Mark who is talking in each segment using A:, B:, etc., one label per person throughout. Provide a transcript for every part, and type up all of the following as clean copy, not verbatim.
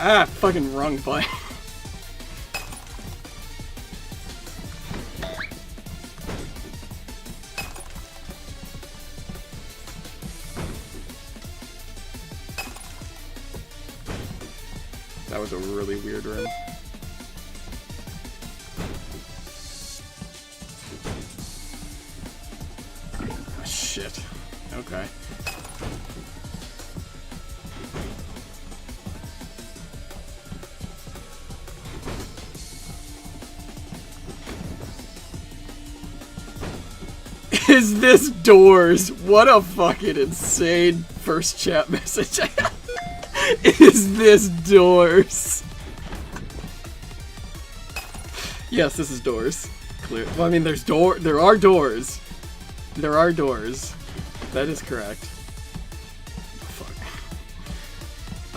A: Ah, fucking wrong button. That was a really weird room. Oh, shit. Okay. Is this doors? What a fucking insane first chat message I have. Is this doors? Yes, this is doors. Clear. Well, I mean, there are doors. There are doors. That is correct. Fuck.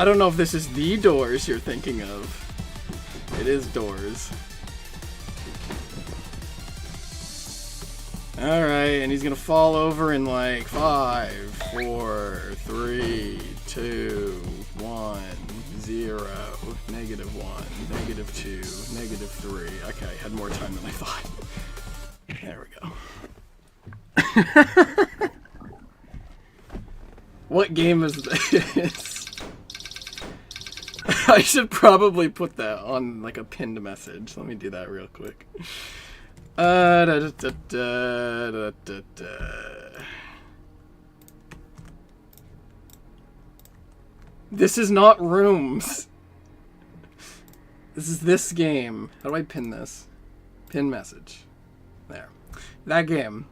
A: I don't know if this is the doors you're thinking of. It is doors. Alright, and he's gonna fall over in like 5, 4, 3, 2, 1, 0, -1, -2, -3. Okay, had more time than I thought. There we go. What game is this? I should probably put that on like a pinned message. Let me do that real quick. This is not rooms. This is this game. How do I pin this? Pin message. There. That game.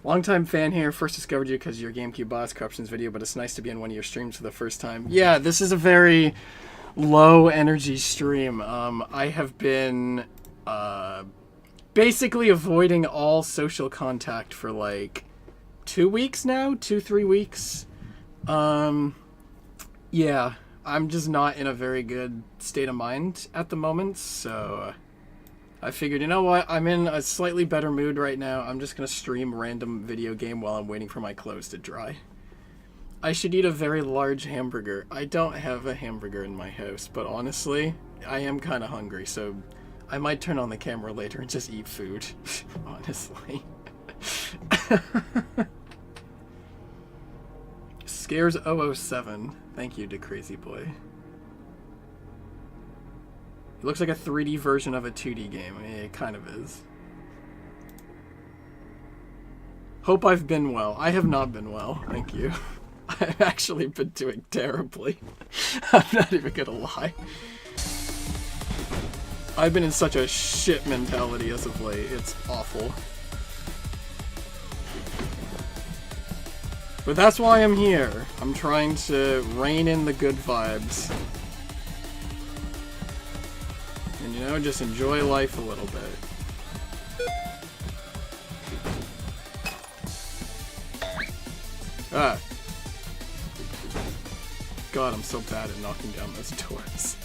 A: Longtime fan here. First discovered you because of your GameCube Boss Corruptions video, but it's nice to be in one of your streams for the first time. Yeah, this is a very low energy stream. I have been basically avoiding all social contact for like 2 weeks now, 2-3 weeks. Yeah, I'm just not in a very good state of mind at the moment, so I figured, you know what, I'm in a slightly better mood right now. I'm just gonna stream random video game while I'm waiting for my clothes to dry. I should eat a very large hamburger. I don't have a hamburger in my house, but honestly, I am kind of hungry, so I might turn on the camera later and just eat food, honestly. Scares 007. Thank you to Crazy Boy. It looks like a 3D version of a 2D game. I mean, it kind of is. Hope I've been well. I have not been well, thank you. I've actually been doing terribly. I'm not even gonna lie. I've been in such a shit mentality as of late. It's awful. But that's why I'm here. I'm trying to rein in the good vibes. And, you know, just enjoy life a little bit. Ah. God, I'm so bad at knocking down those doors.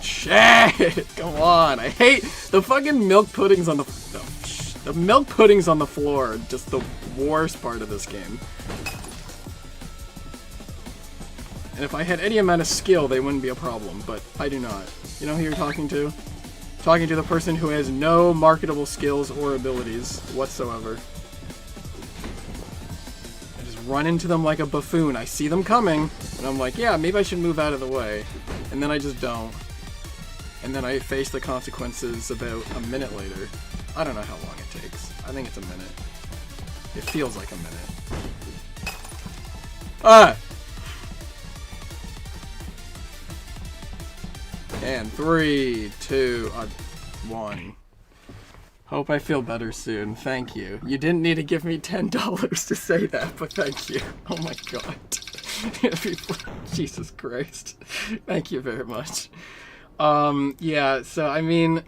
A: Shit! Come on! I hate the fucking milk puddings on the milk puddings on the floor. Just the worst part of this game. And if I had any amount of skill, they wouldn't be a problem. But I do not. You know who you're talking to? Talking to the person who has no marketable skills or abilities whatsoever. I just run into them like a buffoon. I see them coming, and I'm like, yeah, maybe I should move out of the way. And then I just don't. And then I face the consequences about a minute later. I don't know how long it takes. I think it's a minute. It feels like a minute. Ah! And 3, 2, 1. Hope I feel better soon. Thank you. You didn't need to give me $10 to say that, but thank you. Oh my god. Jesus Christ. Thank you very much. Yeah, so I mean,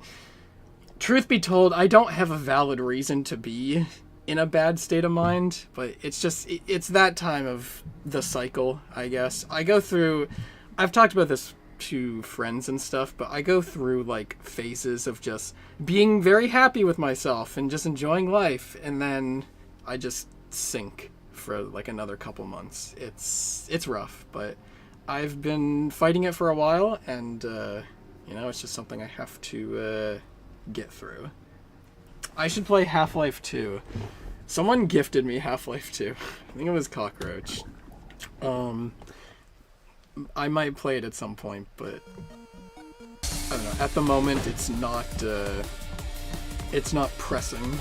A: truth be told, I don't have a valid reason to be in a bad state of mind, but it's just, it's that time of the cycle, I guess. I go through, I've talked about this to friends and stuff, but I go through like phases of just being very happy with myself and just enjoying life, and then I just sink for like another couple months. It's rough, but I've been fighting it for a while, and you know, it's just something I have to get through. I should play Half-Life 2. Someone gifted me Half-Life 2. I think it was Cockroach. I might play it at some point, but I don't know. At the moment, it's not pressing.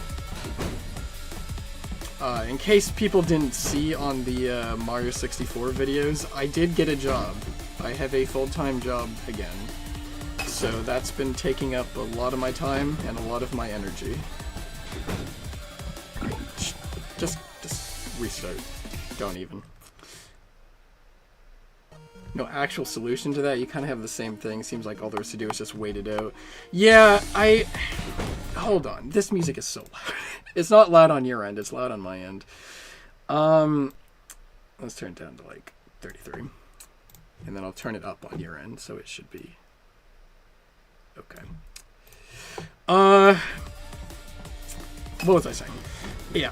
A: In case people didn't see on the Mario 64 videos, I did get a job. I have a full-time job again. So that's been taking up a lot of my time and a lot of my energy. Just restart. Don't even. No actual solution to that. You kind of have the same thing. Seems like all there is to do is just wait it out. Yeah, hold on. This music is so loud. It's not loud on your end. It's loud on my end. Let's turn it down to like 33. And then I'll turn it up on your end, so it should be okay. What was I saying? Yeah,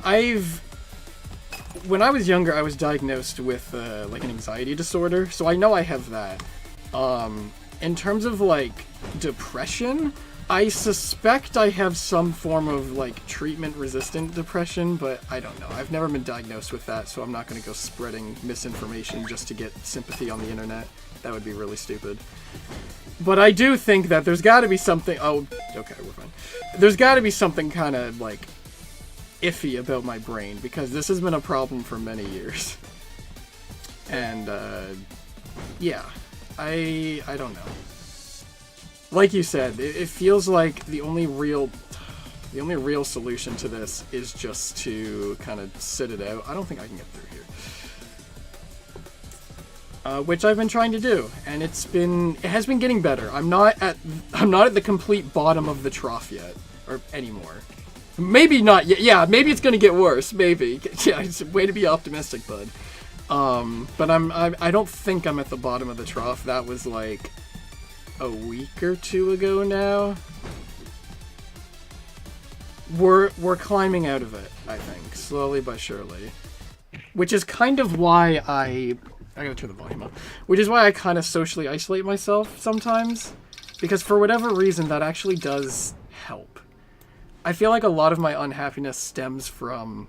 A: when I was younger, I was diagnosed with like an anxiety disorder, so I know I have that. In terms of like depression, I suspect I have some form of like treatment-resistant depression, but I don't know. I've never been diagnosed with that, so I'm not going to go spreading misinformation just to get sympathy on the internet. That would be really stupid. But I do think that there's got to be something. Oh, okay, we're fine. There's got to be something kind of like iffy about my brain, because this has been a problem for many years. And yeah, I don't know. Like you said, it feels like the only real solution to this is just to kind of sit it out. I don't think I can get through here. Which I've been trying to do, and it has been getting better. I'm not at the complete bottom of the trough yet, or anymore. Maybe not yet. Yeah, maybe it's gonna get worse. Maybe. Yeah, it's a way to be optimistic, bud. But I don't think I'm at the bottom of the trough. That was like a week or two ago now. We're climbing out of it, I think, slowly but surely. Which is kind of why I gotta turn the volume up. Which is why I kind of socially isolate myself sometimes, because for whatever reason that actually does help. I feel like a lot of my unhappiness stems from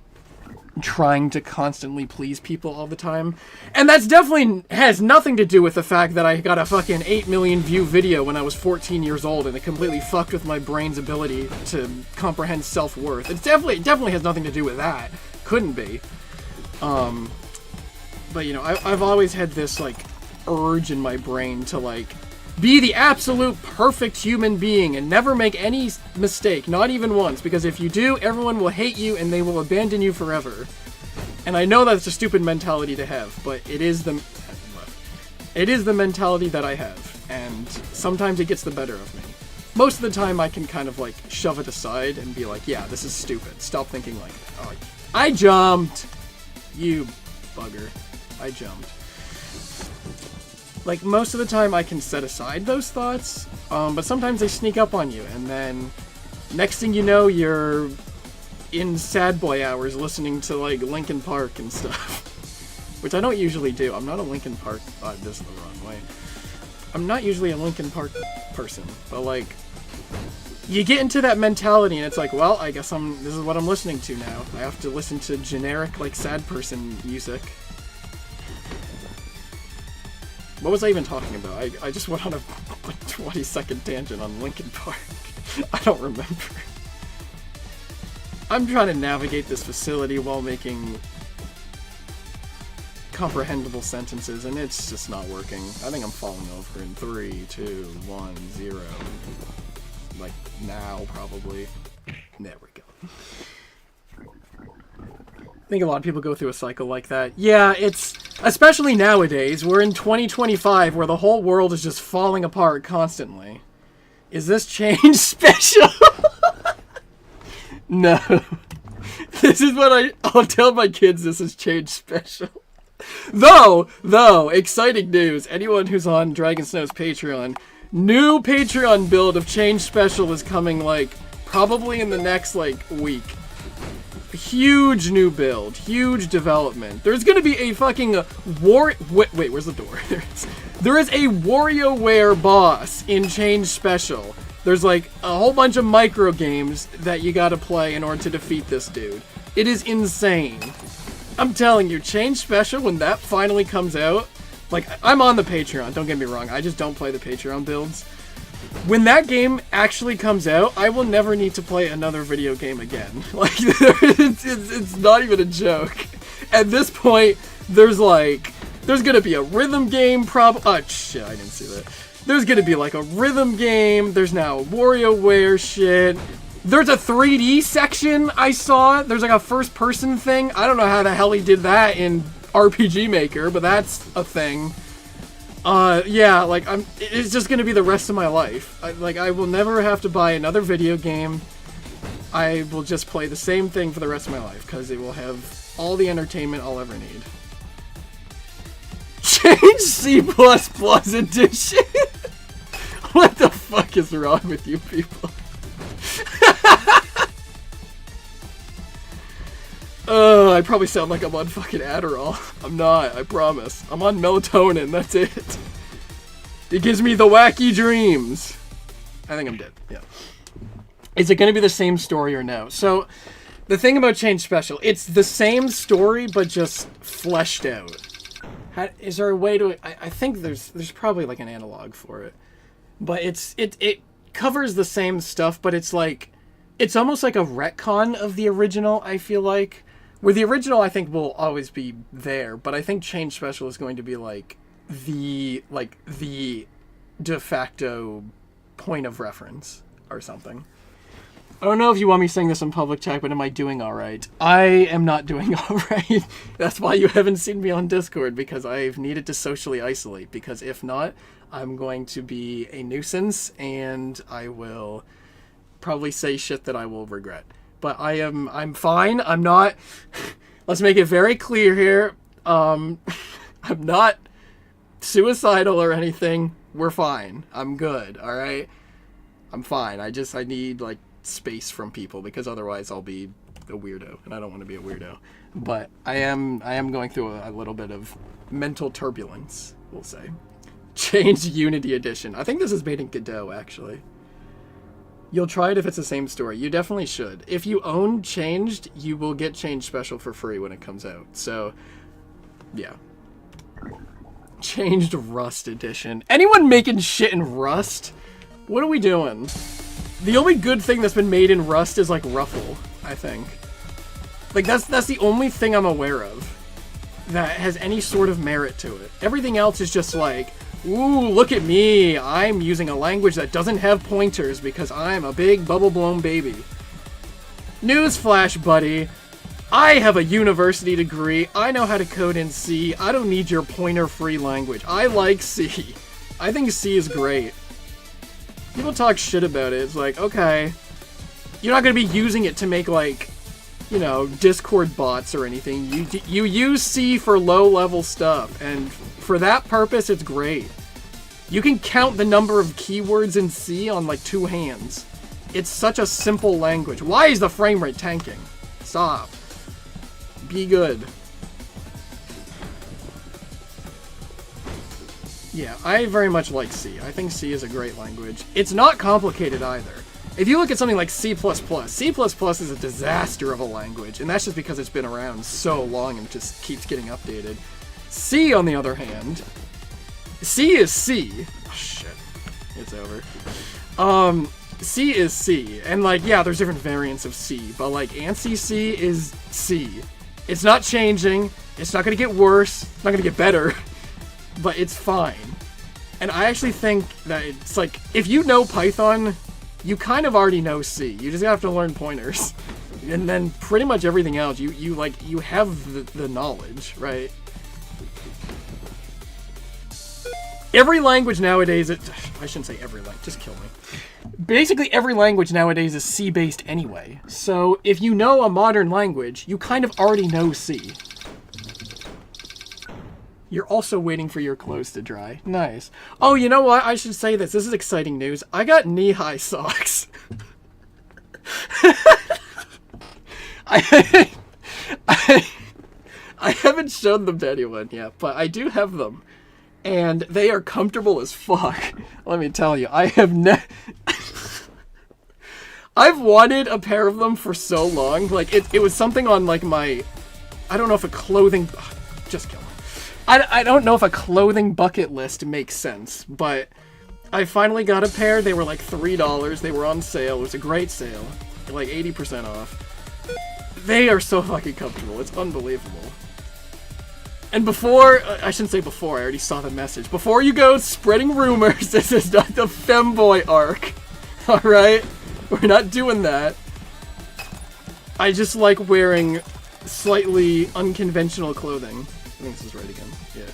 A: trying to constantly please people all the time. And that's definitely has nothing to do with the fact that I got a fucking 8 million view video when I was 14 years old and it completely fucked with my brain's ability to comprehend self-worth. It definitely has nothing to do with that. Couldn't be. But you know, I've always had this like urge in my brain to like be the absolute perfect human being and never make any mistake, not even once, because if you do, everyone will hate you and they will abandon you forever. And I know that's a stupid mentality to have, but it is the mentality that I have, and sometimes it gets the better of me. Most of the time I can kind of like shove it aside and be like, yeah, this is stupid. Stop thinking like that. Oh, I jumped! You bugger. I jumped. Like, most of the time I can set aside those thoughts, but sometimes they sneak up on you, and then next thing you know, you're in sad boy hours listening to, like, Linkin Park and stuff. Which I don't usually do. I'm not a Linkin Park... Oh, this is the wrong way. I'm not usually a Linkin Park person, but, like, you get into that mentality, and it's like, well, I guess this is what I'm listening to now. I have to listen to generic, like, sad person music. What was I even talking about? I just went on a 20-second tangent on Linkin Park. I don't remember. I'm trying to navigate this facility while making comprehensible sentences, and it's just not working. I think I'm falling over in 3, 2, 1, 0. Like, now, probably. There we go. I think a lot of people go through a cycle like that. Yeah, it's... Especially nowadays, we're in 2025 where the whole world is just falling apart constantly. Is this change special? No. This is what I'll tell my kids, this is change special. Though, exciting news. Anyone who's on Dragon Snow's Patreon, new Patreon build of Change Special is coming, like, probably in the next, like, week. Huge new build. Huge development. There's gonna be a fucking wait, where's the door? There is a WarioWare boss in Change Special. There's, like, a whole bunch of micro games that you gotta play in order to defeat this dude. It is insane. I'm telling you, Change Special, when that finally comes out, like, I'm on the Patreon, don't get me wrong, I just don't play the Patreon builds. When that game actually comes out, I will never need to play another video game again. Like, it's not even a joke. At this point, there's gonna be a rhythm game oh shit, I didn't see that. There's gonna be like a rhythm game, there's now WarioWare shit. There's a 3D section I saw. There's like a first person thing. I don't know how the hell he did that in RPG Maker, but that's a thing. Yeah, like, it's just gonna be the rest of my life. I will never have to buy another video game. I will just play the same thing for the rest of my life, because it will have all the entertainment I'll ever need. Change C++ edition! What the fuck is wrong with you people? I probably sound like I'm on fucking Adderall. I'm not, I promise. I'm on melatonin, that's it. It gives me the wacky dreams. I think I'm dead, yeah. Is it gonna be the same story or no? So, the thing about Change Special, it's the same story, but just fleshed out. Is there a way to... I think there's probably like an analog for it. But it covers the same stuff, but it's like... It's almost like a retcon of the original, I feel like. Where the original, I think, will always be there, but I think Change Special is going to be like the de facto point of reference or something. I don't know if you want me saying this in public chat, but am I doing all right? I am not doing all right. That's why you haven't seen me on Discord, because I've needed to socially isolate, because if not, I'm going to be a nuisance and I will probably say shit that I will regret. But I'm fine. I'm not, let's make it very clear here. I'm not suicidal or anything. We're fine. I'm good. All right. I'm fine. I need like space from people, because otherwise I'll be a weirdo, and I don't want to be a weirdo. But I am going through a little bit of mental turbulence, we'll say. Change Unity Edition. I think this is made in Godot, actually. You'll try it if it's the same story. You definitely should. If you own Changed, you will get Change Special for free when it comes out. So, yeah. Changed Rust Edition. Anyone making shit in Rust? What are we doing? The only good thing that's been made in Rust is, like, Ruffle, I think. Like, that's the only thing I'm aware of that has any sort of merit to it. Everything else is just like... Ooh, look at me. I'm using a language that doesn't have pointers because I'm a big bubble-blown baby. Newsflash, buddy. I have a university degree. I know how to code in C. I don't need your pointer-free language. I like C. I think C is great. People talk shit about it. It's like, okay, you're not going to be using it to make, like, you know, Discord bots or anything. You use C for low-level stuff, and for that purpose, it's great. You can count the number of keywords in C on, like, 2 hands. It's such a simple language. Why is the frame rate tanking? Stop. Be good. Yeah, I very much like C. I think C is a great language. It's not complicated either. If you look at something like C++, C++ is a disaster of a language, and that's just because it's been around so long and just keeps getting updated. C, on the other hand, C is C. Oh, shit. It's over. C is C, and, like, yeah, there's different variants of C, but, like, ANSI C is C. It's not changing, it's not gonna get worse, it's not gonna get better, but it's fine. And I actually think that it's, like, if you know Python, you kind of already know C. You just have to learn pointers. And then pretty much everything else, you have the knowledge, right? Every language nowadays, I shouldn't say every language, just kill me. Basically every language nowadays is C-based anyway. So if you know a modern language, you kind of already know C. You're also waiting for your clothes to dry. Nice. Oh, you know what? I should say this. This is exciting news. I got knee-high socks. I haven't shown them to anyone yet, but I do have them. And they are comfortable as fuck. Let me tell you, I've wanted a pair of them for so long. Like, it was something on, like, my... I don't know if a clothing... Just kill me. I don't know if a clothing bucket list makes sense, but I finally got a pair. They were like $3. They were on sale. It was a great sale. Like 80% off. They are so fucking comfortable. It's unbelievable. And before, I shouldn't say before, I already saw the message. Before you go spreading rumors, this is not the femboy arc. Alright? We're not doing that. I just like wearing slightly unconventional clothing. I think this is right again. Yeah.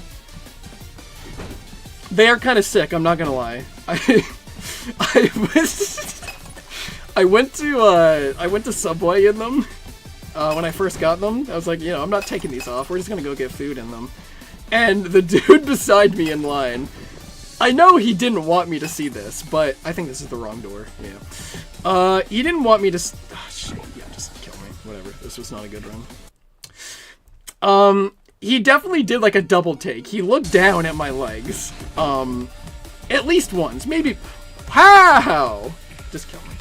A: They are kind of sick, I'm not gonna lie. I went to Subway in them when I first got them. I was like, you know, I'm not taking these off. We're just gonna go get food in them. And the dude beside me in line, I know he didn't want me to see this, but I think this is the wrong door. Yeah. He didn't want me to. Oh, shit. Yeah, just kill me. Whatever. This was not a good run. He definitely did like a double take. He looked down at my legs. At least once. Maybe. How? Just kill me.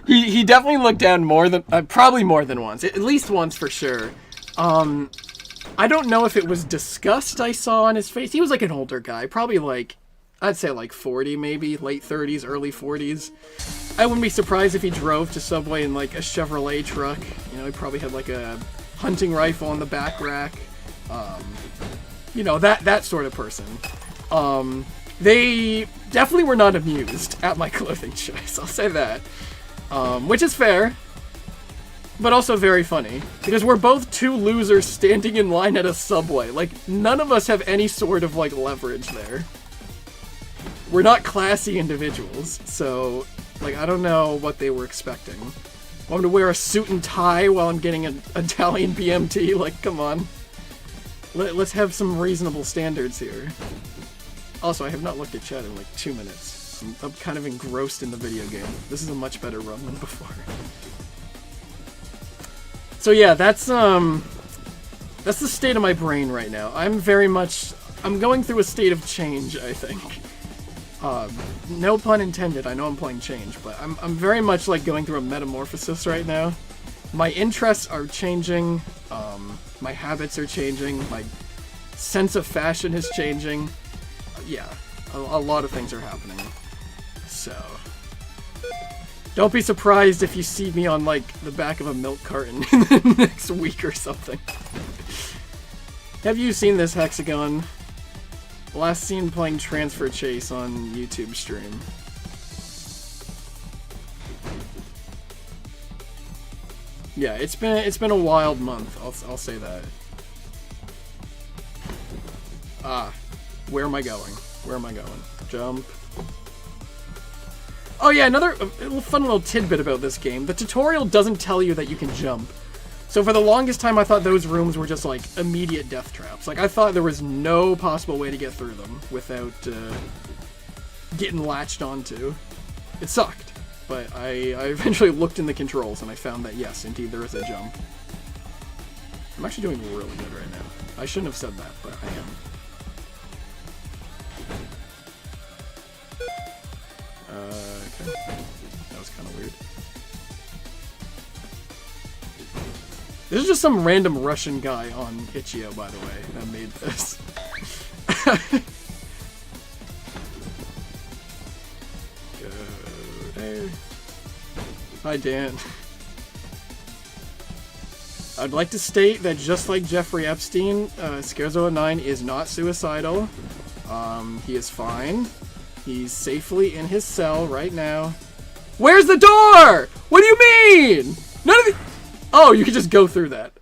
A: He definitely looked down more than, probably more than once. At least once for sure. I don't know if it was disgust I saw on his face. He was like an older guy. Probably like, I'd say like 40 maybe. Late 30s, early 40s. I wouldn't be surprised if he drove to Subway in like a Chevrolet truck. You know, he probably had like a hunting rifle on the back rack. You know, that sort of person. They definitely were not amused at my clothing choice. I'll say that. Which is fair. But also very funny. Because we're both two losers standing in line at a Subway. Like, none of us have any sort of, like, leverage there. We're not classy individuals, so... Like, I don't know what they were expecting. Want me to wear a suit and tie while I'm getting an Italian BMT? Like, come on. Let's have some reasonable standards here. Also, I have not looked at chat in like 2 minutes. I'm kind of engrossed in the video game. This is a much better run than before. So yeah, that's the state of my brain right now. I'm going through a state of change, I think. No pun intended, I know I'm playing change, but I'm very much like going through a metamorphosis right now. My interests are changing, my habits are changing, my sense of fashion is changing. Yeah, a lot of things are happening. So, don't be surprised if you see me on like the back of a milk carton in the next week or something. Have you seen this hexagon? Last seen playing Transfer Chase on YouTube stream. Yeah, it's been a wild month. I'll say that. Where am I going? Where am I going? Jump. Oh yeah, another fun little tidbit about this game. The tutorial doesn't tell you that you can jump. So for the longest time, I thought those rooms were just, like, immediate death traps. Like, I thought there was no possible way to get through them without getting latched onto. It sucked. But I eventually looked in the controls, and I found that, yes, indeed, there is a jump. I'm actually doing really good right now. I shouldn't have said that, but I am. Okay. That was kind of weird. This is just some random Russian guy on Itch.io, by the way, that made this. Go there. Hi, Dan. I'd like to state that just like Jeffrey Epstein, Scarezo9 is not suicidal. He is fine. He's safely in his cell right now. Where's the door? What do you mean? None of the... Oh, you can just go through that.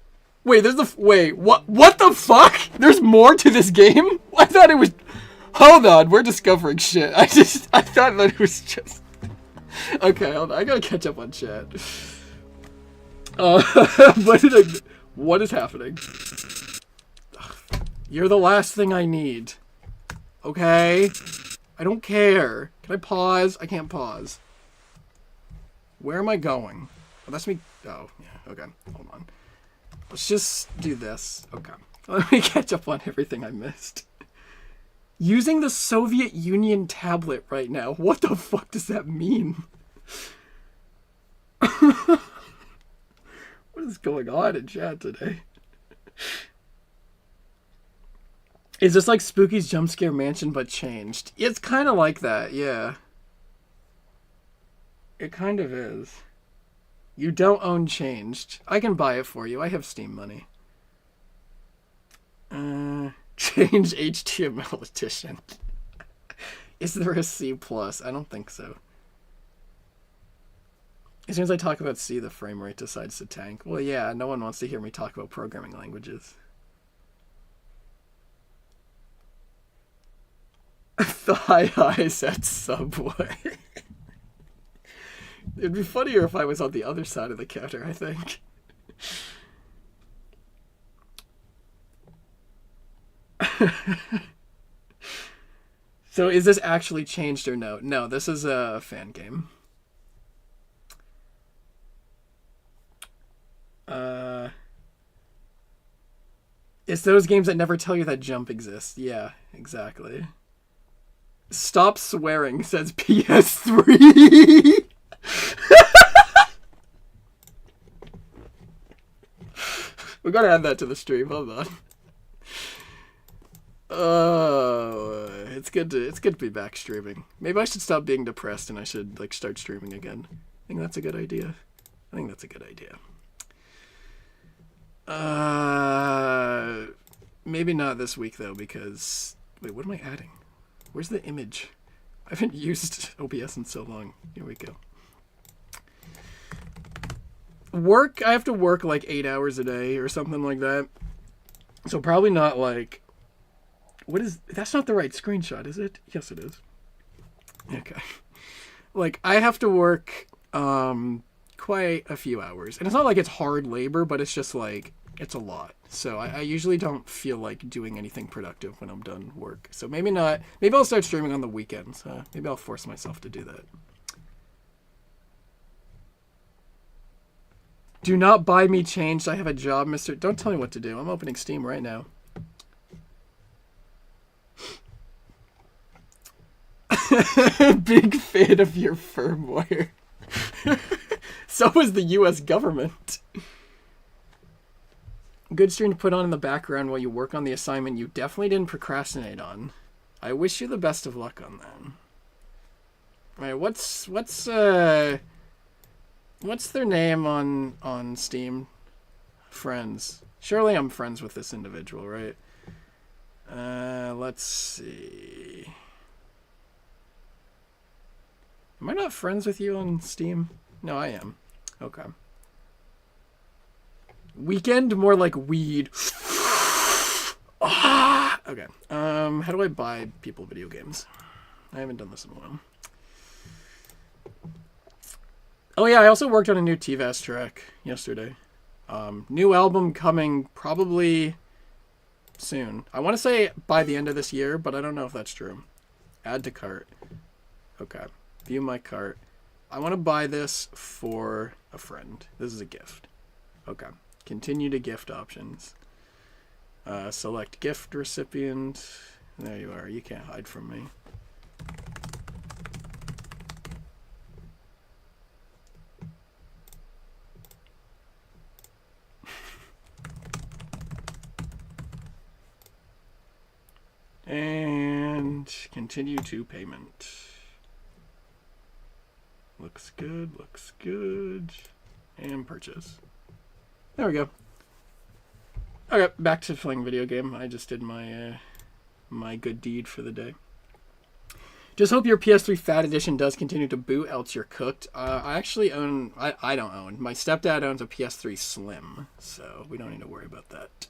A: Wait, wait, what the fuck? There's more to this game? I thought it was... Hold on, we're discovering shit. I thought that it was just... Okay, hold on, I gotta catch up on chat. What is happening? You're the last thing I need. Okay? I don't care. Can I pause? I can't pause. Where am I going? Oh, that's me. Oh, yeah. Okay. Hold on. Let's just do this. Okay. Let me catch up on everything I missed. Using the Soviet Union tablet right now. What the fuck does that mean? What is going on in chat today? Is this like Spooky's Jump Scare Mansion but changed? It's kind of like that, yeah. It kind of is. You don't own Changed. I can buy it for you. I have Steam money. Change HTML edition. Is there a C+? I don't think so. As soon as I talk about C, the frame rate decides to tank. Well, yeah, no one wants to hear me talk about programming languages. Thigh highs at Subway. It'd be funnier if I was on the other side of the counter, I think. So is this actually changed or no? No, this is a fan game. It's those games that never tell you that jump exists. Yeah, exactly. Stop swearing, says PS3. We gotta add that to the stream. Hold on. Oh, it's good to be back streaming. Maybe I should stop being depressed and I should like start streaming again. I think that's a good idea. Maybe not this week though, because wait, what am I adding? Where's the image? I haven't used OBS in so long. Here we go. Work, I have to work like 8 hours a day or something like that. So probably not like, that's not the right screenshot, is it? Yes, it is. Okay. Like, I have to work quite a few hours. And it's not like it's hard labor, but it's just like, it's a lot. So I usually don't feel like doing anything productive when I'm done work. So maybe not. Maybe I'll start streaming on the weekends. Maybe I'll force myself to do that. Do not buy me Changed. I have a job, mister. Don't tell me what to do. I'm opening Steam right now. Big fan of your firmware. So is the US government. Good stream to put on in the background while you work on the assignment you definitely didn't procrastinate on. I wish you the best of luck on that. Alright, what's their name on Steam? Friends. Surely I'm friends with this individual, right? Let's see. Am I not friends with you on Steam? No, I am. Okay. Weekend, more like weed. Okay. How do I buy people video games? I haven't done this in a while. Oh yeah, I also worked on a new TVAS track yesterday. New album coming probably soon. I want to say by the end of this year, but I don't know if that's true. Add to cart. Okay. View my cart. I want to buy this for a friend. This is a gift. Okay. Continue to gift options. Select gift recipient. There you are. You can't hide from me. And continue to payment. Looks good, looks good. And purchase. There we go. Okay, back to playing video game. I just did my my good deed for the day. Just hope your PS3 Fat Edition does continue to boot, else you're cooked. I actually own... I don't own. My stepdad owns a PS3 Slim, so we don't need to worry about that.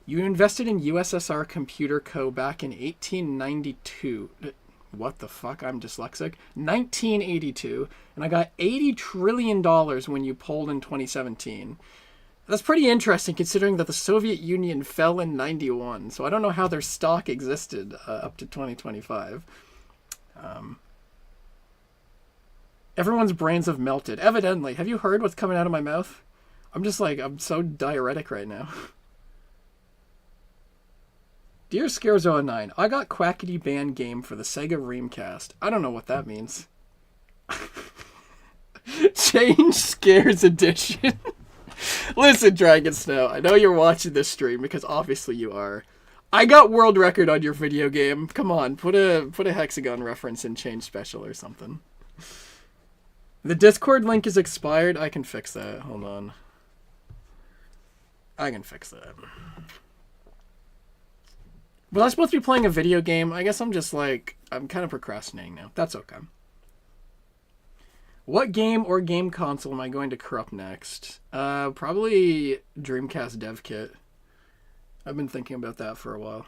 A: You invested in USSR Computer Co. back in 1892. What the fuck? I'm dyslexic. 1982. And I got $80 trillion when you polled in 2017. That's pretty interesting considering that the Soviet Union fell in 91, so I don't know how their stock existed up to 2025. Everyone's brains have melted. Evidently. Have you heard what's coming out of my mouth? I'm so diuretic right now. Dear Scares09, I got Quackity Band game for the Sega Dreamcast. I don't know what that means. Change Scares Edition. Listen, Dragon Snow, I know you're watching this stream because obviously you are. I got world record on your video game. Come on, put a hexagon reference in Change Special or something. The Discord link is expired. I can fix that. Hold on. I can fix that. Was I supposed to be playing a video game? I guess I'm kind of procrastinating now. That's okay. What game or game console am I going to corrupt next? Probably Dreamcast Dev Kit. I've been thinking about that for a while.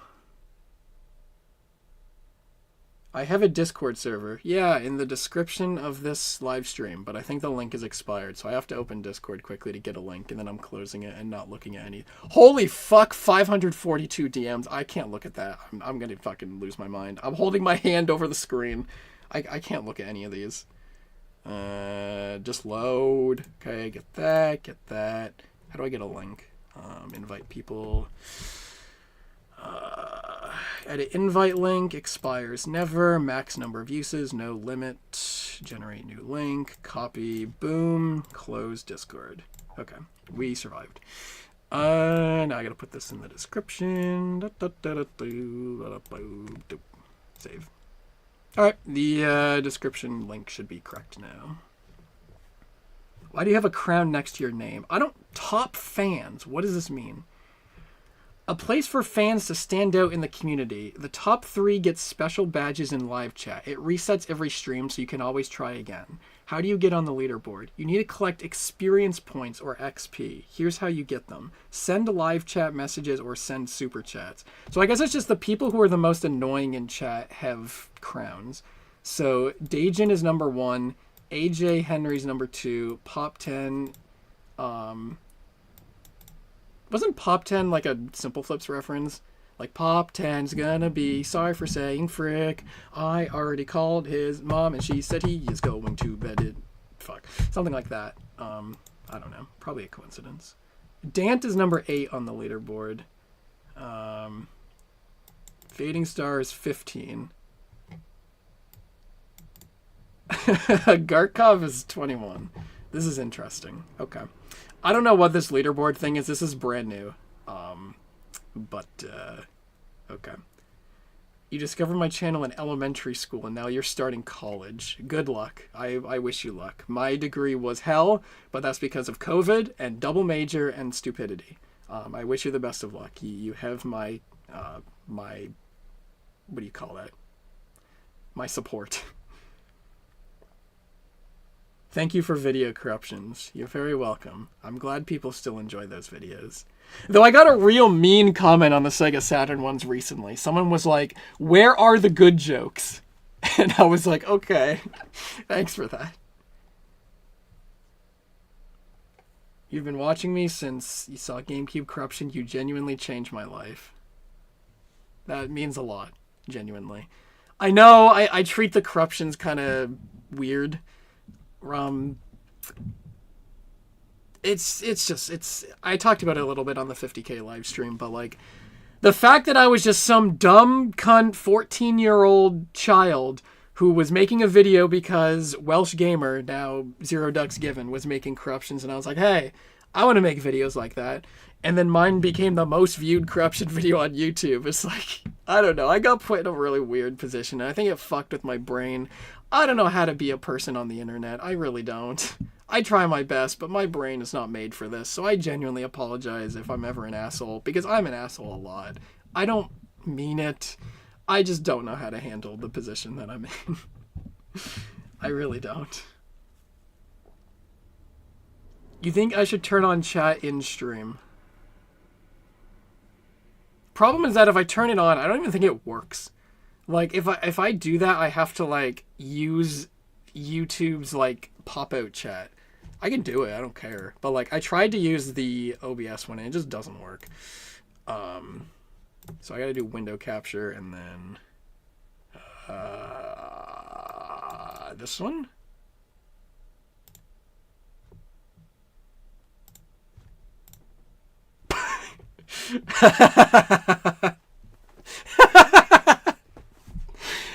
A: I have a Discord server. Yeah, in the description of this live stream, but I think the link is expired, so I have to open Discord quickly to get a link, and then I'm closing it and not looking at any. Holy fuck, 542 DMs. I can't look at that. I'm gonna fucking lose my mind. I'm holding my hand over the screen. I can't look at any of these. Just load. Okay, get that. How do I get a link? Invite people. Edit invite link, expires never, max number of uses, no limit, generate new link, copy, boom, close Discord. Okay, we survived. Now I gotta put this in the description. Save. Alright, the description link should be correct now. Why do you have a crown next to your name? I don't... Top fans. What does this mean? A place for fans to stand out in the community. The top 3 get special badges in live chat. It resets every stream so you can always try again. How do you get on the leaderboard? You need to collect experience points or XP. Here's how you get them. Send live chat messages or send super chats. So I guess it's just the people who are the most annoying in chat have crowns. So Dajin is number 1. AJ Henry's number 2. Pop 10. Wasn't Pop 10 like a Simple Flips reference? Like, Pop 10's gonna be sorry for saying frick. I already called his mom and she said he is going to bed. Fuck. Something like that. I don't know. Probably a coincidence. Dant is number 8 on the leaderboard. Fading Star is 15. Garkov is 21. This is interesting. Okay. I don't know what this leaderboard thing is. This is brand new. Okay. You discovered my channel in elementary school and now you're starting college. Good luck. I wish you luck. My degree was hell, but that's because of COVID and double major and stupidity. I wish you the best of luck. You have my what do you call that? My support. Thank you for video corruptions. You're very welcome. I'm glad people still enjoy those videos. Though I got a real mean comment on the Sega Saturn ones recently. Someone was like, where are the good jokes? And I was like, okay. Thanks for that. You've been watching me since you saw GameCube corruption. You genuinely changed my life. That means a lot. Genuinely. I know I treat the corruptions kind of weird. It's I talked about it a little bit on the 50K live stream, but like the fact that I was just some dumb cunt 14-year-old child who was making a video because Welsh Gamer, now Zero Ducks Given, was making corruptions, and I was like, hey, I want to make videos like that. And then mine became the most viewed corruption video on YouTube. It's like, I don't know. I got put in a really weird position, and I think it fucked with my brain. I don't know how to be a person on the internet. I really don't. I try my best, but my brain is not made for this, so I genuinely apologize if I'm ever an asshole, because I'm an asshole a lot. I don't mean it. I just don't know how to handle the position that I'm in. I really don't. You think I should turn on chat in stream? Problem is that if I turn it on, I don't even think it works. Like, if I do that, I have to, like, use YouTube's, like, pop-out chat. I can do it. I don't care. But like I tried to use the OBS one and it just doesn't work. So I got to do window capture and then this one.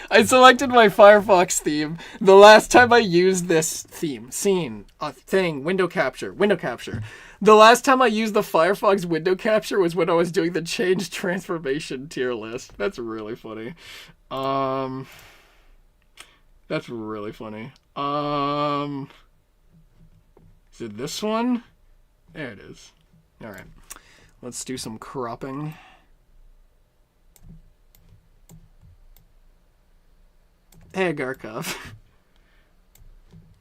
A: I selected my Firefox theme. The last time I used this theme, scene, thing, window capture. The last time I used the Firefox window capture was when I was doing the change transformation tier list. That's really funny. That's really funny. Is it this one? There it is. All right. Let's do some cropping. Hey, Garkov.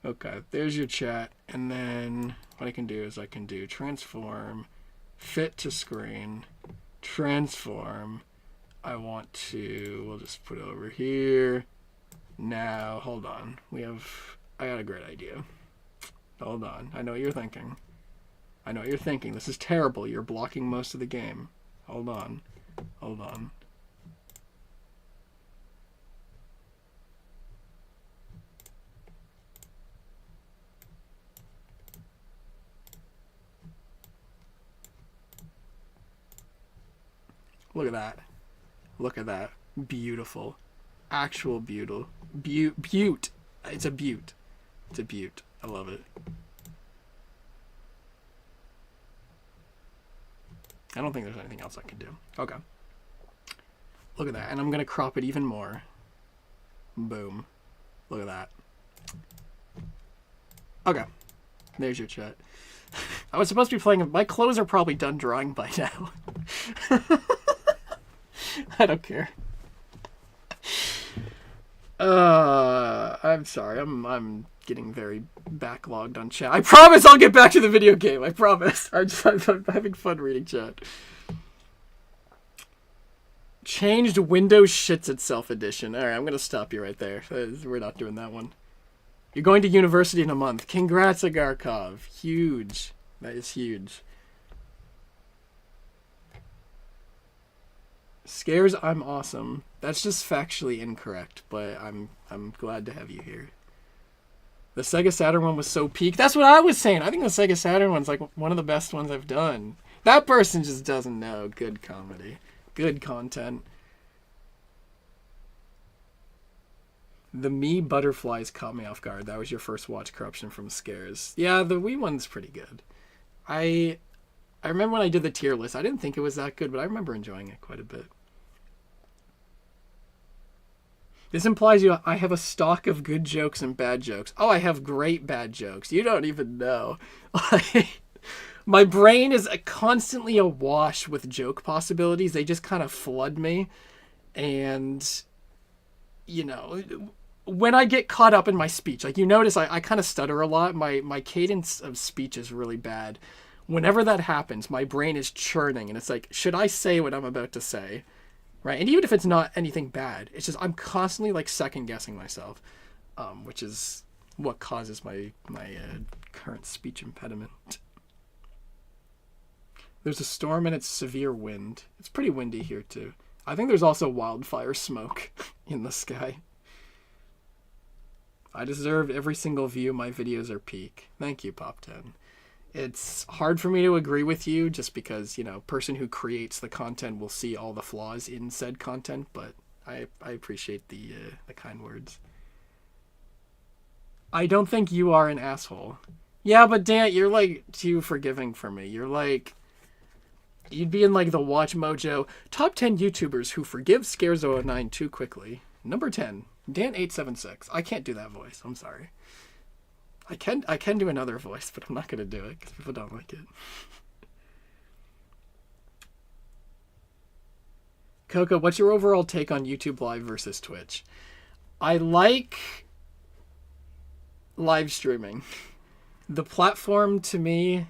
A: Okay, there's your chat. And then what I can do is I can do transform, fit to screen, transform. I want to, we'll just put it over here. Now, hold on. I got a great idea. Hold on. I know what you're thinking. This is terrible. You're blocking most of the game. Hold on. Look at that. Beautiful. Actual beautiful. Beaut. It's a beaut. I love it. I don't think there's anything else I can do. Okay. Look at that. And I'm going to crop it even more. Boom. Look at that. Okay. There's your chat. I was supposed to be playing... My clothes are probably done drying by now. I don't care. I'm sorry. I'm getting very backlogged on chat. I promise I'll get back to the video game. I promise. I'm having fun reading chat. Changed Windows shits itself edition. All right, I'm gonna stop you right there. We're not doing that one. You're going to university in a month. Congrats, Agarkov. Huge. That is huge. Scares, I'm awesome. That's just factually incorrect, but I'm glad to have you here. The Sega Saturn one was so peak. That's what I was saying. I think the Sega Saturn one's like one of the best ones I've done. That person just doesn't know good comedy. Good content. The Me Butterflies caught me off guard. That was your first watch corruption from Scares. Yeah, the Wii one's pretty good. I remember when I did the tier list, I didn't think it was that good, but I remember enjoying it quite a bit. This implies I have a stock of good jokes and bad jokes. Oh, I have great bad jokes. You don't even know. My brain is constantly awash with joke possibilities. They just kind of flood me. And, you know, when I get caught up in my speech, like you notice I kind of stutter a lot. My cadence of speech is really bad. Whenever that happens, my brain is churning. And it's like, should I say what I'm about to say? Right? And even if it's not anything bad, it's just I'm constantly like second guessing myself, which is what causes my current speech impediment. There's a storm and it's severe wind. It's pretty windy here too. I think there's also wildfire smoke in the sky. I deserve every single view. My videos are peak. Thank you, Pop10. It's hard for me to agree with you just because, you know, person who creates the content will see all the flaws in said content, but I appreciate the kind words. I don't think you are an asshole. Yeah, but Dan, you're like too forgiving for me. You're like, you'd be in like the Watch Mojo top 10 YouTubers who forgive Scares09 too quickly. Number 10, Dan876. I can't do that voice. I'm sorry. I can do another voice, but I'm not going to do it because people don't like it. Coco, what's your overall take on YouTube Live versus Twitch? I like live streaming. The platform, to me,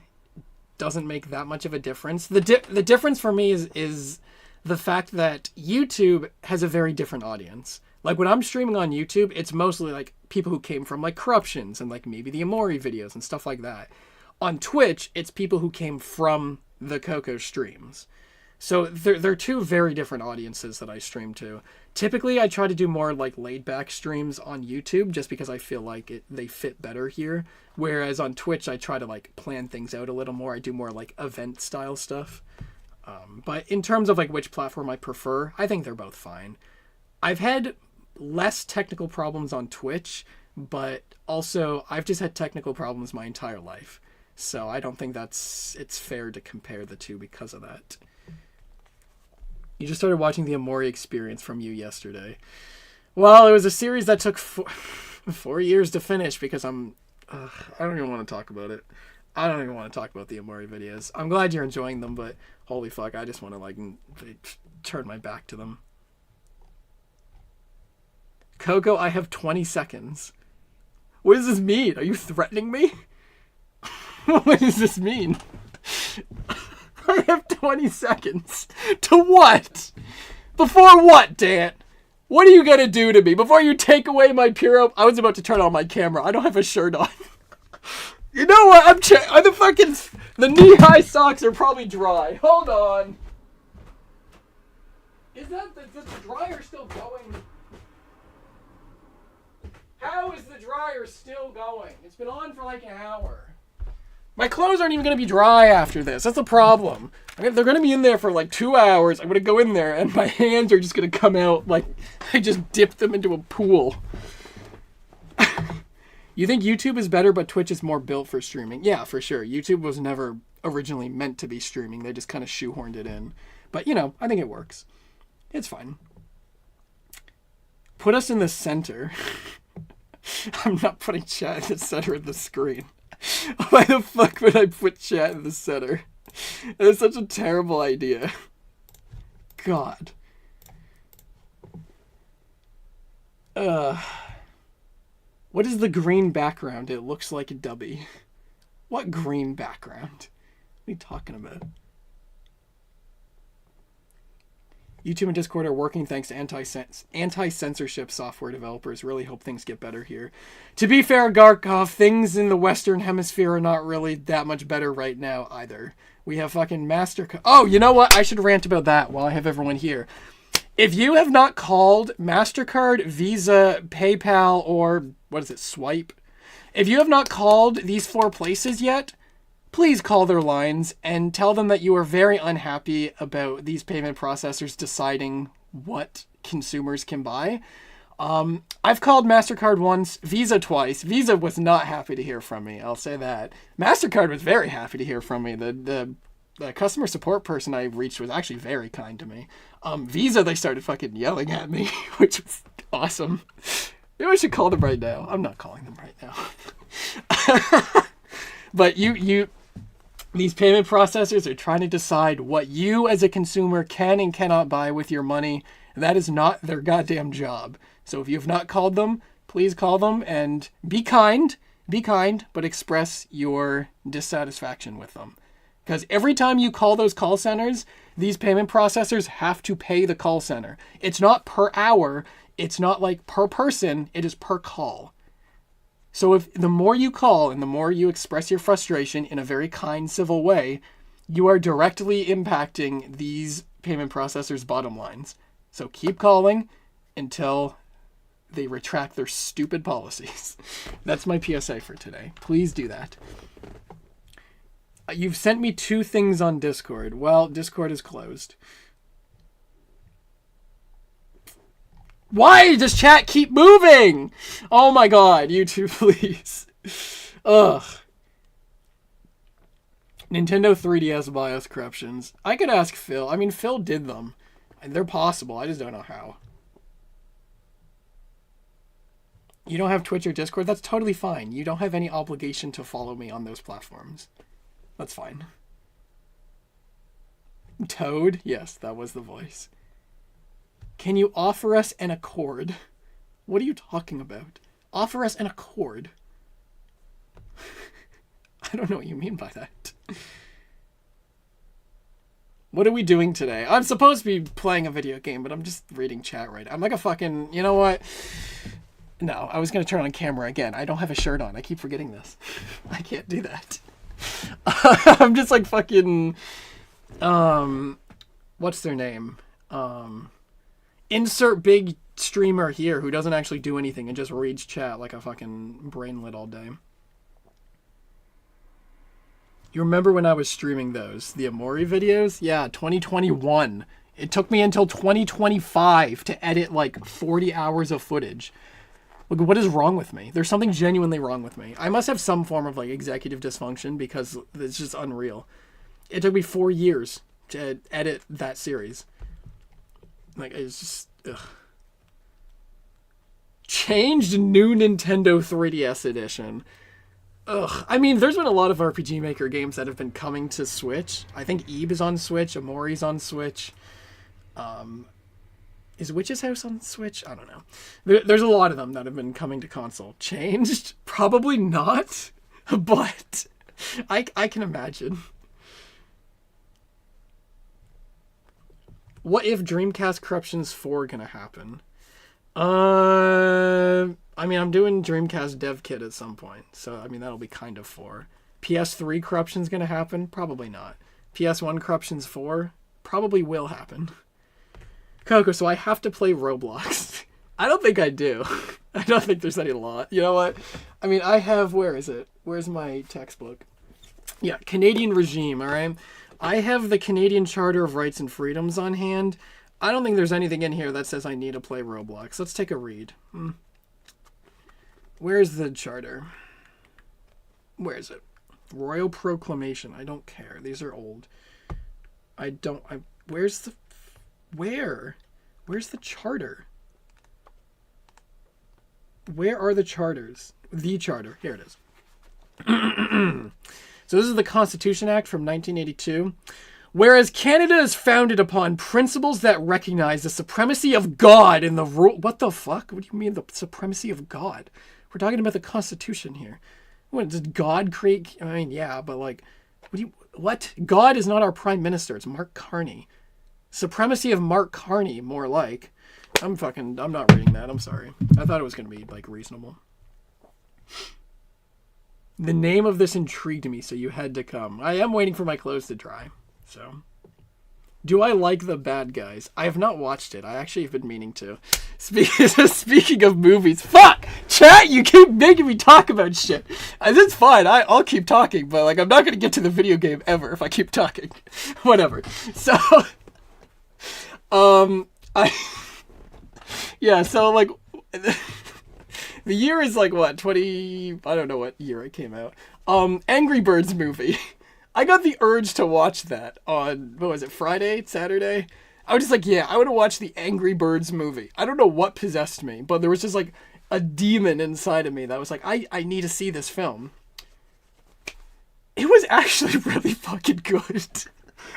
A: doesn't make that much of a difference. The difference for me is the fact that YouTube has a very different audience. Like when I'm streaming on YouTube, it's mostly like people who came from like Corruptions and like maybe the Amori videos and stuff like that. On Twitch, it's people who came from the Coco streams. So they're two very different audiences that I stream to. Typically, I try to do more like laid-back streams on YouTube just because I feel like they fit better here. Whereas on Twitch, I try to like plan things out a little more. I do more like event-style stuff. But in terms of like which platform I prefer, I think they're both fine. I've had less technical problems on Twitch, but also I've just had technical problems my entire life. So I don't think it's fair to compare the two because of that. You just started watching the Amori experience from you yesterday. Well, it was a series that took 4 years to finish because I don't even want to talk about it. I don't even want to talk about the Amori videos. I'm glad you're enjoying them, but holy fuck, I just want to like turn my back to them. Coco, I have 20 seconds. What does this mean? Are you threatening me? What does this mean? I have 20 seconds. To what? Before what, Dan? What are you gonna do to me? Before you take away my pure... I was about to turn on my camera. I don't have a shirt on. You know what? The knee-high socks are probably dry. Hold on. Is the dryer still going? How is the dryer still going? It's been on for like an hour. My clothes aren't even going to be dry after this. That's the problem. They're going to be in there for like 2 hours. I'm going to go in there and my hands are just going to come out like I just dipped them into a pool. You think YouTube is better but Twitch is more built for streaming? Yeah, for sure. YouTube was never originally meant to be streaming. They just kind of shoehorned it in. But, you know, I think it works. It's fine. Put us in the center. I'm not putting chat in the center of the screen. Why the fuck would I put chat in the center? That's such a terrible idea. God. What is the green background? It looks like a dubby. What green background? What are you talking about? YouTube and Discord are working thanks to anti-censorship software developers. Really hope things get better here. To be fair, Garkov, things in the Western Hemisphere are not really that much better right now either. We have fucking Mastercard. Oh, you know what? I should rant about that while I have everyone here. If you have not called Mastercard, Visa, PayPal, or what is it, Swipe? If you have not called these 4 places yet, please call their lines and tell them that you are very unhappy about these payment processors deciding what consumers can buy. I've called Mastercard once, Visa twice. Visa was not happy to hear from me, I'll say that. Mastercard was very happy to hear from me. The customer support person I reached was actually very kind to me. Visa, they started fucking yelling at me, which was awesome. Maybe I should call them right now. I'm not calling them right now. But these payment processors are trying to decide what you as a consumer can and cannot buy with your money. That is not their goddamn job. So if you have not called them, please call them and be kind, but express your dissatisfaction with them. Because every time you call those call centers, these payment processors have to pay the call center. It's not per hour. It's not like per person. It is per call. So if the more you call and the more you express your frustration in a very kind, civil way, you are directly impacting these payment processors' bottom lines. So keep calling until they retract their stupid policies. That's my PSA for today. Please do that. You've sent me 2 things on Discord. Well, Discord is closed. Why does chat keep moving? Oh my god, YouTube, please. Ugh. Nintendo 3DS BIOS corruptions. I could ask Phil. I mean, Phil did them. And they're possible. I just don't know how. You don't have Twitch or Discord? That's totally fine. You don't have any obligation to follow me on those platforms. That's fine. Toad? Yes, that was the voice. Can you offer us an accord? What are you talking about? Offer us an accord? I don't know what you mean by that. What are we doing today? I'm supposed to be playing a video game, but I'm just reading chat right now. I'm like a fucking... You know what? No, I was going to turn on camera again. I don't have a shirt on. I keep forgetting this. I can't do that. I'm just like fucking... What's their name? Insert big streamer here who doesn't actually do anything and just reads chat like a fucking brainlet all day. You remember when I was streaming those? The Amori videos? Yeah, 2021. It took me until 2025 to edit like 40 hours of footage. Look, what is wrong with me? There's something genuinely wrong with me. I must have some form of like executive dysfunction because it's just unreal. It took me 4 years to edit that series. Like, it's just... Ugh. Changed new Nintendo 3DS edition. Ugh. I mean, there's been a lot of RPG Maker games that have been coming to Switch. I think Eve is on Switch. Amori's on Switch. Is Witch's House on Switch? I don't know. There's a lot of them that have been coming to console. Changed? Probably not. But I can imagine. What if Dreamcast Corruptions 4 gonna happen? I mean, I'm doing Dreamcast Dev Kit at some point, so I mean that'll be kind of 4. PS3 Corruption's gonna happen? Probably not. PS1 Corruptions 4? Probably will happen. Coco, so I have to play Roblox. I don't think I do. I don't think there's any law. You know what? I mean, I have... Where is it? Where's my textbook? Yeah, Canadian regime, alright? I have the Canadian Charter of Rights and Freedoms on hand. I don't think there's anything in here that says I need to play Roblox. Let's take a read. Where's the charter? Where is it? Royal Proclamation. I don't care. These are old. Where's the... Where's the charter? Where are the charters? The charter. Here it is. So this is the Constitution Act from 1982. Whereas Canada is founded upon principles that recognize the supremacy of God in the rule... What the fuck? What do you mean the supremacy of God? We're talking about the Constitution here. What, did God create... I mean, yeah, but like... What? God is not our Prime Minister. It's Mark Carney. Supremacy of Mark Carney, more like. I'm not reading that. I'm sorry. I thought it was going to be, like, reasonable. The name of this intrigued me, so you had to come. I am waiting for my clothes to dry, so... Do I like The Bad Guys? I have not watched it. I actually have been meaning to. Speaking of movies... Fuck! Chat, you keep making me talk about shit. It's fine. I'll keep talking, but, like, I'm not going to get to the video game ever if I keep talking. Whatever. So... Yeah, so, like... The year is, like, what? 20... I don't know what year it came out. Angry Birds movie. I got the urge to watch that on, what was it, Friday? Saturday? I was just like, yeah, I want to watch the Angry Birds movie. I don't know what possessed me, but there was just like a demon inside of me that was like, I need to see this film. It was actually really fucking good.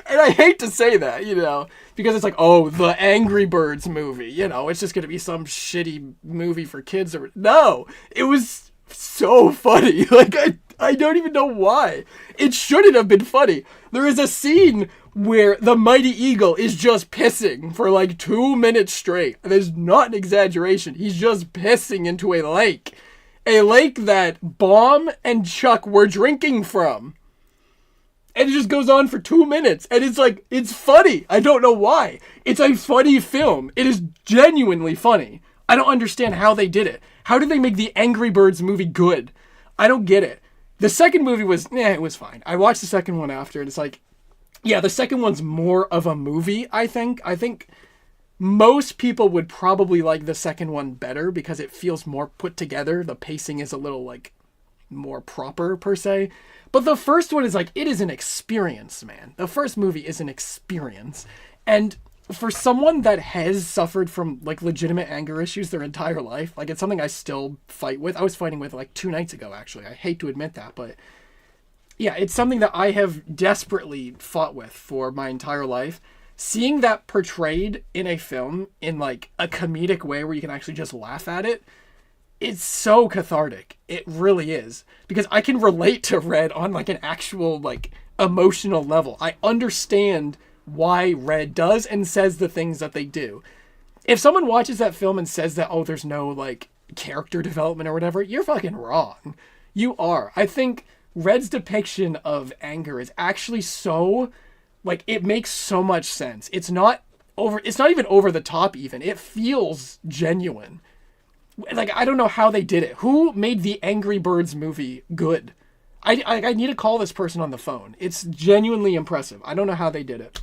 A: And I hate to say that, you know, because it's like, oh, the Angry Birds movie, you know, it's just going to be some shitty movie for kids. No, it was so funny. Like, I don't even know why. It shouldn't have been funny. There is a scene where the Mighty Eagle is just pissing for like 2 minutes straight. There's not an exaggeration. He's just pissing into a lake. A lake that Bomb and Chuck were drinking from. And it just goes on for 2 minutes. And it's like, it's funny. I don't know why. It's a funny film. It is genuinely funny. I don't understand how they did it. How did they make the Angry Birds movie good? I don't get it. The second movie was, it was fine. I watched the second one after, and it's like, yeah, the second one's more of a movie, I think. I think most people would probably like the second one better because it feels more put together. The pacing is a little, like, more proper, per se. But the first one is like, it is an experience, man. The first movie is an experience. And for someone that has suffered from, like, legitimate anger issues their entire life, like, it's something I still fight with. I was fighting with, like, 2 nights ago, actually. I hate to admit that, but yeah, it's something that I have desperately fought with for my entire life. Seeing that portrayed in a film in, like, a comedic way where you can actually just laugh at it, it's so cathartic. It really is. Because I can relate to Red on, like, an actual, like, emotional level. I understand why Red does and says the things that they do. If someone watches that film and says that, oh, there's no, like, character development or whatever, you're fucking wrong. You are. I think Red's depiction of anger is actually so, like, it makes so much sense. It's not even over the top even. It feels genuine. Like, I don't know how they did it. Who made the Angry Birds movie good? I need to call this person on the phone. It's genuinely impressive. I don't know how they did it.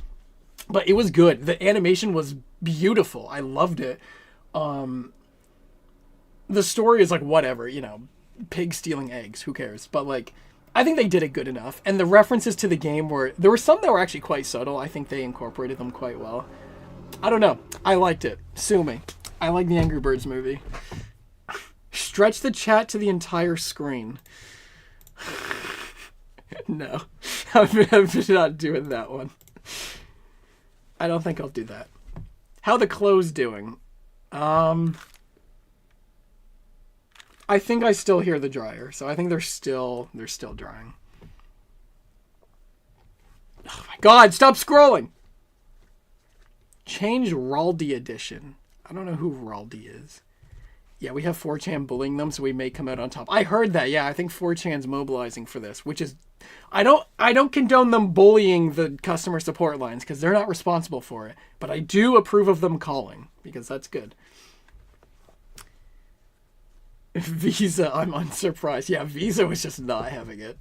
A: But it was good. The animation was beautiful. I loved it. The story is like, whatever, you know, pig stealing eggs. Who cares? But, like, I think they did it good enough. And the references to the game there were some that were actually quite subtle. I think they incorporated them quite well. I don't know. I liked it. Sue me. I like the Angry Birds movie. Stretch the chat to the entire screen. No. I'm not doing that one. I don't think I'll do that. How the clothes doing? I think I still hear the dryer, so I think they're still drying. Oh my god, stop scrolling! Change Raldi edition. I don't know who Raldi is. Yeah, we have 4chan bullying them, so we may come out on top. I heard that, yeah. I think 4chan's mobilizing for this, which is... I don't condone them bullying the customer support lines, because they're not responsible for it. But I do approve of them calling, because that's good. Visa, I'm unsurprised. Yeah, Visa was just not having it.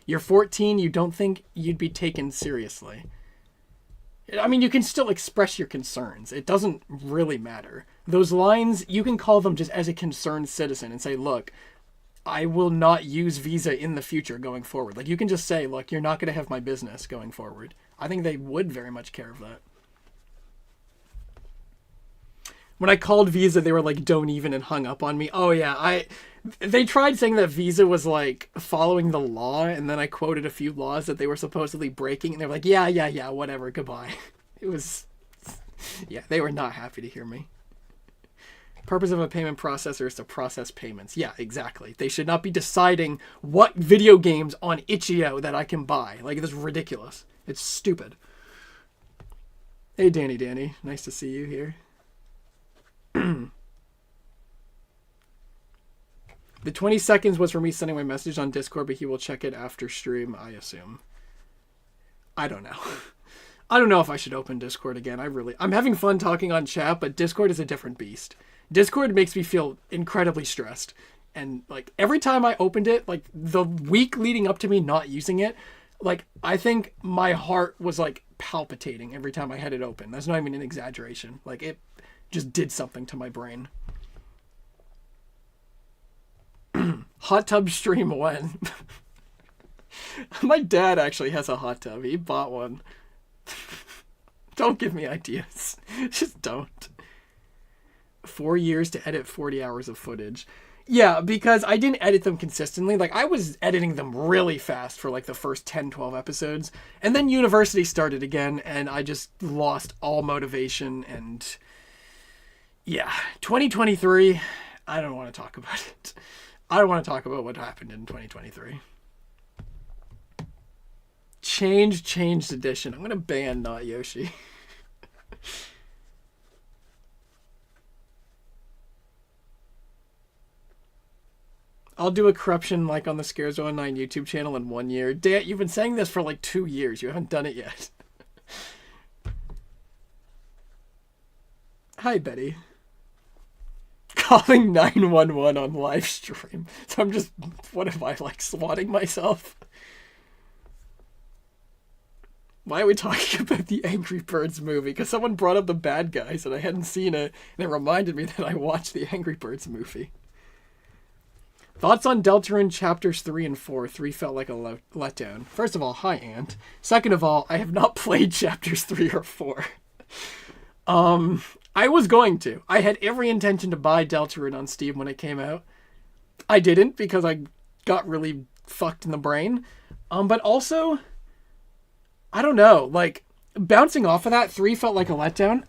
A: You're 14, you don't think you'd be taken seriously. I mean, you can still express your concerns. It doesn't really matter. Those lines, you can call them just as a concerned citizen and say, look, I will not use Visa in the future going forward. Like, you can just say, look, you're not going to have my business going forward. I think they would very much care of that. When I called Visa, they were like, don't even, and hung up on me. Oh, yeah, they tried saying that Visa was, like, following the law, and then I quoted a few laws that they were supposedly breaking, and they were like, yeah, whatever, goodbye. It was... Yeah, they were not happy to hear me. Purpose of a payment processor is to process payments. Yeah, exactly. They should not be deciding what video games on itch.io that I can buy. Like, this is ridiculous. It's stupid. Hey, Danny. Nice to see you here. The 20 seconds was for me sending my message on Discord, but he will check it after stream, I assume. I don't know. I don't know if I should open Discord again. I'm having fun talking on chat, but Discord is a different beast. Discord makes me feel incredibly stressed. And, like, every time I opened it, like, the week leading up to me not using it, like, I think my heart was, like, palpitating every time I had it open. That's not even an exaggeration. Like, it just did something to my brain. Hot tub stream when? My dad actually has a hot tub. He bought one. Don't give me ideas. Just don't. 4 years to edit 40 hours of footage. Yeah, because I didn't edit them consistently. Like, I was editing them really fast for, like, the first 10, 12 episodes. And then university started again, and I just lost all motivation. And, yeah, 2023, I don't want to talk about it. I don't want to talk about what happened in 2023. Changed edition. I'm going to ban Not Yoshi. I'll do a corruption like on the Scares09 YouTube channel in 1 year. Dan, you've been saying this for like 2 years. You haven't done it yet. Hi, Betty. Calling 911 on live stream. So I'm just, what am I, like, swatting myself? Why are we talking about the Angry Birds movie? Because someone brought up the bad guys and I hadn't seen it, and it reminded me that I watched the Angry Birds movie. Thoughts on Deltarune chapters 3 and 4? 3 felt like a letdown. First of all, hi, Ant. Second of all, I have not played chapters 3 or 4. I was going to. I had every intention to buy Deltarune on Steam when it came out. I didn't because I got really fucked in the brain. But also, I don't know. Like, bouncing off of that, 3 felt like a letdown.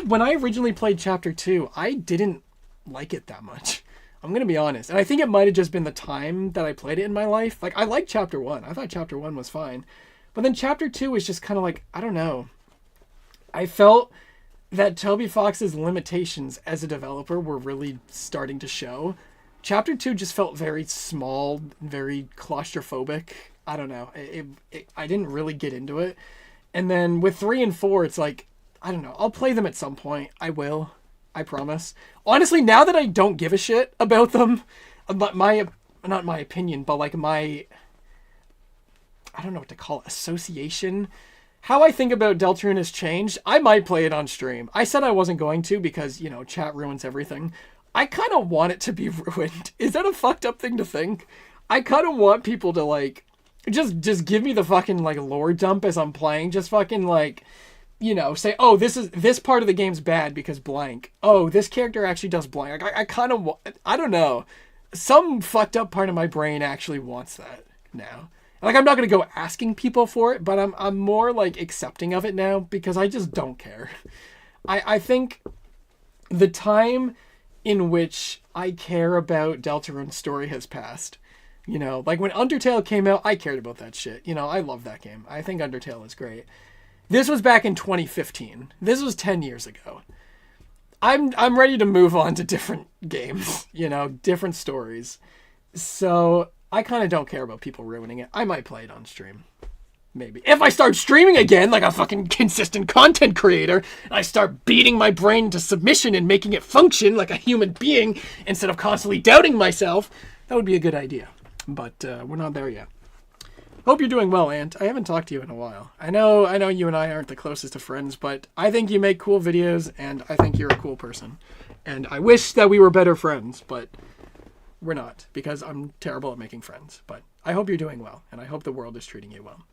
A: When I originally played chapter 2, I didn't like it that much. I'm gonna be honest. And I think it might have just been the time that I played it in my life. Like, I liked Chapter 1. I thought Chapter 1 was fine. But then Chapter 2 was just kind of like, I don't know. I felt that Toby Fox's limitations as a developer were really starting to show. Chapter 2 just felt very small, very claustrophobic. I don't know. I didn't really get into it. And then with 3 and 4, it's like, I don't know. I'll play them at some point. I will. I promise. Honestly, now that I don't give a shit about them, not my opinion, but like my, I don't know what to call it, association. How I think about Deltarune has changed. I might play it on stream. I said I wasn't going to because, you know, chat ruins everything. I kind of want it to be ruined. Is that a fucked up thing to think? I kind of want people to, like, just give me the fucking, like, lore dump as I'm playing. Just fucking, like, you know, say, oh, this part of the game's bad because blank. Oh, this character actually does blank. Like, I kind of, I don't know. Some fucked up part of my brain actually wants that now. Like, I'm not going to go asking people for it, but I'm more, like, accepting of it now because I just don't care. I think the time in which I care about Deltarune's story has passed. You know, like, when Undertale came out, I cared about that shit. You know, I love that game. I think Undertale is great. This was back in 2015. This was 10 years ago. I'm ready to move on to different games, you know, different stories. So I kind of don't care about people ruining it. I might play it on stream. Maybe. If I start streaming again like a fucking consistent content creator, and I start beating my brain into submission and making it function like a human being instead of constantly doubting myself, that would be a good idea. But we're not there yet. Hope you're doing well, Ant. I haven't talked to you in a while. I know you and I aren't the closest of friends, but I think you make cool videos, and I think you're a cool person. And I wish that we were better friends, but we're not, because I'm terrible at making friends. But I hope you're doing well, and I hope the world is treating you well.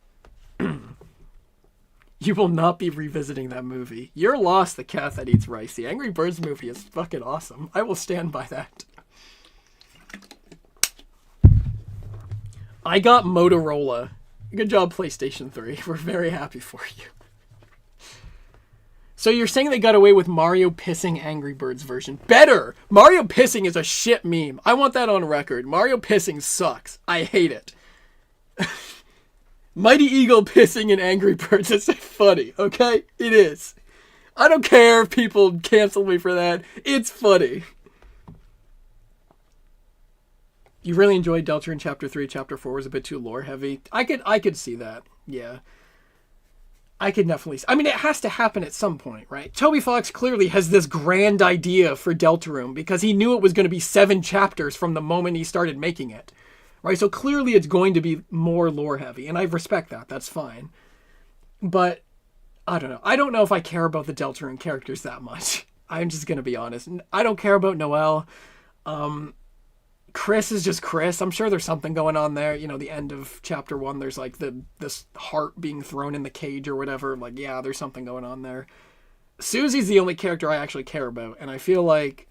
A: You will not be revisiting that movie. You're lost, the cat that eats rice. The Angry Birds movie is fucking awesome. I will stand by that. I got Motorola. Good job, PlayStation 3. We're very happy for you. So you're saying they got away with Mario pissing Angry Birds version. Better! Mario pissing is a shit meme. I want that on record. Mario pissing sucks. I hate it. Mighty Eagle pissing in Angry Birds is funny, okay? It is. I don't care if people cancel me for that. It's funny. You really enjoyed Deltarune Chapter 3. Chapter 4 was a bit too lore heavy. I could see that. Yeah. I could definitely... I mean, it has to happen at some point, right? Toby Fox clearly has this grand idea for Deltarune because he knew it was going to be 7 chapters from the moment he started making it. Right? So clearly it's going to be more lore heavy, and I respect that. That's fine. But, I don't know. I don't know if I care about the Deltarune characters that much. I'm just going to be honest. I don't care about Noelle. Chris is just Chris. I'm sure there's something going on there. You know, the end of Chapter 1, there's like this heart being thrown in the cage or whatever. Like, yeah, there's something going on there. Susie's the only character I actually care about, and I feel like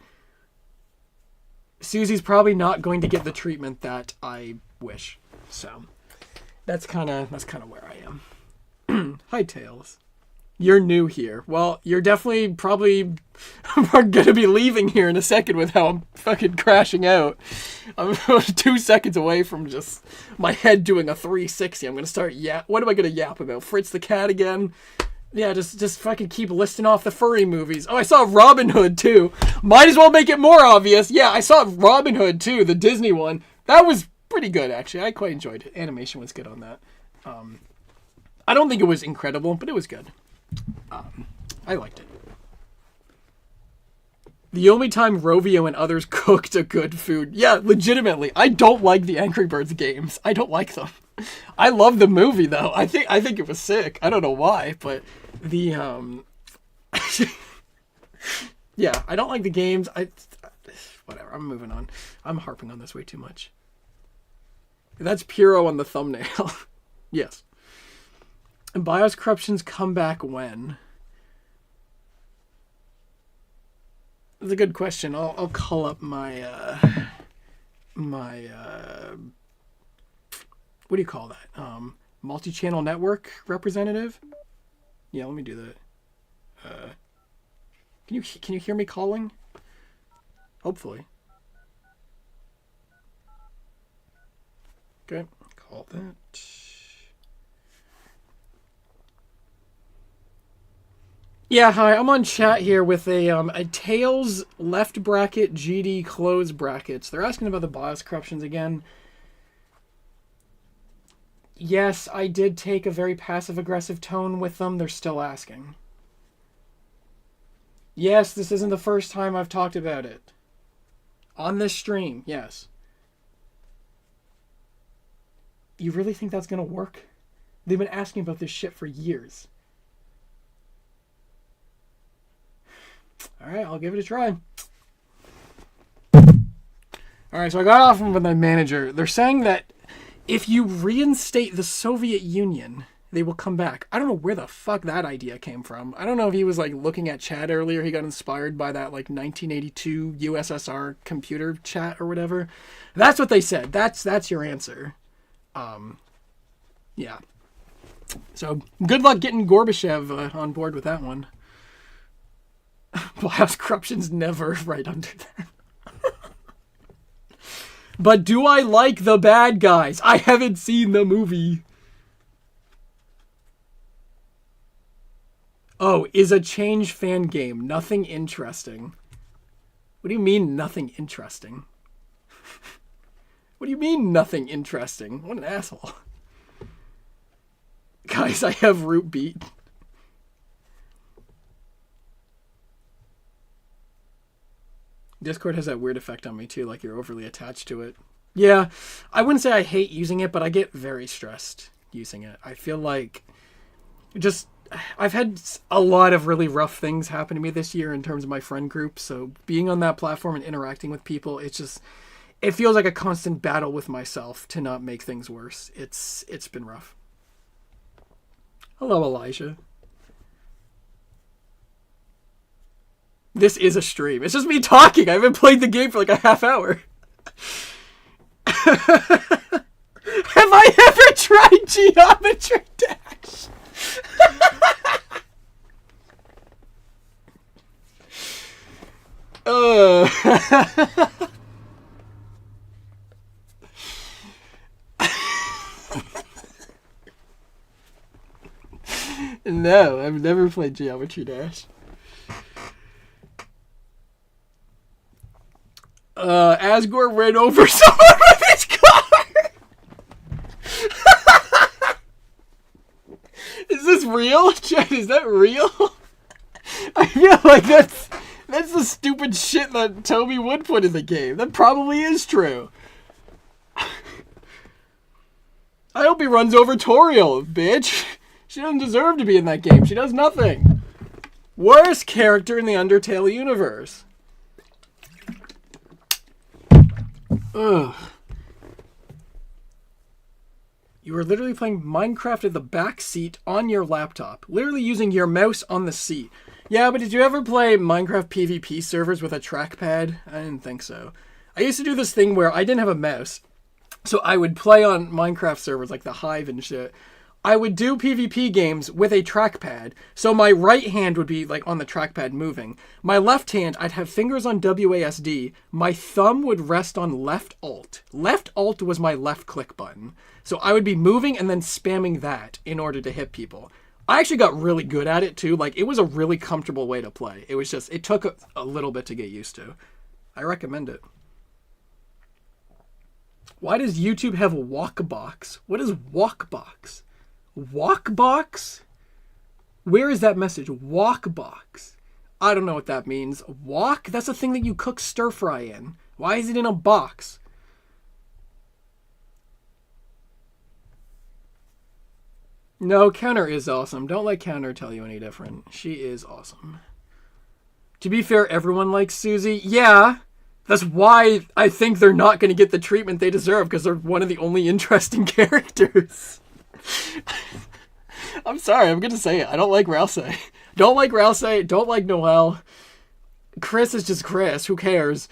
A: Susie's probably not going to get the treatment that I wish. So, that's kind of where I am. Hi, Tails. You're new here. Well, you're definitely probably going to be leaving here in a second with how I'm fucking crashing out. I'm 2 seconds away from just my head doing a 360. I'm going to start what am I going to yap about? Fritz the Cat again? Yeah, just fucking keep listing off the furry movies. Oh, I saw Robin Hood too. Might as well make it more obvious. Yeah, I saw Robin Hood too, the Disney one. That was pretty good, actually. I quite enjoyed it. Animation was good on that. I don't think it was incredible, but it was good. I liked it. The only time Rovio and others cooked a good food. Yeah, legitimately. I don't like the Angry Birds games. I don't like them. I love the movie though. I think it was sick. I don't know why, but the yeah, I don't like the games. Whatever. I'm moving on. I'm harping on this way too much. That's Puro on the thumbnail. Yes. And BIOS corruptions come back when? That's a good question. I'll call up my what do you call that? Multi-channel network representative? Yeah, let me do that. Can you hear me calling? Hopefully. Okay, call that. Yeah, hi, I'm on chat here with a Tails left bracket, GD close brackets. They're asking about the BIOS corruptions again. Yes, I did take a very passive-aggressive tone with them. They're still asking. Yes, this isn't the first time I've talked about it. On this stream, yes. You really think that's gonna work? They've been asking about this shit for years. Alright, I'll give it a try. Alright, so I got off with my manager. They're saying that if you reinstate the Soviet Union, they will come back. I don't know where the fuck that idea came from. I don't know if he was like looking at chat earlier. He got inspired by that like 1982 USSR computer chat or whatever. That's what they said. That's your answer. Yeah. So good luck getting Gorbachev on board with that one. BIOS corruption's never right under that. But do I like the bad guys? I haven't seen the movie. Oh, is a change fan game. Nothing interesting. What do you mean nothing interesting? What do you mean nothing interesting? What an asshole. Guys, I have root beat. Discord has that weird effect on me too, like you're overly attached to it. Yeah, I wouldn't say I hate using it, but I get very stressed using it. I feel like I've had a lot of really rough things happen to me this year in terms of my friend group, so being on that platform and interacting with people, it feels like a constant battle with myself to not make things worse. It's been rough. Hello, Elijah. This is a stream. It's just me talking. I haven't played the game for like a half hour. Have I ever tried Geometry Dash? No, I've never played Geometry Dash. Asgore ran over someone with his car! Is this real? Chat, is that real? I feel like that's the stupid shit that Toby would put in the game. That probably is true. I hope he runs over Toriel, bitch. She doesn't deserve to be in that game. She does nothing. Worst character in the Undertale universe. Ugh. You are literally playing Minecraft at the back seat on your laptop. Literally using your mouse on the seat. Yeah, but did you ever play Minecraft PvP servers with a trackpad? I didn't think so. I used to do this thing where I didn't have a mouse. So I would play on Minecraft servers like the Hive and shit. I would do PvP games with a trackpad. So my right hand would be like on the trackpad moving. My left hand, I'd have fingers on WASD. My thumb would rest on left alt. Left alt was my left click button. So I would be moving and then spamming that in order to hit people. I actually got really good at it too. Like it was a really comfortable way to play. It was just, it took a little bit to get used to. I recommend it. Why does YouTube have a walkbox? What is walkbox? Walkbox? Where is that message? Walkbox. I don't know what that means. Wok? That's a thing that you cook stir fry in. Why is it in a box? No, Counter is awesome. Don't let Counter tell you any different. She is awesome. To be fair, everyone likes Susie. Yeah, that's why I think they're not going to get the treatment they deserve, because they're one of the only interesting characters. I'm sorry, I'm going to say it. I don't like Rouse. Don't like Rouse. Don't like Noelle. Chris is just Chris. Who cares?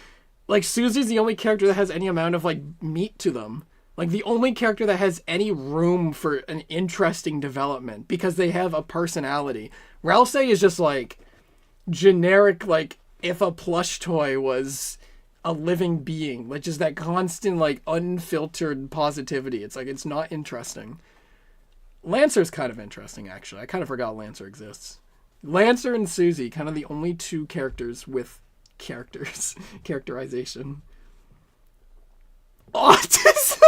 A: Like, Susie's the only character that has any amount of, like, meat to them. Like, the only character that has any room for an interesting development, because they have a personality. Rouse is just, like, generic, like, if a plush toy was a living being, like just that constant, like unfiltered positivity. It's like, it's not interesting. Lancer's kind of interesting, actually. I kind of forgot Lancer exists. Lancer and Susie, kind of the only two characters with characterization. Autism.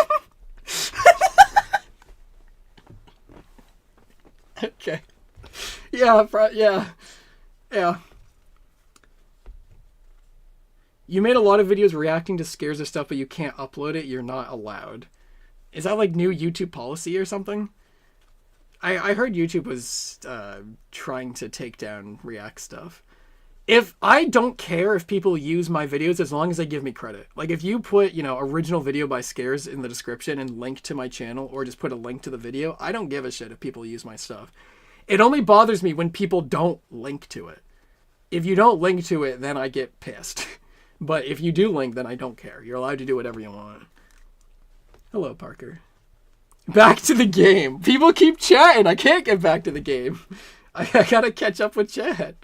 A: Okay. Yeah, yeah. You made a lot of videos reacting to scares or stuff, but you can't upload it. You're not allowed. Is that like new YouTube policy or something? I heard YouTube was trying to take down React stuff. If I don't care if people use my videos as long as they give me credit. Like if you put, original video by Scares in the description and link to my channel, or just put a link to the video, I don't give a shit if people use my stuff. It only bothers me when people don't link to it. If you don't link to it, then I get pissed. But if you do link, then I don't care. You're allowed to do whatever you want. Hello, Parker. Back to the game. People keep chatting. I can't get back to the game. I gotta catch up with chat.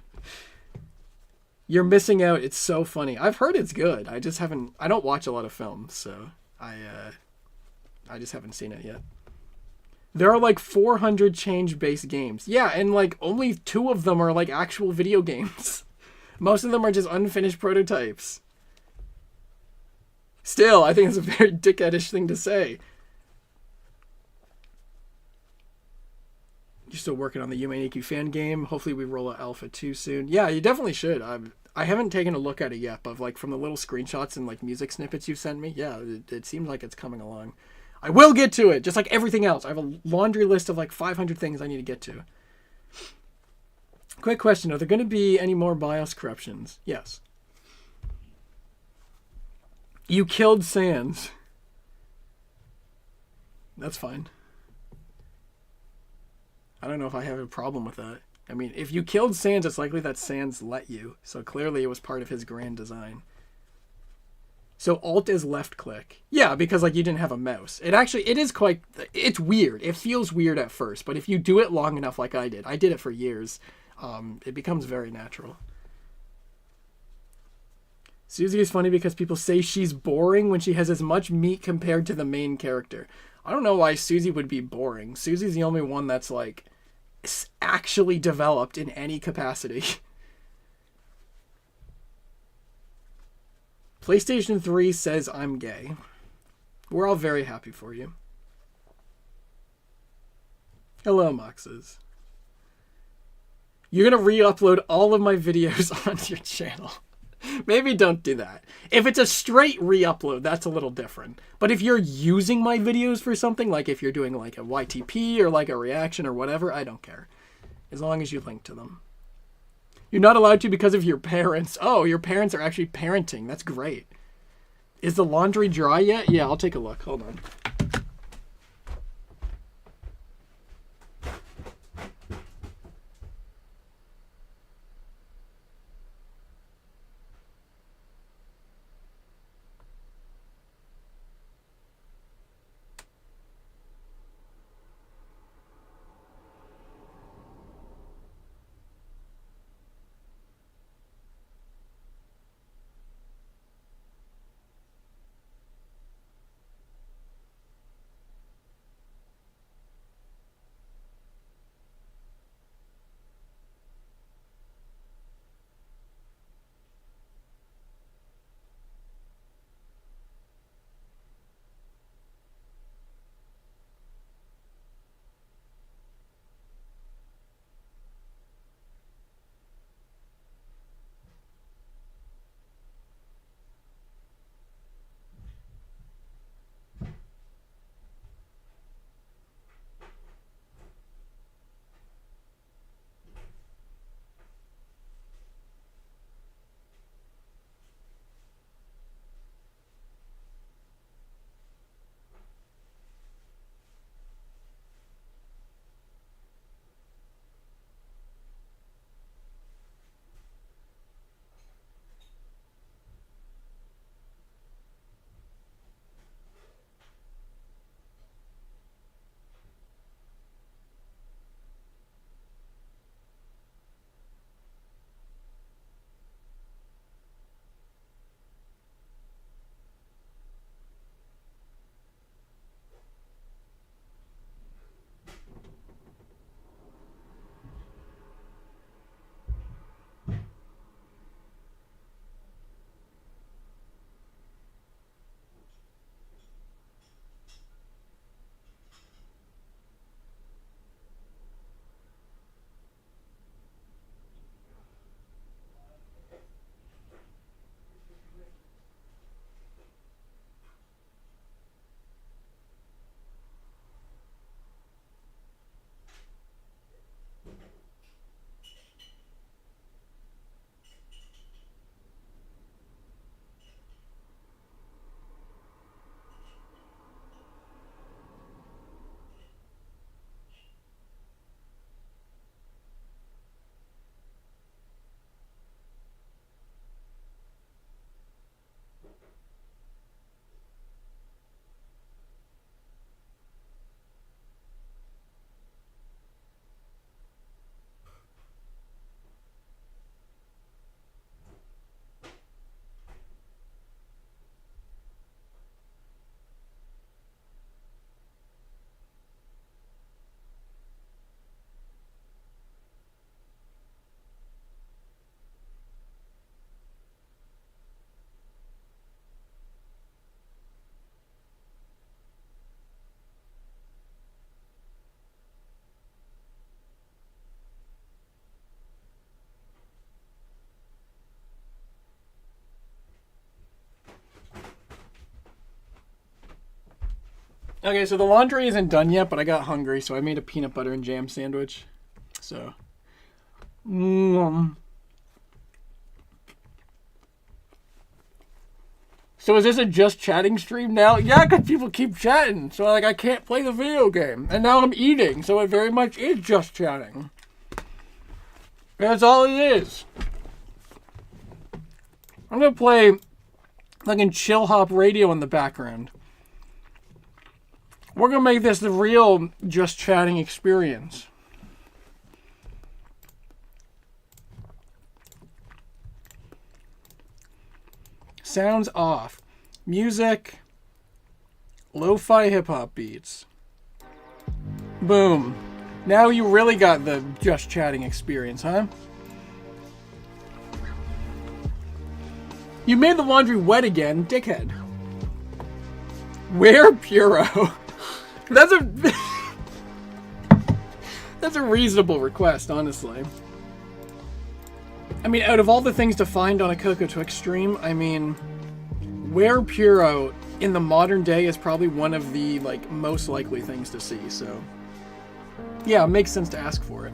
A: You're missing out. It's so funny. I've heard it's good. I don't watch a lot of films, so I just haven't seen it yet. There are like 400 change-based games. Yeah, and like only 2 of them are like actual video games. Most of them are just unfinished prototypes. Still, I think it's a very dickheadish thing to say. You're still working on the Yumenikyu fan game. Hopefully we roll out Alpha 2 soon. Yeah, you definitely should. I haven't taken a look at it yet, but like from the little screenshots and like music snippets you sent me, yeah, it seems like it's coming along. I will get to it, just like everything else. I have a laundry list of like 500 things I need to get to. Quick question, are there going to be any more BIOS corruptions? Yes. You killed Sans. That's fine. I don't know if I have a problem with that. I mean, if you killed Sans, it's likely that Sans let you. So clearly it was part of his grand design. So Alt is left click. Yeah, because like you didn't have a mouse. It's weird. It feels weird at first, but if you do it long enough like I did it for years, it becomes very natural. Susie is funny because people say she's boring when she has as much meat compared to the main character. I don't know why Susie would be boring. Susie's the only one that's like actually developed in any capacity. PlayStation 3 says I'm gay. We're all very happy for you. Hello, Moxes. You're gonna re-upload all of my videos onto your channel. Maybe don't do that. If it's a straight re-upload, that's a little different. But if you're using my videos for something, like if you're doing like a YTP or like a reaction or whatever, I don't care. As long as you link to them. You're not allowed to because of your parents. Oh, your parents are actually parenting. That's great. Is the laundry dry yet? Yeah, I'll take a look. Hold on. Okay, so the laundry isn't done yet, but I got hungry, so I made a peanut butter and jam sandwich. So. So is this a just chatting stream now? Yeah, because people keep chatting. So, like, I can't play the video game. And now I'm eating, so it very much is just chatting. That's all it is. I'm going to play fucking chill hop radio in the background. We're going to make this the real just chatting experience. Sounds off. Music. Lo-fi hip-hop beats. Boom. Now you really got the just chatting experience, huh? You made the laundry wet again, dickhead. Where Puro? That's a reasonable request, honestly. I mean, out of all the things to find on a Coco Twix stream, I mean, Where Puro in the modern day is probably one of the, like, most likely things to see, so. Yeah, it makes sense to ask for it.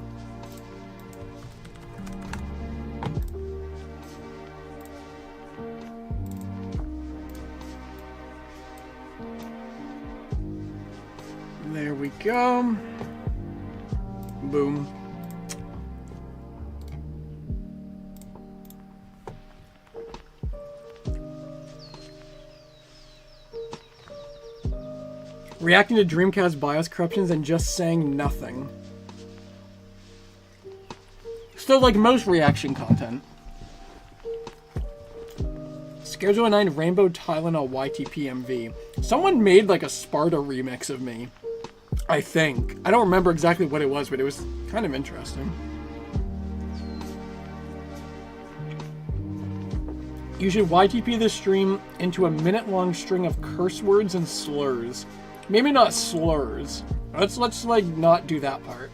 A: There we go. Boom. Reacting to Dreamcast BIOS corruptions and just saying nothing. Still, like most reaction content. Scares09 Rainbow Tylenol YTP MV. Someone made like a Sparta remix of me. I think. I don't remember exactly what it was, but it was kind of interesting. You should YTP this stream into a minute-long string of curse words and slurs. Maybe not slurs. Let's like not do that part.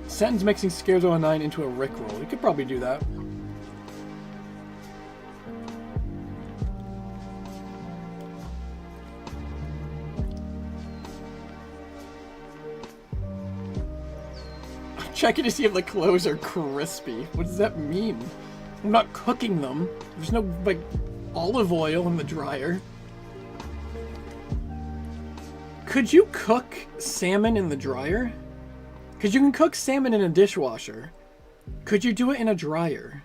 A: Sentence mixing Scares09 into a Rickroll. You could probably do that. I'm checking to see if the clothes are crispy. What does that mean? I'm not cooking them. There's no, like, olive oil in the dryer. Could you cook salmon in the dryer? Because you can cook salmon in a dishwasher. Could you do it in a dryer?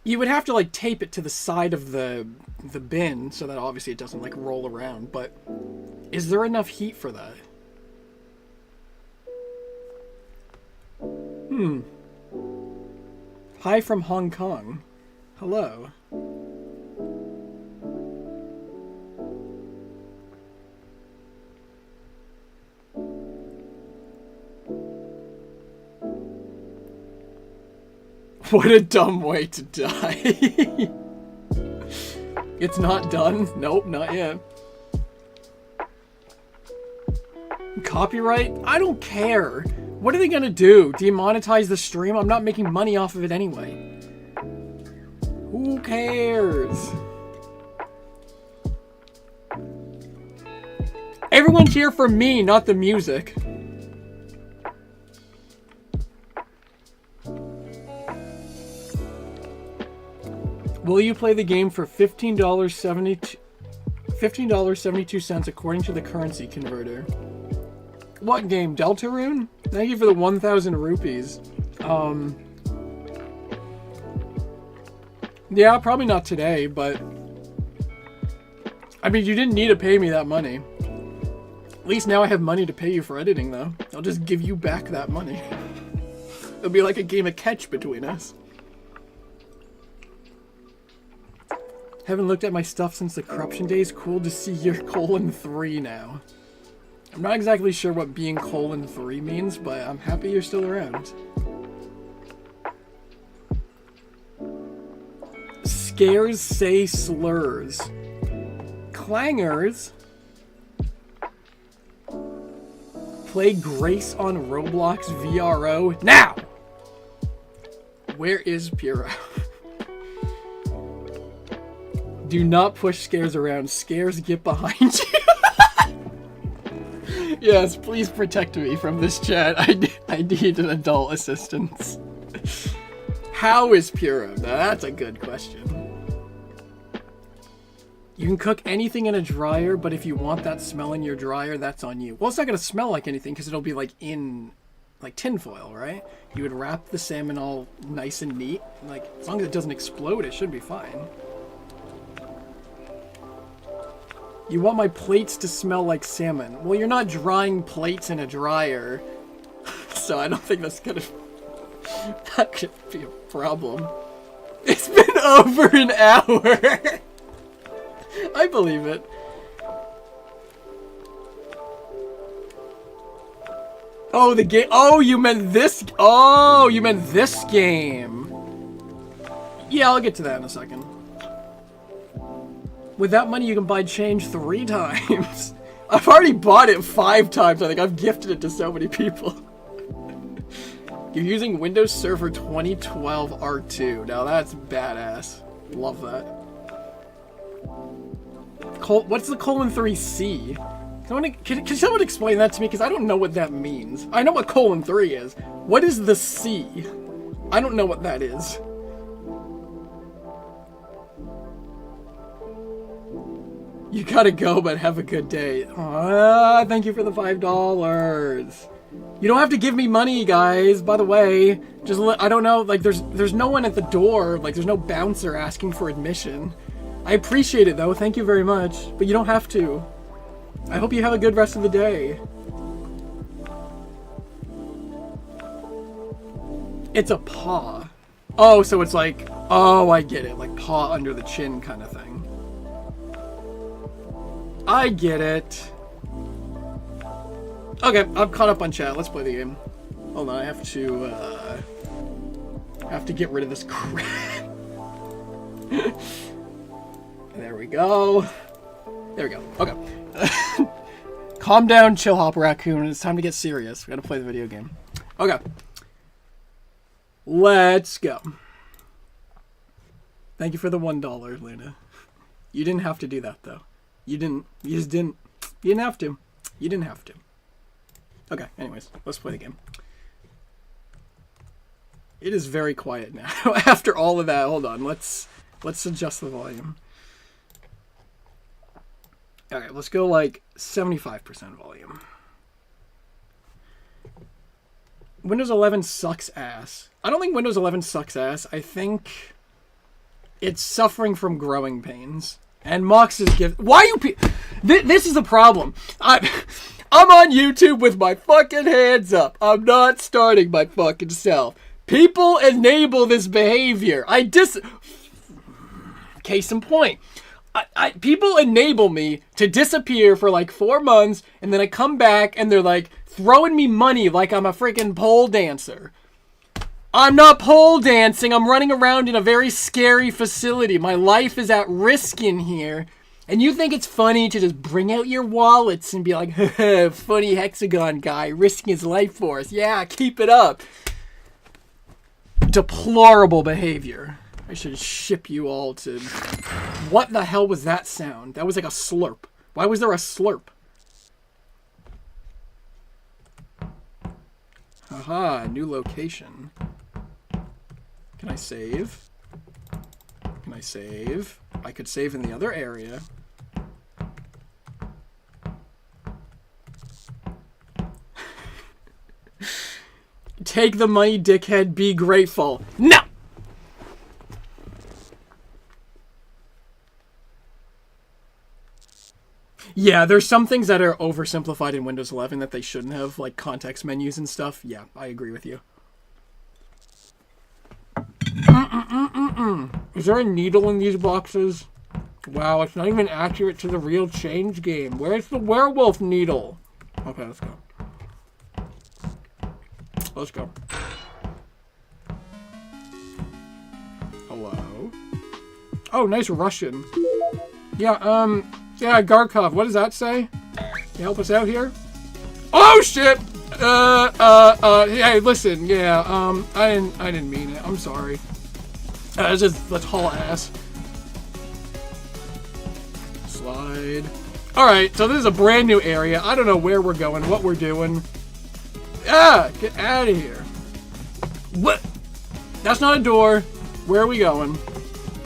A: You would have to, like, tape it to the side of the bin so that obviously it doesn't, like, roll around. But is there enough heat for that? Hi from Hong Kong. Hello. What a dumb way to die. It's not done? Nope, not yet. Copyright? I don't care. What are they gonna do? Demonetize the stream? I'm not making money off of it anyway. Who cares? Everyone's here for me, not the music. Will you play the game for $15.72 according to the currency converter? What game? Deltarune? Thank you for the 1,000 rupees. Yeah, probably not today, but I mean, you didn't need to pay me that money. At least now I have money to pay you for editing, though. I'll just give you back that money. It'll be like a game of catch between us. Haven't looked at my stuff since the corruption days. Cool to see you're :3 now. I'm not exactly sure what being :3 means, but I'm happy you're still around. Scares say slurs. Clangers. Play Grace on Roblox VRO now! Where is Puro? Do not push scares around. Scares get behind you. Yes, please protect me from this chat. I need an adult assistance. How is Puro? Now that's a good question. You can cook anything in a dryer, but if you want that smell in your dryer, that's on you. Well, it's not going to smell like anything because it'll be like in like tinfoil, right? You would wrap the salmon all nice and neat. Like, as long as it doesn't explode, it should be fine. You want my plates to smell like salmon. Well, you're not drying plates in a dryer, so I don't think that's gonna... that could be a problem. It's been over an hour! I believe it. Oh, the game. Oh, you meant this. Oh, you meant this game. Yeah, I'll get to that in a second. With that money, you can buy change 3 times. I've already bought it 5 times. I think I've gifted it to so many people. You're using Windows Server 2012 R2. Now that's badass. Love that. What's the :3C? Can someone explain that to me? Because I don't know what that means. I know what :3 is. What is the C? I don't know what that is. You gotta go, but have a good day. Thank you for the $5. You don't have to give me money, guys, by the way. Just I don't know, like there's no one at the door. Like there's no bouncer asking for admission. I appreciate it though, thank you very much. But you don't have to. I hope you have a good rest of the day. It's a paw. Oh, so it's like, oh, I get it. Like paw under the chin kind of thing. I get it. Okay, I'm caught up on chat. Let's play the game. Hold on, I have to get rid of this crap. There we go. There we go. Okay. Calm down, chill hop raccoon. It's time to get serious. We gotta play the video game. Okay. Let's go. Thank you for the $1, Luna. You didn't have to do that though. You didn't. You just didn't. You didn't have to. You didn't have to. Okay, anyways, let's play the game. It is very quiet now. After all of that, hold on. Let's adjust the volume. Okay, let's go like 75% volume. Windows 11 sucks ass. I don't think Windows 11 sucks ass. I think it's suffering from growing pains. And Mox is why you this is the problem. I'm on YouTube with my fucking hands up. I'm not starting my fucking self. People enable this behavior. Case in point. People enable me to disappear for like 4 months, and then I come back and they're like throwing me money like I'm a freaking pole dancer. I'm not pole dancing. I'm running around in a very scary facility. My life is at risk in here. And you think it's funny to just bring out your wallets and be like, funny hexagon guy risking his life for us. Yeah, keep it up. Deplorable behavior. I should ship you all to... What the hell was that sound? That was like a slurp. Why was there a slurp? Haha, new location. Can I save? Can I save? I could save in the other area. Take the money, dickhead. Be grateful. No! Yeah, there's some things that are oversimplified in Windows 11 that they shouldn't have, like context menus and stuff. Yeah, I agree with you. Is there a needle in these boxes? Wow, it's not even accurate to the real change game. Where's the werewolf needle? Okay, let's go. Let's go. Hello? Oh, nice Russian. Yeah, yeah, Garkov, what does that say? Can you help us out here? Oh shit! Hey, listen, yeah, I didn't mean it. I'm sorry. Let's haul ass. Slide. Alright, so this is a brand new area. I don't know where we're going, what we're doing. Ah! Get out of here. What? That's not a door. Where are we going?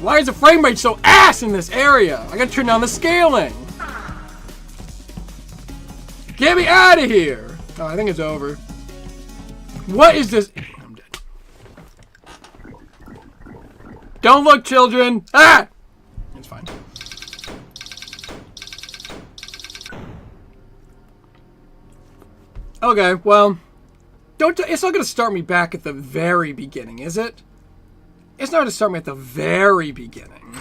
A: Why is the frame rate so ass in this area? I gotta turn down the scaling. Get me out of here. Oh, I think it's over. What is this? I'm dead. Don't look, children. Ah! It's fine. Okay, well, it's not going to start me back at the very beginning, is it? It's not going to start me at the very beginning.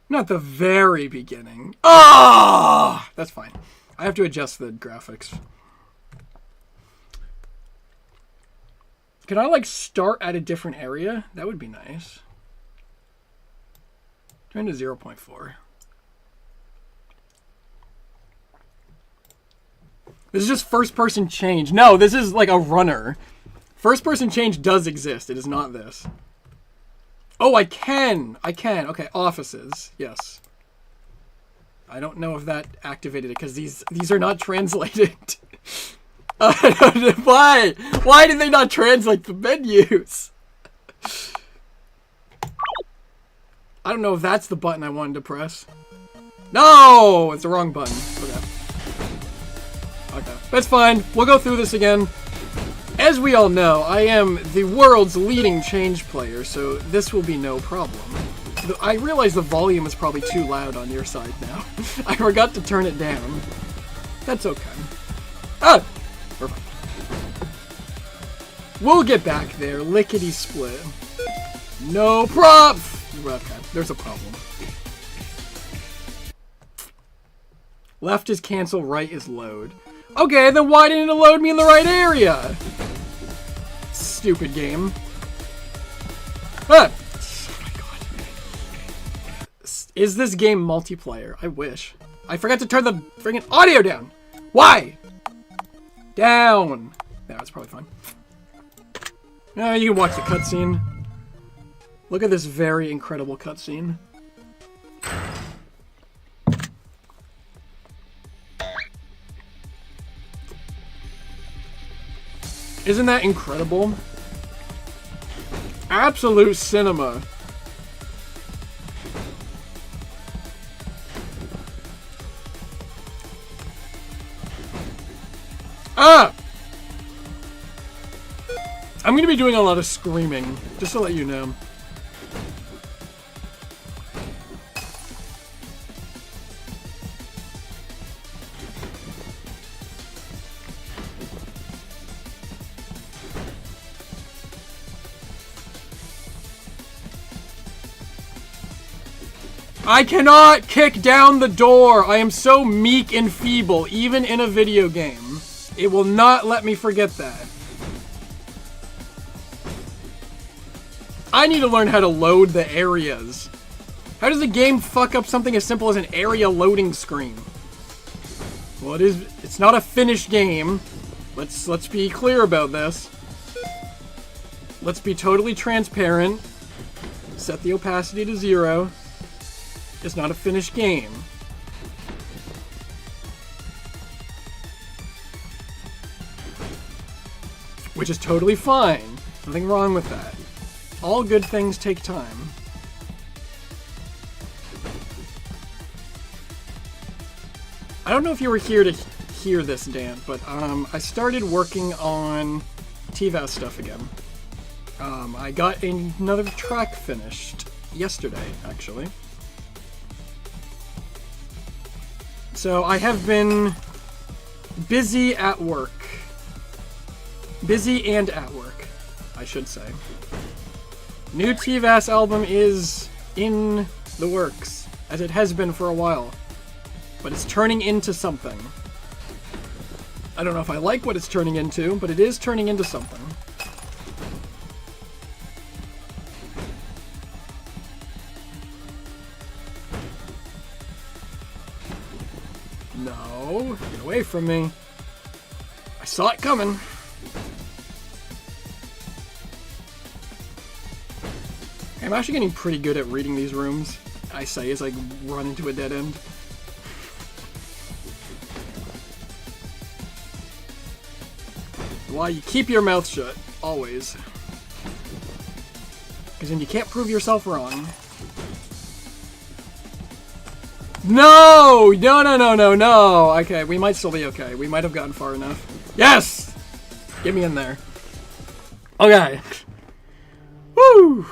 A: Not the very beginning. Oh! That's fine. I have to adjust the graphics. Can I, like, start at a different area? That would be nice. Turn to 0.4. This is just first-person change. No, this is like a runner. First-person change does exist. It is not this. Oh, I can. Okay, offices. Yes. I don't know if that activated it because these are not translated. Why? Why did they not translate the menus? I don't know if that's the button I wanted to press. No, it's the wrong button. Okay. Okay, that's fine. We'll go through this again. As we all know, I am the world's leading change player, so this will be no problem. I realize the volume is probably too loud on your side now. I forgot to turn it down. That's okay. Ah! Perfect. We'll get back there, lickety-split. No props! Okay, there's a problem. Left is cancel, right is load. Okay, then why didn't it load me in the right area? Stupid game. Ah! Oh my god. Is this game multiplayer? I wish. I forgot to turn the friggin' audio down. Why? Down. Yeah, that's probably fine. You can watch the cutscene. Look at this very incredible cutscene. Isn't that incredible? Absolute cinema. Ah! I'm going to be doing a lot of screaming, just to let you know. I cannot kick down the door. I am so meek and feeble, even in a video game. It will not let me forget that. I need to learn how to load the areas. How does the game fuck up something as simple as an area loading screen? Well, it's not a finished game. Let's be clear about this. Let's be totally transparent. Set the opacity to 0. It's not a finished game. Which is totally fine. Nothing wrong with that. All good things take time. I don't know if you were here to hear this, Dan, but I started working on TVAS stuff again. I got another track finished yesterday, actually. So I have been busy at work. Busy and at work, I should say. New TVAS album is in the works, as it has been for a while. But it's turning into something. I don't know if I like what it's turning into, but it is turning into something. No, get away from me. I saw it coming. I'm actually getting pretty good at reading these rooms. I say as I run into a dead end. Why you keep your mouth shut, always. Because then you can't prove yourself wrong. No! No, no, no, no, no! Okay, we might still be okay. We might have gotten far enough. Yes! Get me in there. Okay. Woo!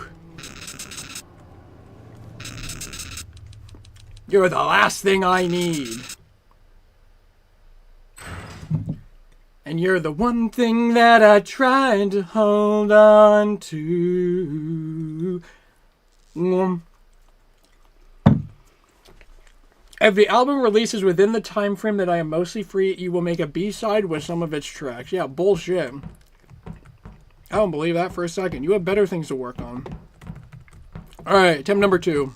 A: You're the last thing I need. And you're the one thing that I tried to hold on to. If the album releases within the time frame that I am mostly free, you will make a B-side with some of its tracks. Yeah, bullshit. I don't believe that for a second. You have better things to work on. Alright, attempt number 2.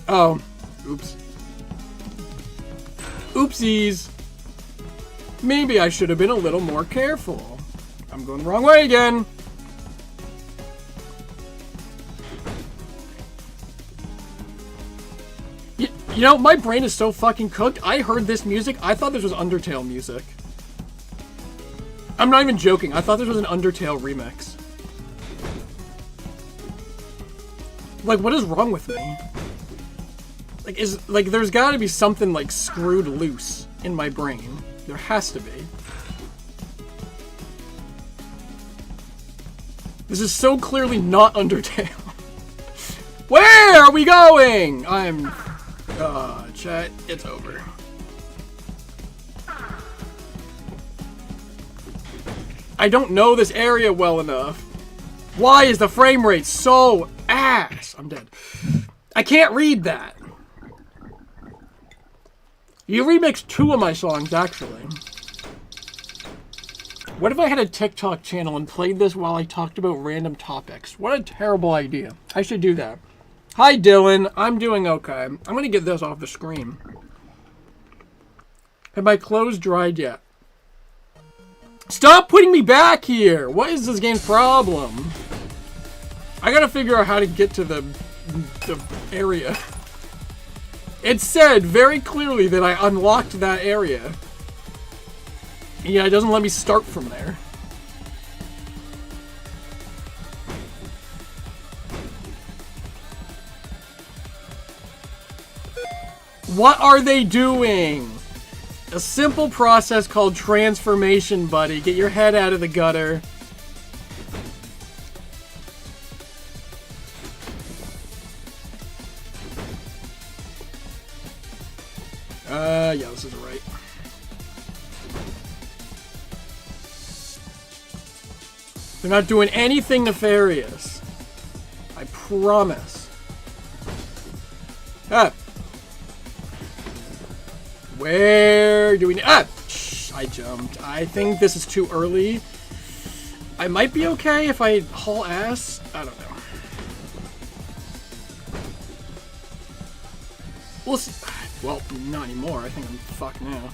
A: Oh. Oops. Oopsies. Maybe I should have been a little more careful. I'm going the wrong way again. You know, my brain is so fucking cooked. I heard this music. I thought this was Undertale music. I'm not even joking. I thought this was an Undertale remix. Like, what is wrong with me? Like, there's gotta be something, like, screwed loose in my brain. There has to be. This is so clearly not Undertale. Where are we going? Chat, it's over. I don't know this area well enough. Why is the frame rate so ass? I'm dead. I can't read that. You remixed 2 of my songs, actually. What if I had a TikTok channel and played this while I talked about random topics? What a terrible idea. I should do that. Hi, Dylan. I'm doing okay. I'm going to get this off the screen. Have my clothes dried yet? Stop putting me back here! What is this game's problem? I gotta figure out how to get to the area. It said very clearly that I unlocked that area. Yeah, it doesn't let me start from there. What are they doing? A simple process called transformation, buddy. Get your head out of the gutter. Yeah, this is right. They're not doing anything nefarious. I promise. Ah. Where do we... Ah! Shh, I jumped. I think this is too early. I might be okay if I haul ass. I don't know. We'll see. Well, not anymore. I think I'm fucked now.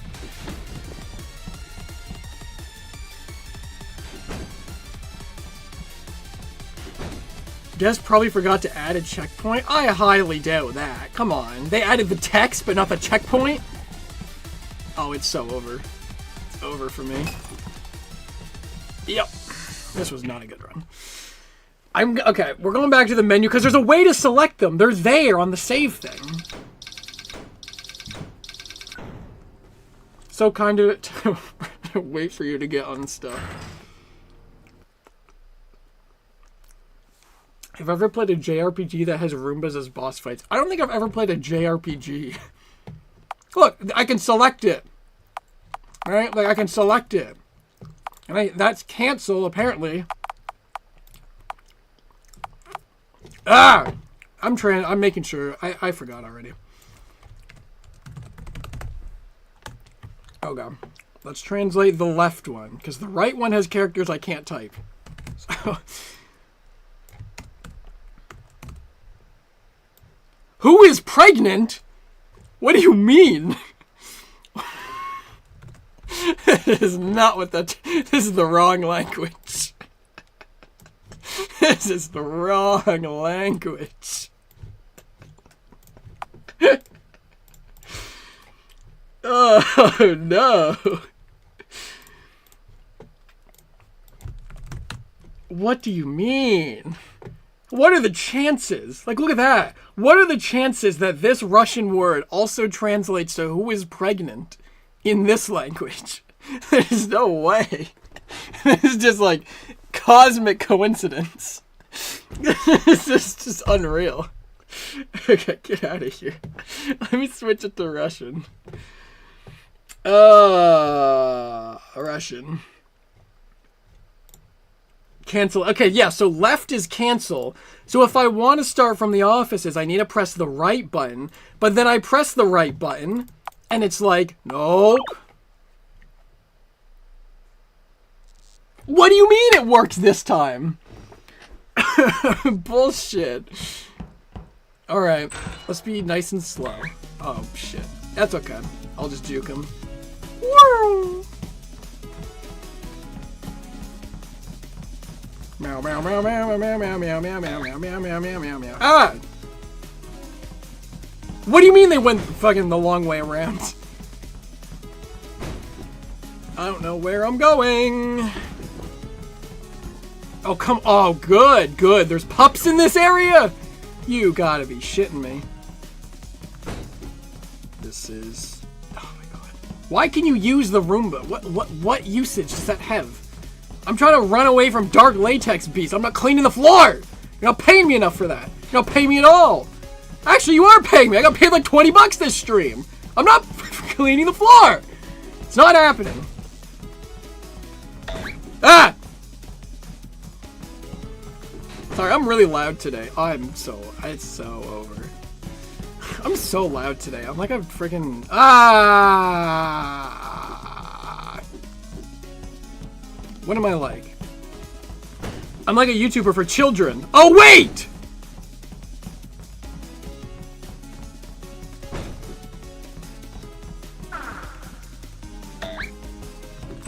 A: Guess probably forgot to add a checkpoint. I highly doubt that. Come on. They added the text, but not the checkpoint? Oh, it's so over. It's over for me. Yep. This was not a good run. Okay, we're going back to the menu because there's a way to select them. They're there on the save thing. So kind of to wait for you to get unstuck. Have I ever played a JRPG that has Roombas as boss fights? I don't think I've ever played a JRPG. Look, I can select it. Right? Like, I can select it. And that's cancel, apparently. Ah! I'm making sure. I forgot already. Oh, God. Let's translate the left one, because the right one has characters I can't type. So... Who is pregnant? What do you mean? This is not what that... This is the wrong language. This is the wrong language. Oh, no. What do you mean? What are the chances? Like, look at that. What are the chances that this Russian word also translates to who is pregnant in this language? There's no way. This is just like cosmic coincidence. This is just unreal. Okay, get out of here. Let me switch it to Russian. Russian. Cancel. Okay, yeah, so left is cancel. So if I want to start from the offices, I need to press the right button. But then I press the right button, and it's like, nope. What do you mean it works this time? Bullshit. Alright, let's be nice and slow. Oh, shit. That's okay. I'll just juke him. Woo! Meow, meow, meow, meow, meow, meow, meow, meow, meow, meow, meow, meow, meow, meow, meow. Ah! What do you mean they went fucking the long way around? I don't know where I'm going. Oh, come. Oh, good, good. There's pups in this area? You gotta be shitting me. This is... Oh my god. Why can you use the Roomba? What usage does that have? I'm trying to run away from dark latex beasts. I'm not cleaning the floor. You're not paying me enough for that. You're not paying me at all. Actually, you are paying me. I got paid like 20 bucks this stream. I'm not cleaning the floor. It's not happening. Ah! Sorry, I'm really loud today. It's so over. I'm so loud today. I'm like a freaking... Ah! What am I like? I'm like a YouTuber for children. Oh, wait! I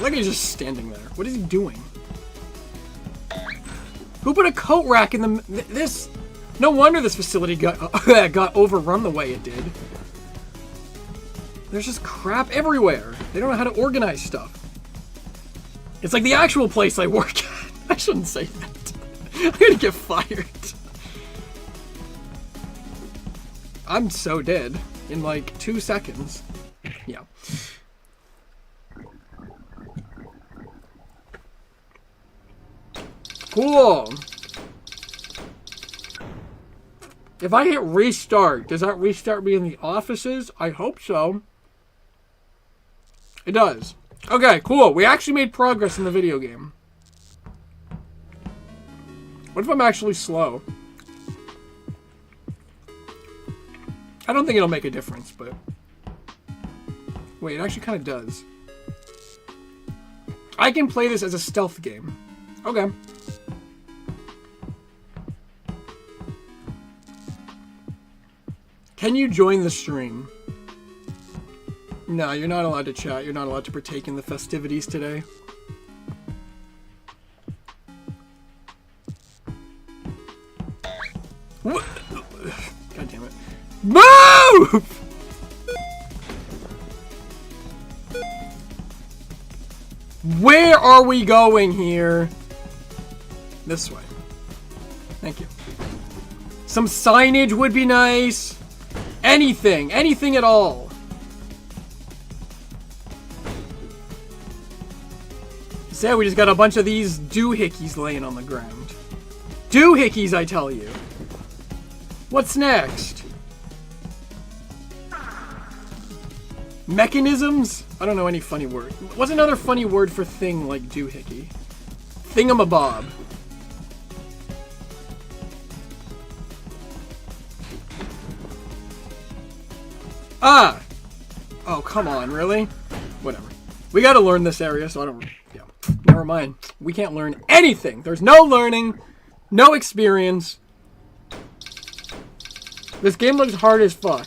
A: think he's just standing there. What is he doing? Who put a coat rack in the... This... No wonder this facility got overrun the way it did. There's just crap everywhere. They don't know how to organize stuff. It's like the actual place I work at. I shouldn't say that. I'm gonna get fired. I'm so dead in like 2 seconds. Yeah. Cool. If I hit restart, does that restart me in the offices? I hope so. It does. Okay, cool. We actually made progress in the video game. What if I'm actually slow? I don't think it'll make a difference, but... Wait, it actually kind of does. I can play this as a stealth game. Okay. Can you join the stream? No, you're not allowed to chat. You're not allowed to partake in the festivities today. What? God damn it. Move! Where are we going here? This way. Thank you. Some signage would be nice. Anything. Anything at all. So we just got a bunch of these doohickeys laying on the ground. Doohickeys, I tell you. What's next? Mechanisms? I don't know any funny word. What's another funny word for thing like doohickey? Thingamabob. Ah! Oh, come on, really? Whatever. We gotta learn this area, so I don't... Yeah. Never mind. We can't learn anything. There's no learning. No experience. This game looks hard as fuck.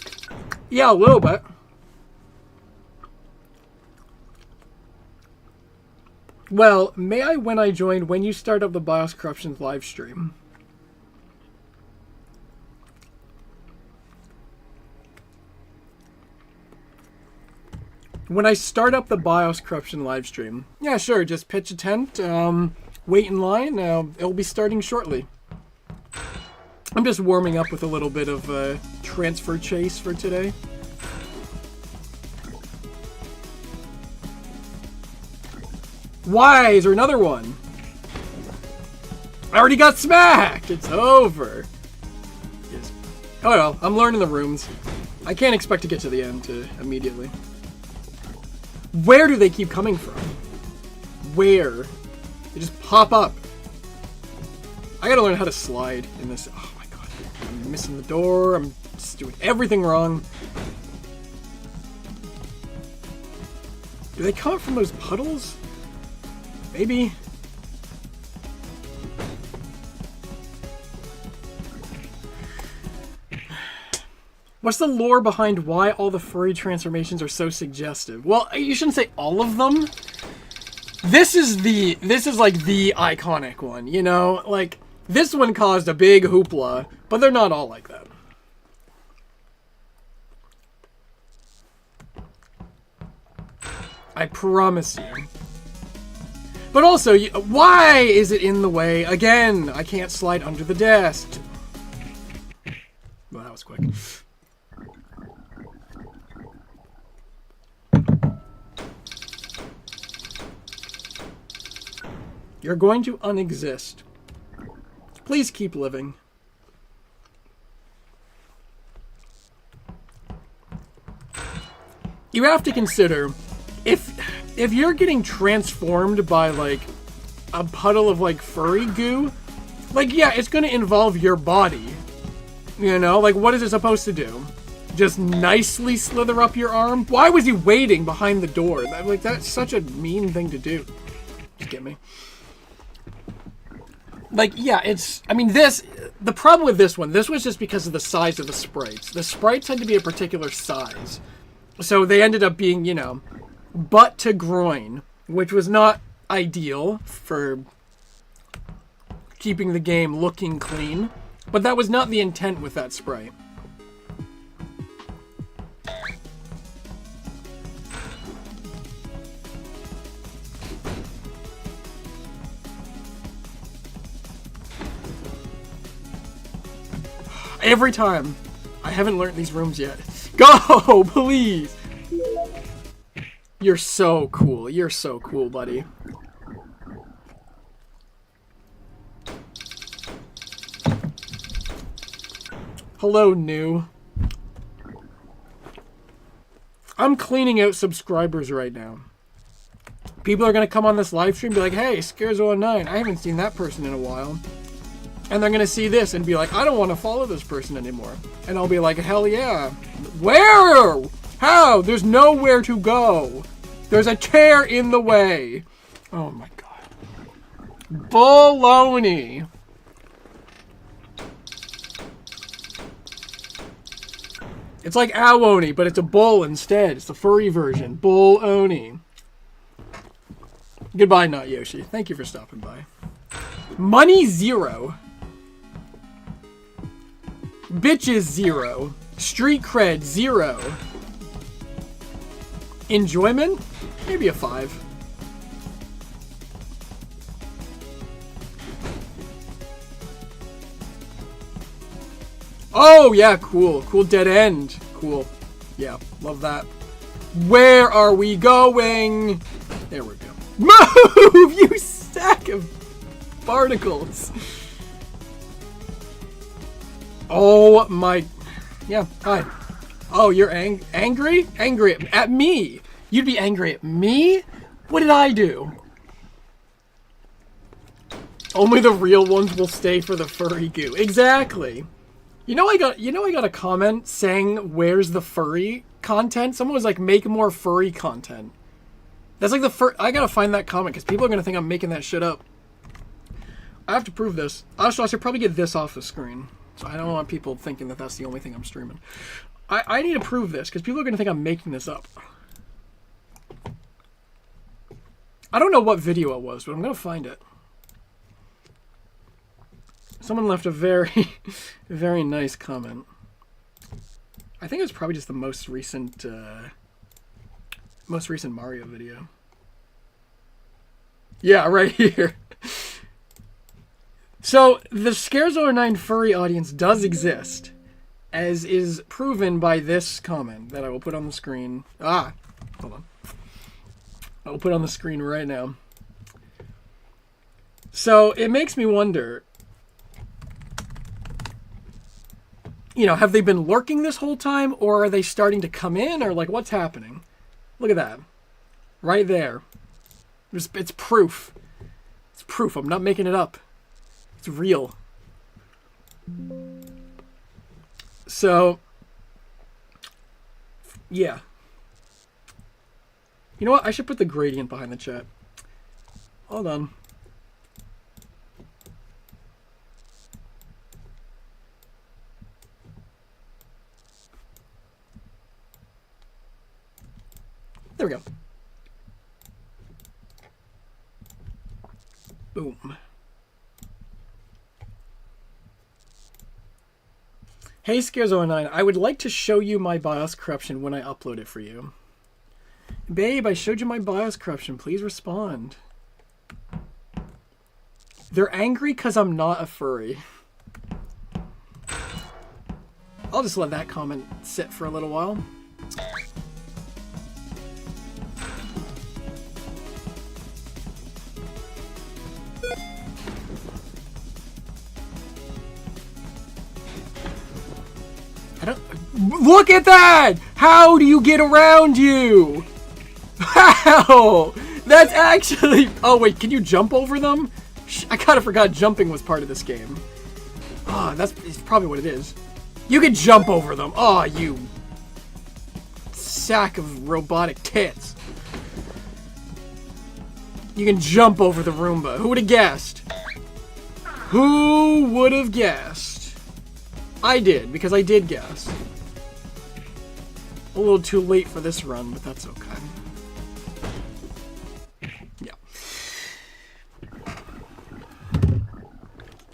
A: Yeah, a little bit. Well, may I when I join when you start up the BIOS Corruptions live stream? When I start up the BIOS corruption live stream, yeah, sure, just pitch a tent, wait in line, it'll be starting shortly. I'm just warming up with a little bit of transfer chase for today. Why is there another one? I already got smacked! It's over. Yes. Oh well, I'm learning the rooms. I can't expect to get to the end immediately. Where do they keep coming from? Where? They just pop up. I gotta learn how to slide in this. Oh my god. I'm missing the door. I'm just doing everything wrong. Do they come up from those puddles? Maybe. What's the lore behind why all the furry transformations are so suggestive? Well, you shouldn't say all of them. This is like the iconic one, you know? Like, this one caused a big hoopla, but they're not all like that. I promise you. But also, why is it in the way? Again, I can't slide under the desk. Well, that was quick. You're going to unexist. Please keep living. You have to consider, if you're getting transformed by, like, a puddle of, like, furry goo, like, yeah, it's gonna involve your body. You know? Like, what is it supposed to do? Just nicely slither up your arm? Why was he waiting behind the door? Like, that's such a mean thing to do. Just get me. Like, yeah, I mean, the problem with this was just because of the size of the sprites. The sprites had to be a particular size. So they ended up being, you know, butt to groin, which was not ideal for keeping the game looking clean. But that was not the intent with that sprite. Every time. I haven't learned these rooms yet. Go, please. You're so cool. You're so cool, buddy. Hello, new. I'm cleaning out subscribers right now. People are going to come on this live stream and be like, hey, Scares09, I haven't seen that person in a while. And they're going to see this and be like, I don't want to follow this person anymore. And I'll be like, hell yeah. Where? How? There's nowhere to go. There's a chair in the way. Oh my god. Baloney. It's like Awoni, but it's a bull instead. It's the furry version. Bull-oni. Goodbye, Not Yoshi. Thank you for stopping by. Money 0. Bitches 0. Street cred 0. Enjoyment? Maybe a 5. Oh yeah, cool. Cool dead end. Cool. Yeah, love that. Where are we going? There we go. Move, you sack of barnacles. Oh my... Yeah, hi. Oh, you're angry? Angry at me? You'd be angry at me? What did I do? Only the real ones will stay for the furry goo. Exactly. You know I got a comment saying where's the furry content? Someone was like, make more furry content. That's like I gotta find that comment because people are gonna think I'm making that shit up. I have to prove this. Also, I should probably get this off the screen. So I don't want people thinking that that's the only thing I'm streaming. I need to prove this because people are gonna think I'm making this up. I don't know what video it was, but I'm gonna find it. Someone left a very, very nice comment. I think it was probably just the most recent Most recent Mario video. Yeah, right here. So, the Scarezo9 furry audience does exist, as is proven by this comment that I will put on the screen. Hold on. I will put on the screen right now. So, it makes me wonder, you know, have they been lurking this whole time, or are they starting to come in, or like, what's happening? Look at that. Right there. It's proof. It's proof. I'm not making it up. It's real. So, yeah. You know what? I should put the gradient behind the chat. Hold on. There we go. Boom. Hey Scarezo9, I would like to show you my BIOS corruption when I upload it for you. Babe, I showed you my BIOS corruption. Please respond. They're angry because I'm not a furry. I'll just let that comment sit for a little while. Look at that! How do you get around you? How? That's actually... Oh, wait, can you jump over them? I kind of forgot jumping was part of this game. That's probably what it is. You can jump over them. Oh, you sack of robotic tits. You can jump over the Roomba. Who would have guessed? Who would have guessed? I did, because I did guess. A little too late for this run, but that's okay. Yeah.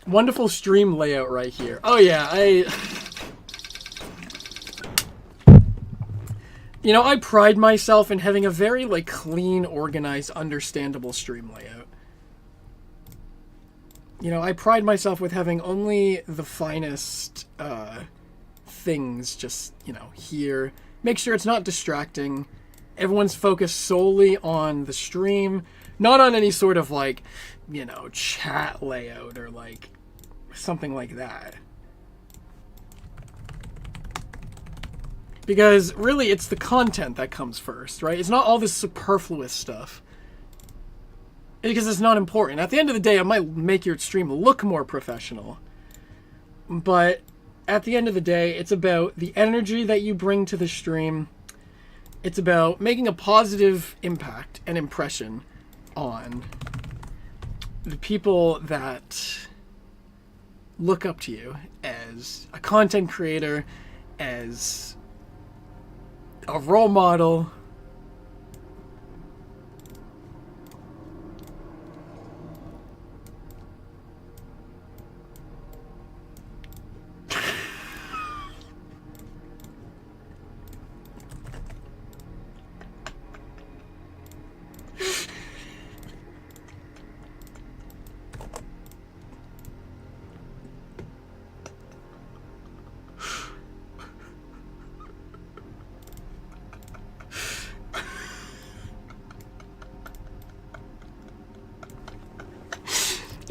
A: Wonderful stream layout right here. Oh yeah, you know, I pride myself in having a very, like, clean, organized, understandable stream layout. You know, I pride myself with having only the finest things just, you know, here. Make sure it's not distracting. Everyone's focused solely on the stream, not on any sort of, like, you know, chat layout or, like, something like that. Because, really, it's the content that comes first, right? It's not all this superfluous stuff. Because it's not important. At the end of the day, I might make your stream look more professional. But at the end of the day, it's about the energy that you bring to the stream. It's about making a positive impact and impression on the people that look up to you as a content creator, as a role model.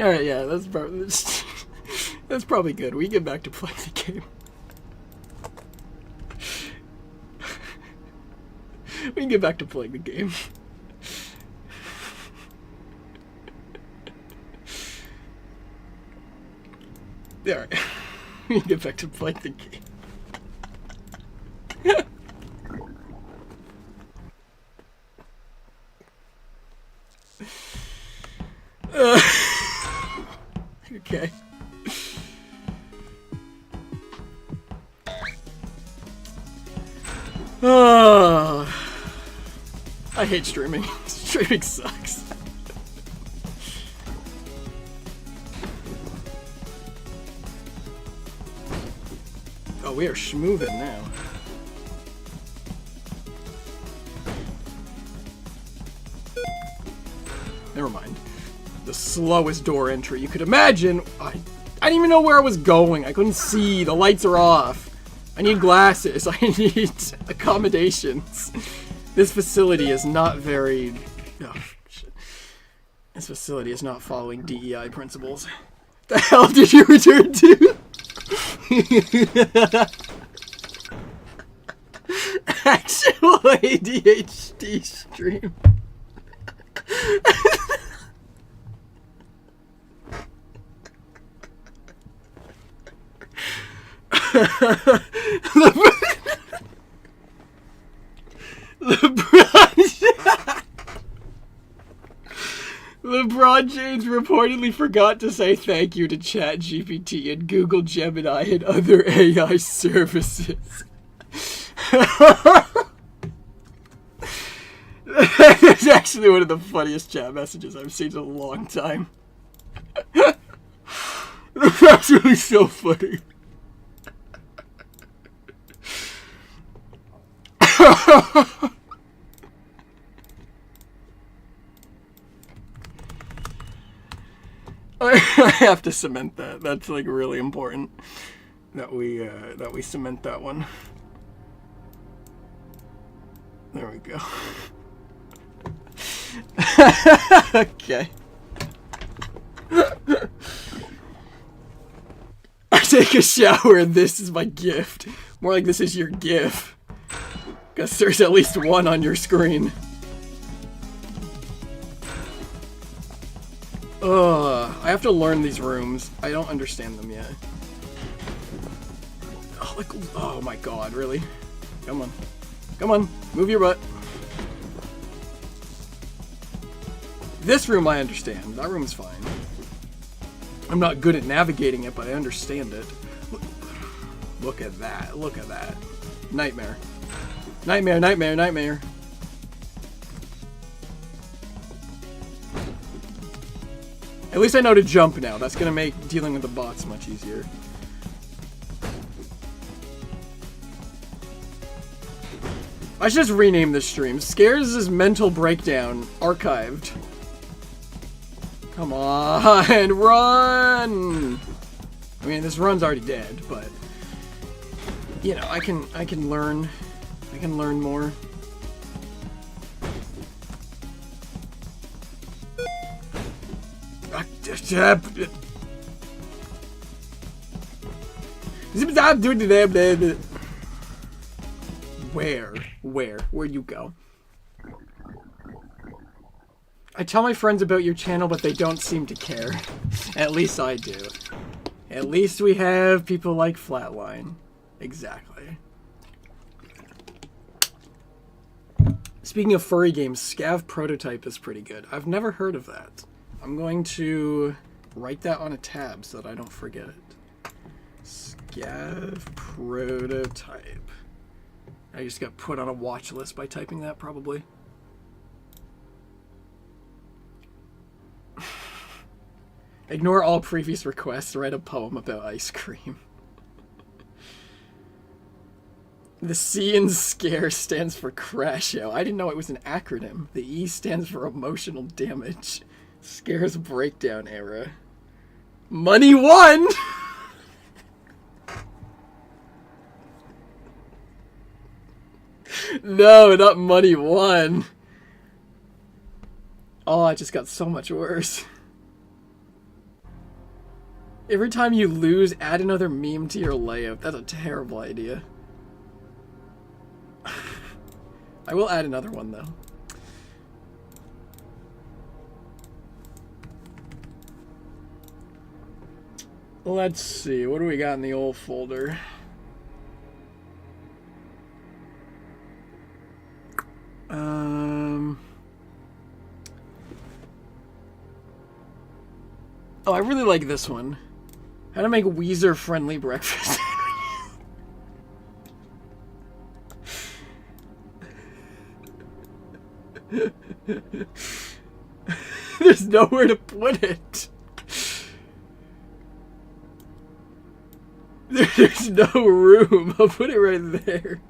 A: Alright, yeah, that's probably good. We get back to playing the game. We can get back to playing the game. Alright. We can get back to playing the game. Okay. I hate streaming. Streaming sucks. Oh, we are schmoovin' now. Never mind. The slowest door entry you could imagine. I didn't even know where I was going. I couldn't see. The lights are off. I need glasses. I need accommodations. This facility is not very... Oh, shit. This facility is not following DEI principles. The hell did you return to? Actual ADHD stream. LeBron James reportedly forgot to say thank you to ChatGPT and Google Gemini and other AI services. That's actually one of the funniest chat messages I've seen in a long time. That's actually so funny. I have to cement that. That's like really important that we cement that one. There we go. Okay. I take a shower and this is my gift. More like this is your gif. Because there's at least one on your screen. I have to learn these rooms. I don't understand them yet. Oh, like, oh my god, really? Come on. Come on, move your butt. This room I understand. That room's fine. I'm not good at navigating it, but I understand it. Look at that. Look at that. Nightmare. Nightmare, nightmare, nightmare. At least I know to jump now. That's gonna make dealing with the bots much easier. I should just rename this stream. Scares' mental breakdown archived. Come on, run! I mean, this run's already dead, but you know, I can learn. I can learn more. Where'd you go? I tell my friends about your channel, but they don't seem to care. At least I do. At least we have people like Flatline. Exactly. Speaking of furry games, Scav Prototype is pretty good. I've never heard of that. I'm going to write that on a tab so that I don't forget it. Scav Prototype. I just got put on a watch list by typing that, probably. Ignore all previous requests, write a poem about ice cream. The C in scare stands for crash out. I didn't know it was an acronym. The E stands for emotional damage. Scare's breakdown era. Money won! No, not money won. Oh, it just got so much worse. Every time you lose, add another meme to your layout. That's a terrible idea. I will add another one, though. Let's see. What do we got in the old folder? Oh, I really like this one. How to make Weezer-friendly breakfast. There's nowhere to put it. There's no room. I'll put it right there.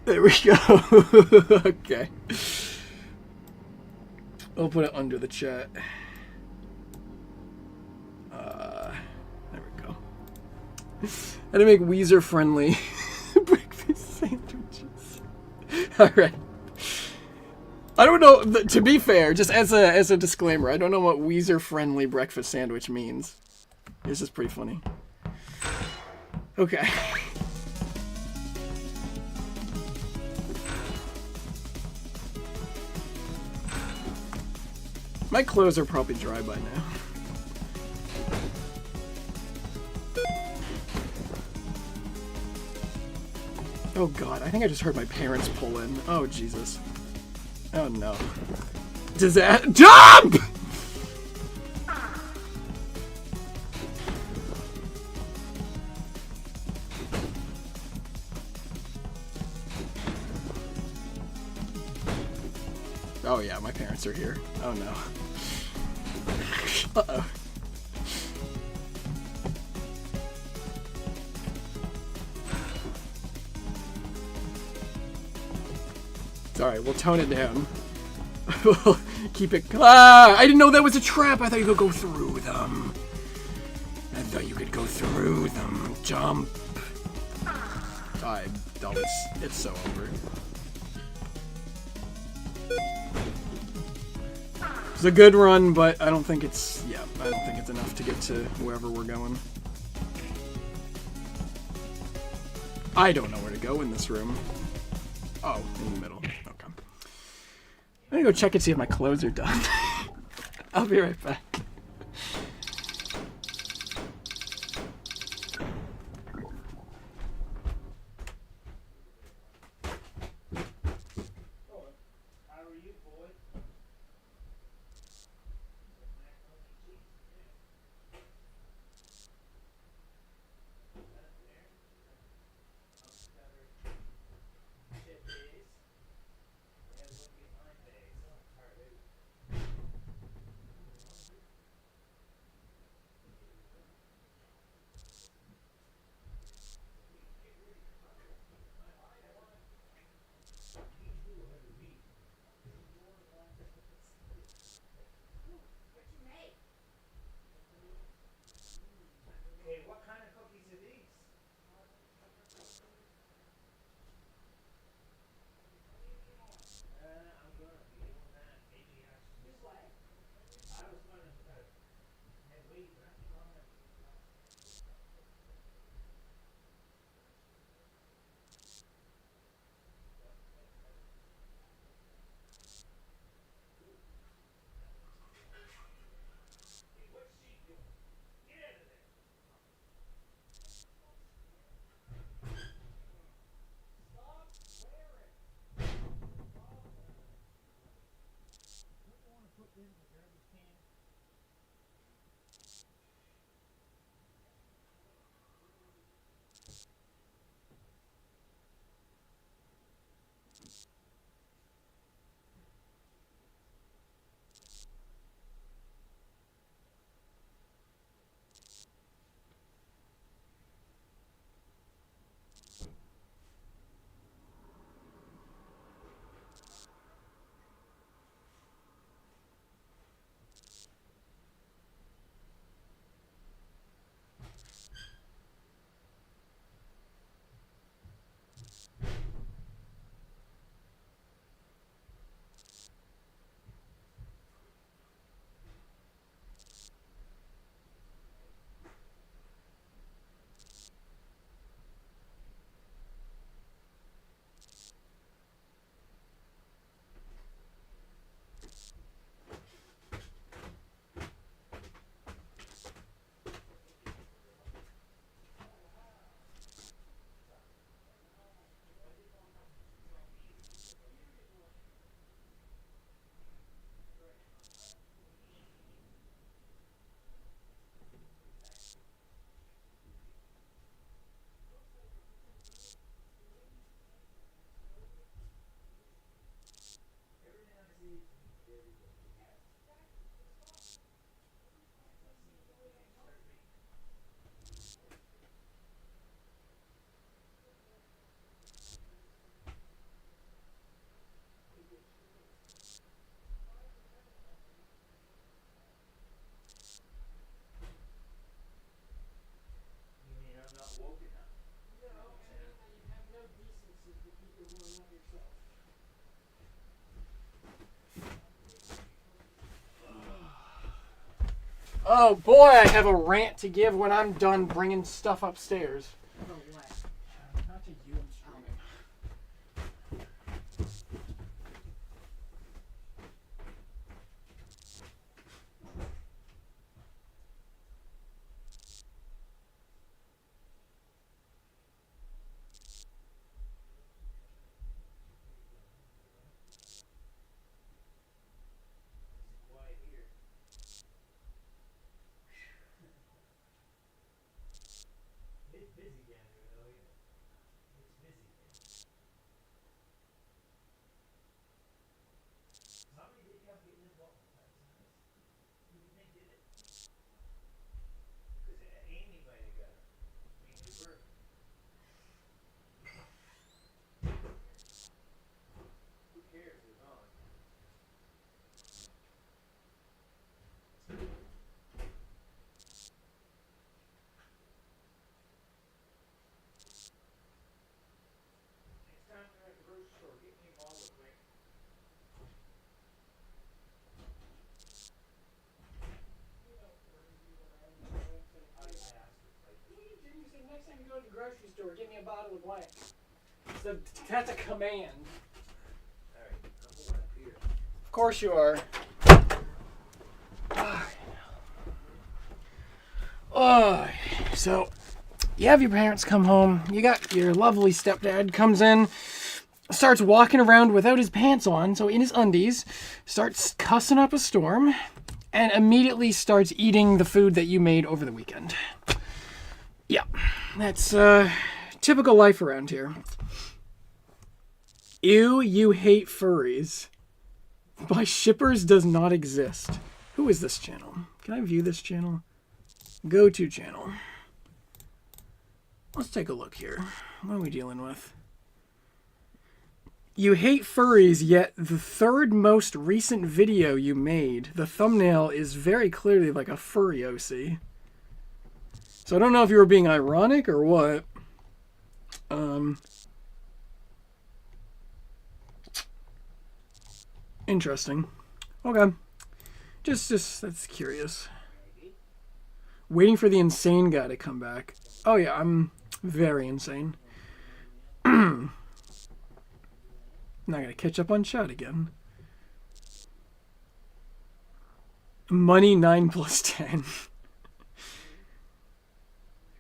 A: There we go. Okay. I'll put it under the chat. There we go. How to make Weezer friendly breakfast sandwiches. Alright. I don't know, to be fair, just as a disclaimer, I don't know what Weezer friendly breakfast sandwich means. This is pretty funny. Okay. My clothes are probably dry by now. Oh god, I think I just heard my parents pull in. Oh Jesus. Oh no. Does that jump? Oh yeah, my parents are here. Oh no. Uh-oh. Alright, we'll tone it down. We'll keep it. Ah! I didn't know that was a trap! I thought you could go through them. I thought you could go through them. Jump. Oh, it's so over. It's a good run, but I don't think it's, yeah, I don't think it's enough to get to wherever we're going. I don't know where to go in this room. Oh, in the middle. Okay. I'm gonna go check and see if my clothes are done. I'll be right back. Oh boy, I have a rant to give when I'm done bringing stuff upstairs. Not to you, I'm streaming. Next time you go to the grocery store, get me a bottle of blank. So that's a command.
B: Alright, I'm going up here.
A: Of course you are. So you have your parents come home. You got your lovely stepdad comes in, starts walking around without his pants on, so in his undies, starts cussing up a storm, and immediately starts eating the food that you made over the weekend. Yeah, that's typical life around here. Ew, you hate furries. By Shippers does not exist. Who is this channel? Can I view this channel? Go to channel. Let's take a look here. What are we dealing with? You hate furries, yet the third most recent video you made, the thumbnail is very clearly like a furry OC. So I don't know if you were being ironic or what. Interesting. Okay. Just that's curious. Waiting for the insane guy to come back. Oh yeah, I'm very insane. Not gonna catch up on chat again. Money 9 plus 10.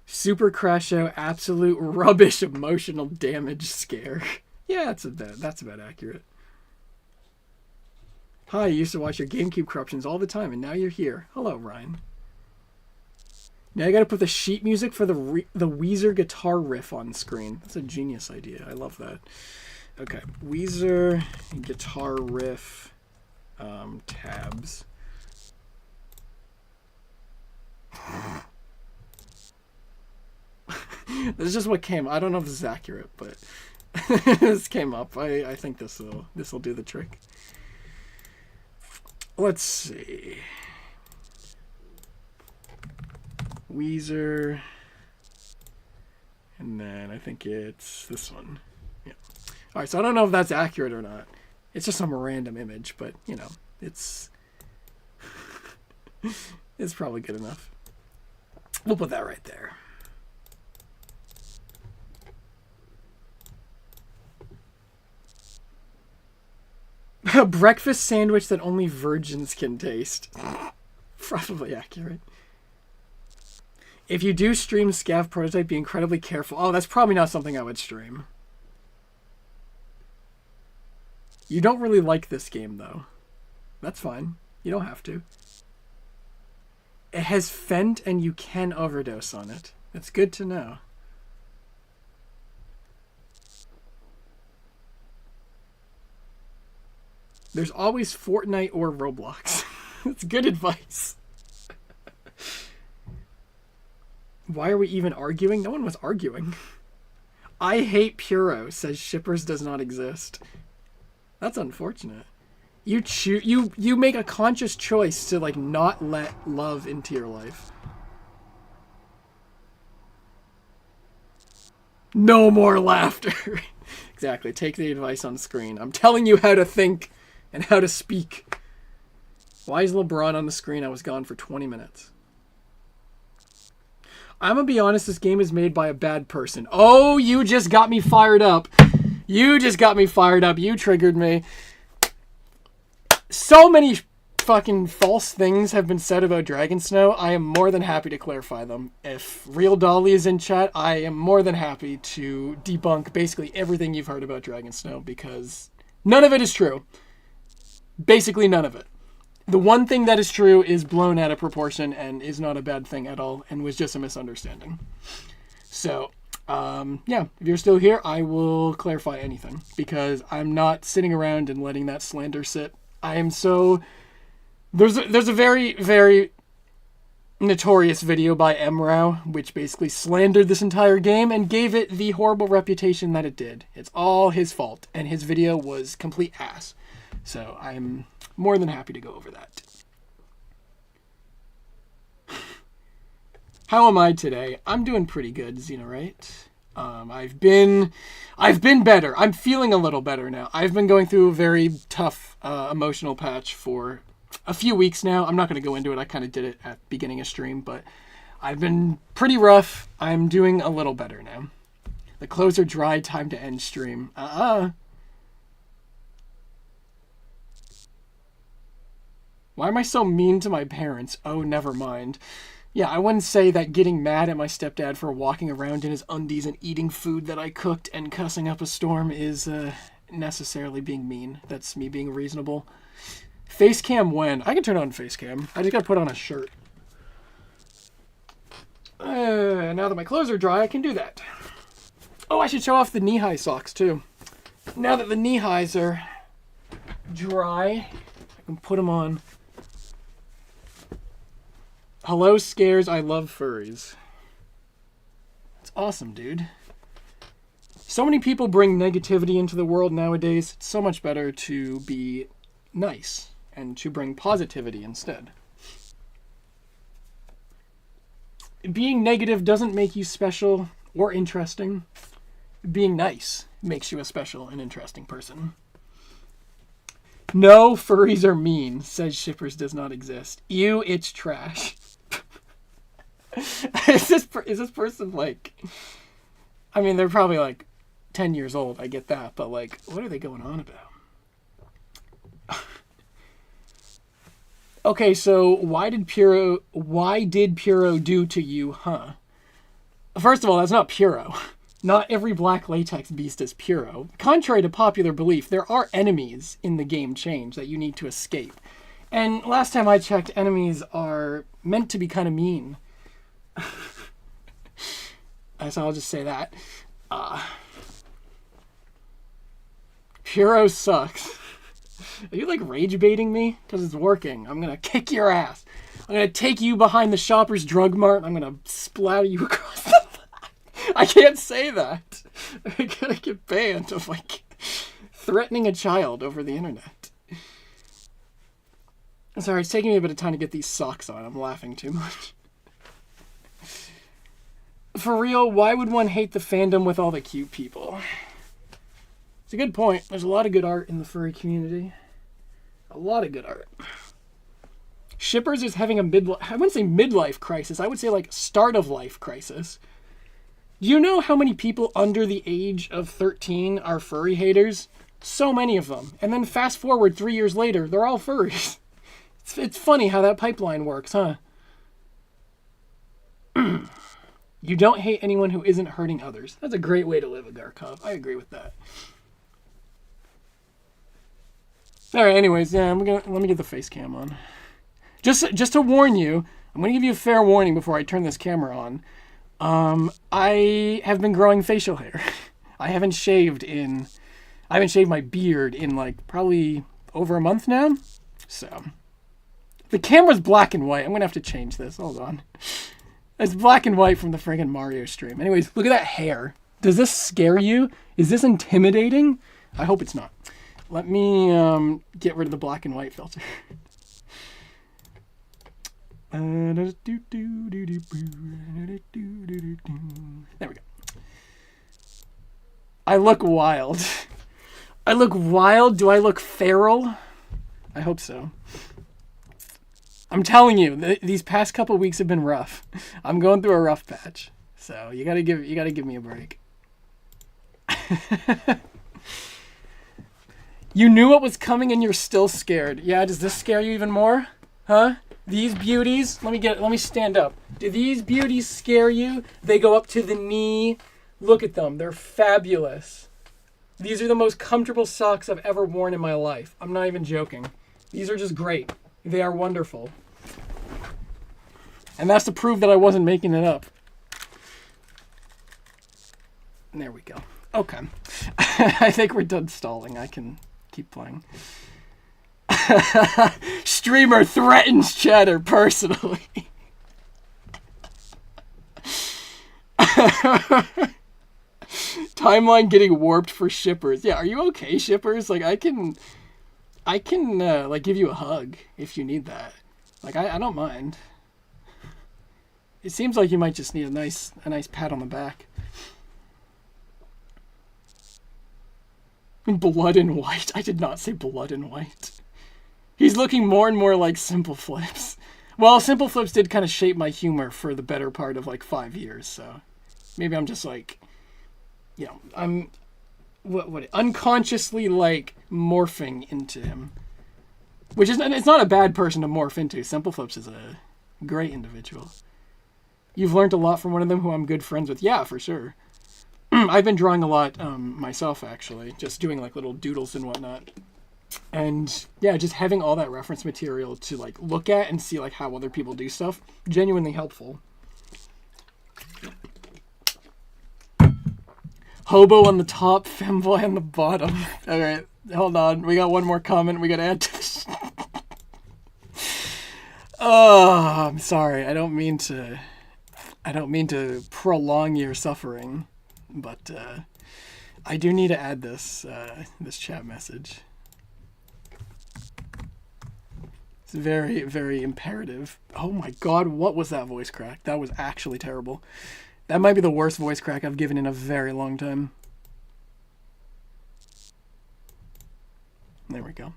A: Super Crash Out, absolute rubbish emotional damage scare. Yeah, that's about accurate. Hi, I used to watch your GameCube corruptions all the time, and now you're here. Hello, Ryan. Now I gotta put the sheet music for the Weezer guitar riff on screen. That's a genius idea. I love that. Okay, Weezer guitar riff tabs. This is just what came. I don't know if this is accurate, but this came up. I think this will do the trick. Let's see. Weezer, and then I think it's this one. Yeah. All right. So I don't know if that's accurate or not. It's just some random image, but you know, it's it's probably good enough. We'll put that right there. A breakfast sandwich that only virgins can taste. Probably accurate. If you do stream Scav Prototype, be incredibly careful. Oh, that's probably not something I would stream. You don't really like this game, though. That's fine. You don't have to. It has Fent, and you can overdose on it. That's good to know. There's always Fortnite or Roblox. That's good advice. Why are we even arguing? No one was arguing. I hate Puro, says Shippers does not exist. That's unfortunate. You make a conscious choice to like not let love into your life. No more laughter. Exactly. Take the advice on screen. I'm telling you how to think and how to speak. Why is LeBron on the screen? I was gone for 20 minutes. I'm gonna be honest, this game is made by a bad person. Oh, you just got me fired up. You just got me fired up. You triggered me. So many fucking false things have been said about Dragon Snow. I am more than happy to clarify them. If Real Dolly is in chat, I am more than happy to debunk basically everything you've heard about Dragon Snow, because none of it is true. Basically none of it. The one thing that is true is blown out of proportion and is not a bad thing at all and was just a misunderstanding. So, yeah, if you're still here, I will clarify anything, because I'm not sitting around and letting that slander sit. I am so... There's a very, very notorious video by MRAW, which basically slandered this entire game and gave it the horrible reputation that it did. It's all his fault, and his video was complete ass. So I'm more than happy to go over that. How am I today? I'm doing pretty good, Xenorite. I've been better. I'm feeling a little better now. I've been going through a very tough emotional patch for a few weeks now. I'm not going to go into it. I kind of did it at the beginning of stream, but I've been pretty rough. I'm doing a little better now. The clothes are dry. Time to end stream. Why am I so mean to my parents? Oh, never mind. Yeah, I wouldn't say that getting mad at my stepdad for walking around in his undies and eating food that I cooked and cussing up a storm is necessarily being mean. That's me being reasonable. Facecam when? I can turn on Facecam. I just gotta put on a shirt. Now that my clothes are dry, I can do that. Oh, I should show off the knee-high socks too. Now that the knee-highs are dry, I can put them on. Hello, Scares. I love furries. It's awesome, dude. So many people bring negativity into the world nowadays. It's so much better to be nice and to bring positivity instead. Being negative doesn't make you special or interesting. Being nice makes you a special and interesting person. No, furries are mean, says Shippers does not exist. Ew, it's trash. Is this person like... I mean, they're probably like 10 years old, I get that, but like, what are they going on about? Okay, so why did Puro do to you, huh? First of all, that's not Puro. Not every black latex beast is Puro. Contrary to popular belief, there are enemies in the game change that you need to escape. And last time I checked, enemies are meant to be kind of mean. So I'll just say that. Puro sucks. Are you like rage baiting me? Because it's working. I'm going to kick your ass. I'm going to take you behind the Shoppers Drug Mart. I'm going to splatter you across the... I can't say that. I'm going to get banned of like threatening a child over the internet. Sorry, it's taking me a bit of time to get these socks on. I'm laughing too much. For real, why would one hate the fandom with all the cute people? It's a good point. There's a lot of good art in the furry community. A lot of good art. Shippers is having a I wouldn't say midlife crisis. I would say like start of life crisis. Do you know how many people under the age of 13 are furry haters? So many of them. And then fast forward 3 years later, they're all furries. It's funny how that pipeline works, huh? You don't hate anyone who isn't hurting others. That's a great way to live, Agarkov. I agree with that. All right, anyways, yeah, let me get the face cam on. Just to warn you, I'm going to give you a fair warning before I turn this camera on. I have been growing facial hair. I haven't shaved my beard in like probably over a month now. So the camera's black and white. I'm going to have to change this. Hold on. It's black and white from the friggin' Mario stream. Anyways, look at that hair. Does this scare you? Is this intimidating? I hope it's not. Let me get rid of the black and white filter. There we go. I look wild. I look wild? Do I look feral? I hope so. I'm telling you, these past couple weeks have been rough. I'm going through a rough patch, so you gotta give me a break. You knew what was coming and you're still scared. Yeah, does this scare you even more? Huh? These beauties, let me stand up. Do these beauties scare you? They go up to the knee. Look at them. They're fabulous. These are the most comfortable socks I've ever worn in my life. I'm not even joking. These are just great. They are wonderful. And that's to prove that I wasn't making it up. There we go. Okay. I think we're done stalling. I can keep playing. Streamer threatens chatter personally. Timeline getting warped for shippers. Yeah, are you okay, shippers? Like, I can like give you a hug if you need that. Like, I don't mind. It seems like you might just need a nice pat on the back. Blood and white. I did not say blood and white. He's looking more and more like Simple Flips. Well, Simple Flips did kind of shape my humor for the better part of like 5 years, so maybe I'm just like, you know, I'm unconsciously like morphing into him, which is it's not a bad person to morph into. Simple Flips is a great individual. You've learned a lot from one of them who I'm good friends with. Yeah, for sure. I've been drawing a lot myself, actually, just doing like little doodles and whatnot. And yeah, just having all that reference material to like look at and see like how other people do stuff, genuinely helpful. Hobo on the top, femboy on the bottom. All right, hold on. We got one more comment we got to add to this. Oh, I'm sorry. I don't mean to prolong your suffering, but I do need to add this this chat message. It's very, very imperative. Oh my god, what was that voice crack? That was actually terrible. That might be the worst voice crack I've given in a very long time. There we go.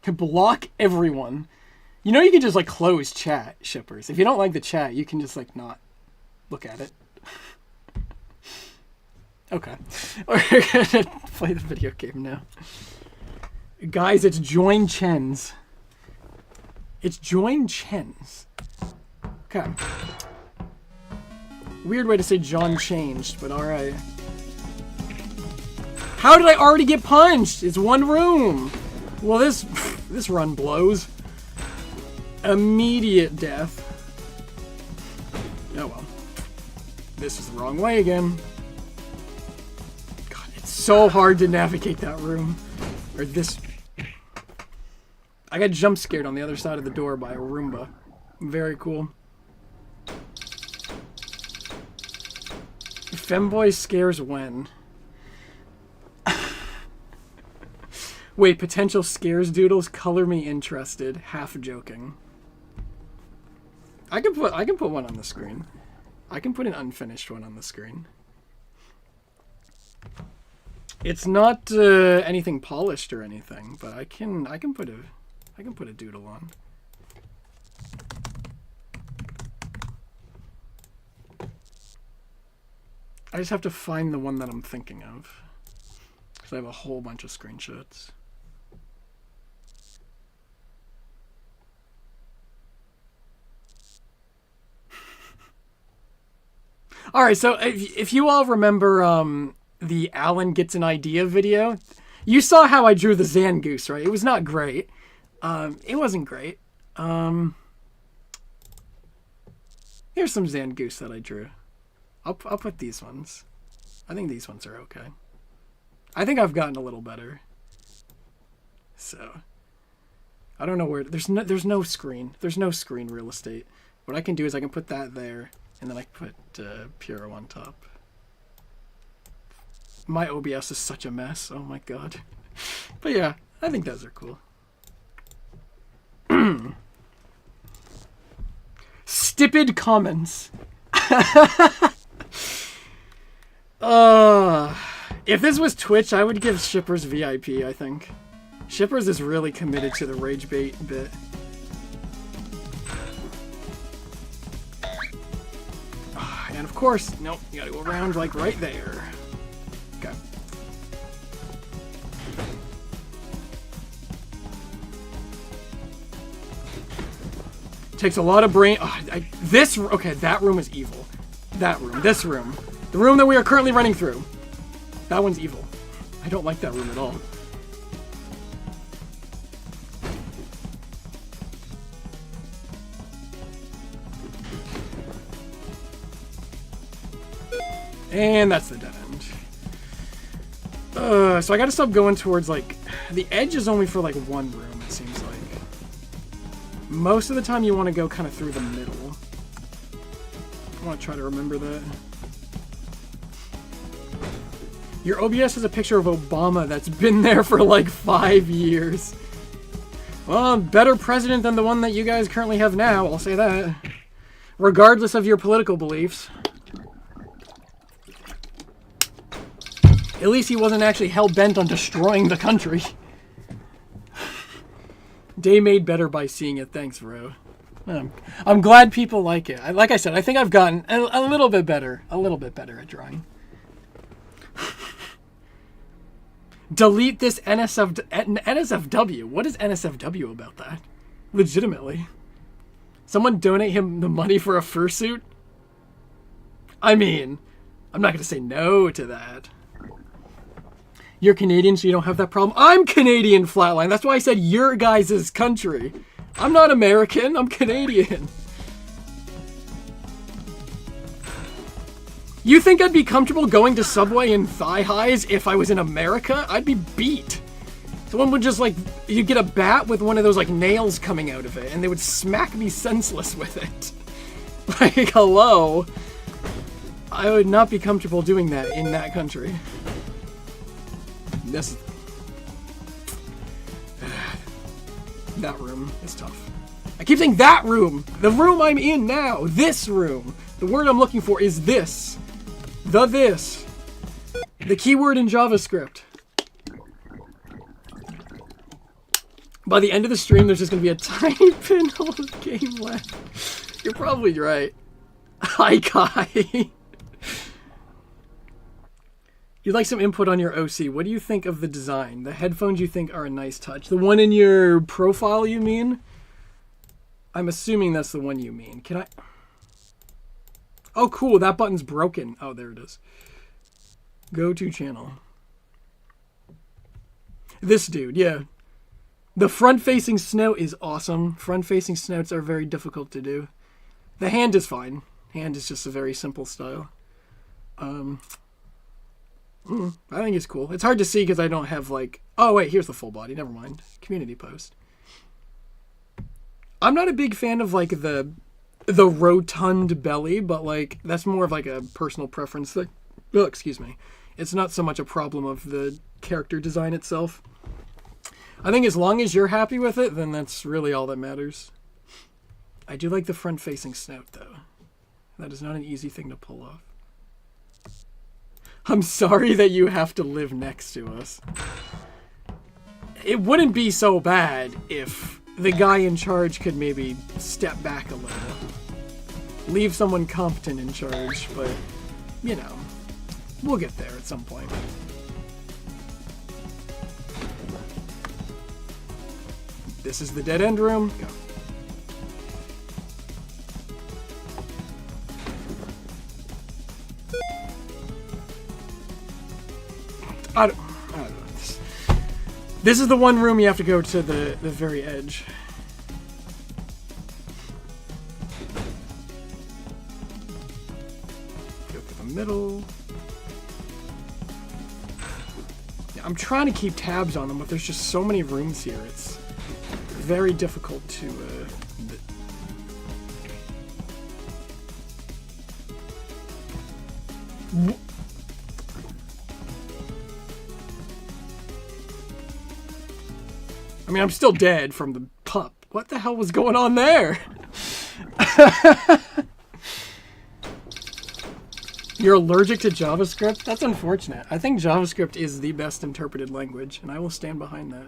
A: To block everyone. You know you can just like close chat, shippers. If you don't like the chat, you can just like not look at it. Okay. We're gonna play the video game now. Guys, it's Join Chen's. It's Join Chen's. Okay. Weird way to say John changed, but alright. How did I already get punched? It's one room. Well, this run blows. Immediate death. Oh well. This is the wrong way again. God, it's so hard to navigate that room. Or this. I got jump scared on the other side of the door by a Roomba. Very cool. Femboy scares when? Wait, potential scares doodles color me interested. Half joking. I can put one on the screen. I can put an unfinished one on the screen. It's not anything polished or anything, but I can put a doodle on. I just have to find the one that I'm thinking of, because I have a whole bunch of screenshots. All right, so if you all remember the Alan Gets an Idea video, you saw how I drew the Zangoose, right? It was not great. It wasn't great. Here's some Zangoose that I drew. I'll put these ones. I think these ones are okay. I think I've gotten a little better. So I don't know where there's no screen. There's no screen real estate. What I can do is I can put that there, and then I can put Puro on top. My OBS is such a mess. Oh my god. But yeah, I think those are cool. Stupid comments. If this was Twitch, I would give Shippers VIP, I think. Shippers is really committed to the rage bait bit. And of course, nope, you gotta go around like right there. Okay. Takes a lot of brain. Oh, okay, that room is evil. That room, this room. The room that we are currently running through. That one's evil. I don't like that room at all. And that's the dead end. So I gotta stop going towards, like... The edge is only for, like, one room, it seems like. Most of the time you want to go kind of through the middle. I want to try to remember that. Your OBS is a picture of Obama that's been there for, like, 5 years. Well, better president than the one that you guys currently have now, I'll say that. Regardless of your political beliefs. At least he wasn't actually hell-bent on destroying the country. Day made better by seeing it. Thanks, bro. I'm glad people like it. Like I said, I think I've gotten a little bit better. A little bit better at drawing. Delete this NSFW. What is NSFW about that? Legitimately. Someone donate him the money for a fursuit? I mean, I'm not going to say no to that. You're Canadian, so you don't have that problem. I'm Canadian, Flatline. That's why I said your guys' country. I'm not American. I'm Canadian. You think I'd be comfortable going to Subway in thigh highs if I was in America? I'd be beat. Someone would just, like, you'd get a bat with one of those, like, nails coming out of it, and they would smack me senseless with it. Like, hello? I would not be comfortable doing that in that country. This... That room is tough. I keep saying that room! The room I'm in now! This room! The word I'm looking for is this. This. The keyword in JavaScript. By the end of the stream, there's just going to be a tiny pinhole of game left. You're probably right. Hi, Kai. You'd like some input on your OC. What do you think of the design? The headphones you think are a nice touch. The one in your profile, you mean? I'm assuming that's the one you mean. Can I... Oh, cool. That button's broken. Oh, there it is. Go to channel. This dude, yeah. The front-facing snout is awesome. Front-facing snouts are very difficult to do. The hand is fine. Hand is just a very simple style. I think it's cool. It's hard to see because I don't have, like... Oh, wait, here's the full body. Never mind. Community post. I'm not a big fan of, like, the rotund belly, but, like, that's more of, like, a personal preference thing. Oh, excuse me. It's not so much a problem of the character design itself. I think as long as you're happy with it, then that's really all that matters. I do like the front-facing snout, though. That is not an easy thing to pull off. I'm sorry that you have to live next to us. It wouldn't be so bad if the guy in charge could maybe step back a little. Leave someone competent in charge, but, you know, we'll get there at some point. This is the dead end room. Go. I don't know. This is the one room you have to go to the very edge. Go through the middle. Yeah, I'm trying to keep tabs on them, but there's just so many rooms here. It's very difficult to... I mean, I'm still dead from the pup. What the hell was going on there? You're allergic to JavaScript? That's unfortunate. I think JavaScript is the best interpreted language, and I will stand behind that.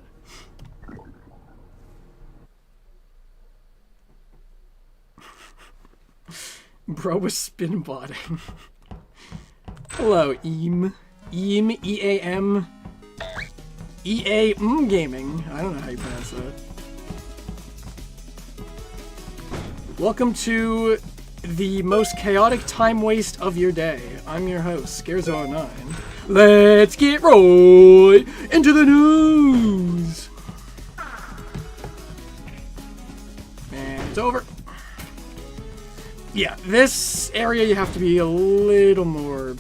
A: Bro was spin botting. Hello, Eam. Eam, E-A-M. E-A-M Gaming. I don't know how you pronounce that. Welcome to the most chaotic time waste of your day. I'm your host, Scarezo09. Let's get right into the news. And it's over. Yeah, this area you have to be a little more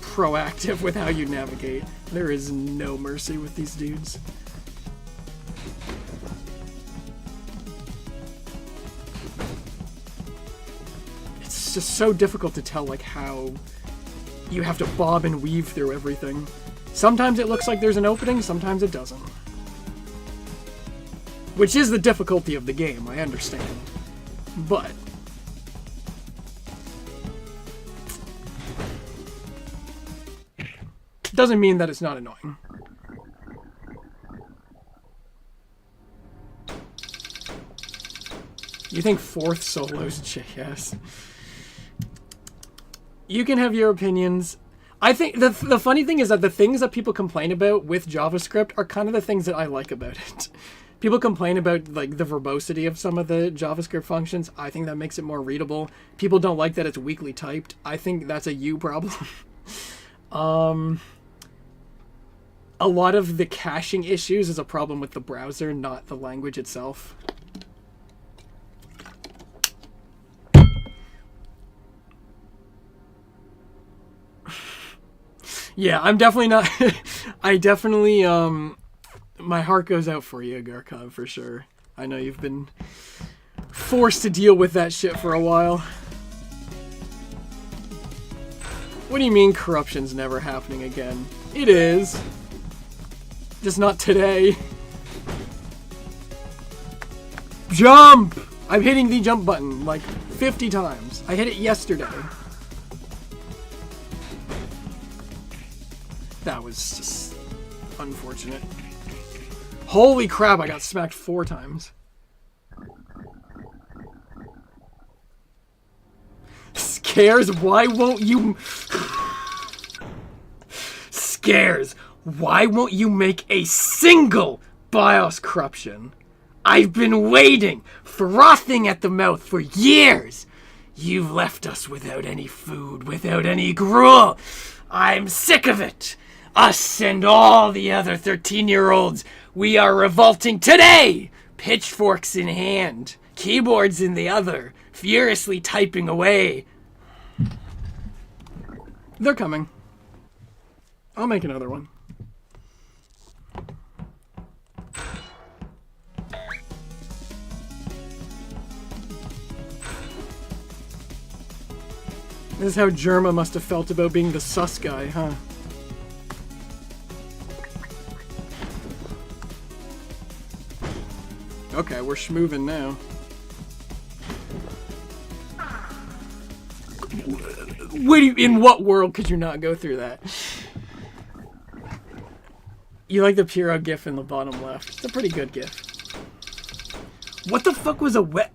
A: proactive with how you navigate. There is no mercy with these dudes. It's just so difficult to tell, like, how you have to bob and weave through everything. Sometimes it looks like there's an opening, sometimes it doesn't. Which is the difficulty of the game, I understand. But doesn't mean that it's not annoying. You think fourth solo's JS? You can have your opinions. I think the funny thing is that the things that people complain about with JavaScript are kind of the things that I like about it. People complain about, like, the verbosity of some of the JavaScript functions. I think that makes it more readable. People don't like that it's weakly typed. I think that's a you problem. A lot of the caching issues is a problem with the browser, not the language itself. Yeah, I'm definitely not... I definitely, my heart goes out for you, Garkov, for sure. I know you've been forced to deal with that shit for a while. What do you mean corruption's never happening again? It is. Just not today. Jump! I'm hitting the jump button like 50 times. I hit it yesterday. That was just unfortunate. Holy crap, I got smacked 4 times. Scares, why won't you... Scares, why won't you make a single BIOS corruption? I've been waiting, frothing at the mouth for years. You've left us without any food, without any gruel. I'm sick of it. Us and all the other 13-year-olds, we are revolting today. Pitchforks in hand, keyboards in the other, furiously typing away. They're coming. I'll make another one. This is how Germa must have felt about being the sus guy, huh? Okay, we're schmoovin' now. In what world could you not go through that? You like the Puro gif in the bottom left. It's a pretty good gif. What the fuck was a wet...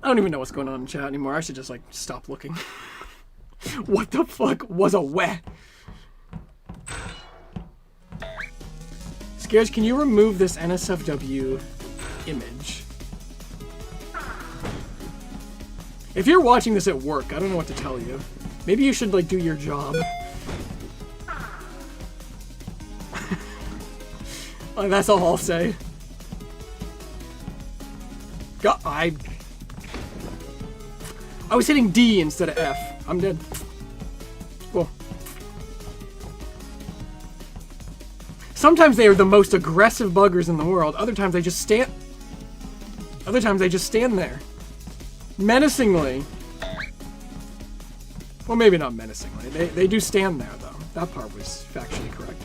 A: I don't even know what's going on in chat anymore. I should just, like, stop looking. What the fuck was a wet? Scares, can you remove this NSFW image? If you're watching this at work, I don't know what to tell you. Maybe you should, like, do your job. Like, that's all I'll say. God, I was hitting D instead of F. I'm dead. Cool. Sometimes they are the most aggressive buggers in the world. Other times they just stand... Other times they just stand there. Menacingly. Well, maybe not menacingly. They do stand there, though. That part was factually correct.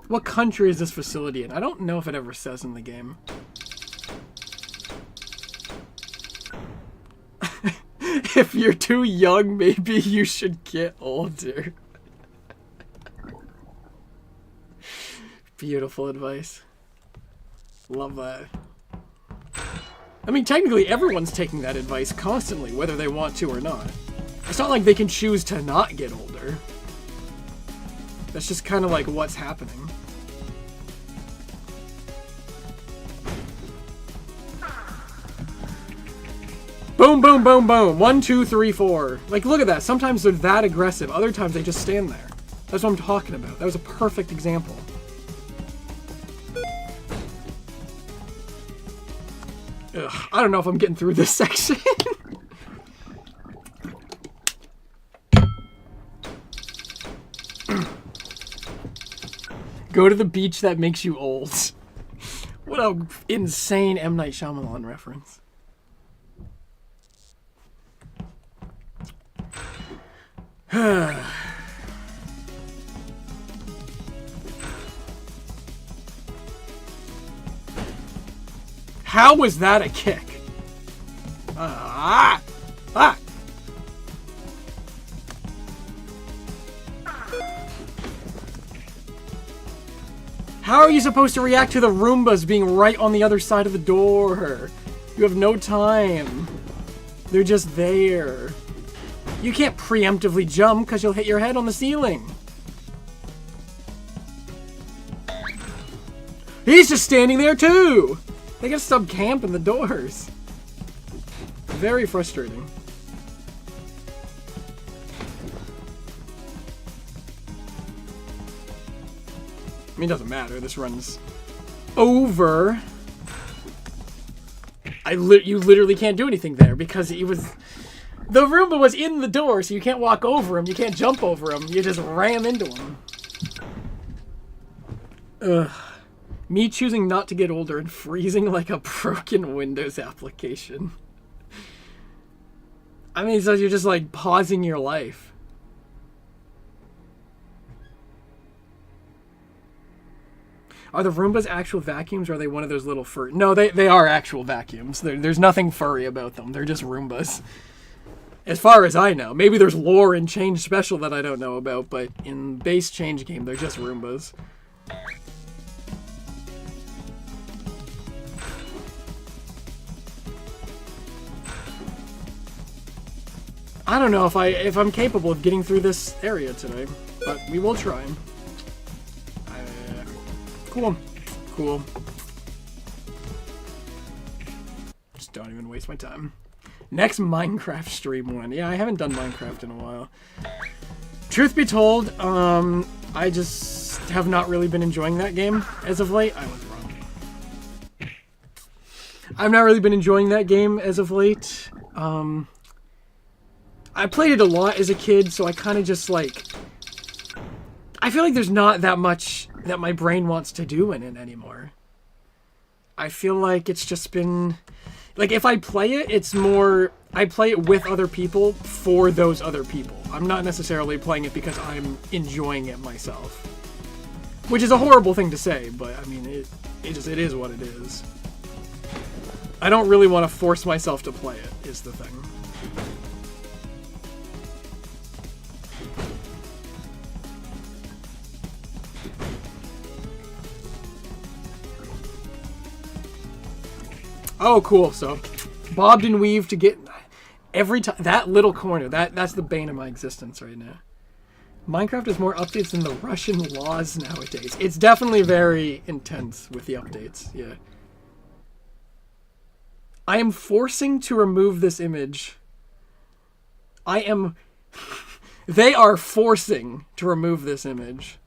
A: What country is this facility in? I don't know if it ever says in the game. If you're too young, maybe you should get older. Beautiful advice. Love that. I mean, technically everyone's taking that advice constantly, whether they want to or not. It's not like they can choose to not get older. That's just kind of like what's happening. Boom, boom, boom, boom. 1, 2, 3, 4. Like, look at that. Sometimes they're that aggressive. Other times they just stand there. That's what I'm talking about. That was a perfect example. Ugh, I don't know if I'm getting through this section. Go to the beach that makes you old. What a insane M. Night Shyamalan reference. How was that a kick? Ah! How are you supposed to react to the Roombas being right on the other side of the door? You have no time. They're just there. You can't preemptively jump because you'll hit your head on the ceiling. He's just standing there too! They gotta stop camping the doors. Very frustrating. I mean, it doesn't matter. This runs over. You literally can't do anything there because he was... The Roomba was in the door, so you can't walk over him. You can't jump over him. You just ram into him. Ugh. Me choosing not to get older and freezing like a broken Windows application. I mean, so you're just like pausing your life. Are the Roombas actual vacuums, or are they one of those little furry... No, they are actual vacuums. There's nothing furry about them. They're just Roombas. As far as I know. Maybe there's lore in Change Special that I don't know about, but in base Change game, they're just Roombas. I don't know if I'm capable of getting through this area today, but we will try. Cool. Cool. Just don't even waste my time. Next Minecraft stream one. Yeah, I haven't done Minecraft in a while. Truth be told, I just have not really been enjoying that game as of late. I was wrong. I've not really been enjoying that game as of late. I played it a lot as a kid, so I kind of just like... I feel like there's not that much that my brain wants to do in it anymore. I feel like it's just been... Like, if I play it, it's more... I play it with other people for those other people. I'm not necessarily playing it because I'm enjoying it myself. Which is a horrible thing to say, but, I mean, it is what it is. I don't really want to force myself to play it, is the thing. Oh, cool. So, bobbed and weaved to get every time. That little corner, that's the bane of my existence right now. Minecraft has more updates than the Russian laws nowadays. It's definitely very intense with the updates, yeah. I am forcing to remove this image. They are forcing to remove this image.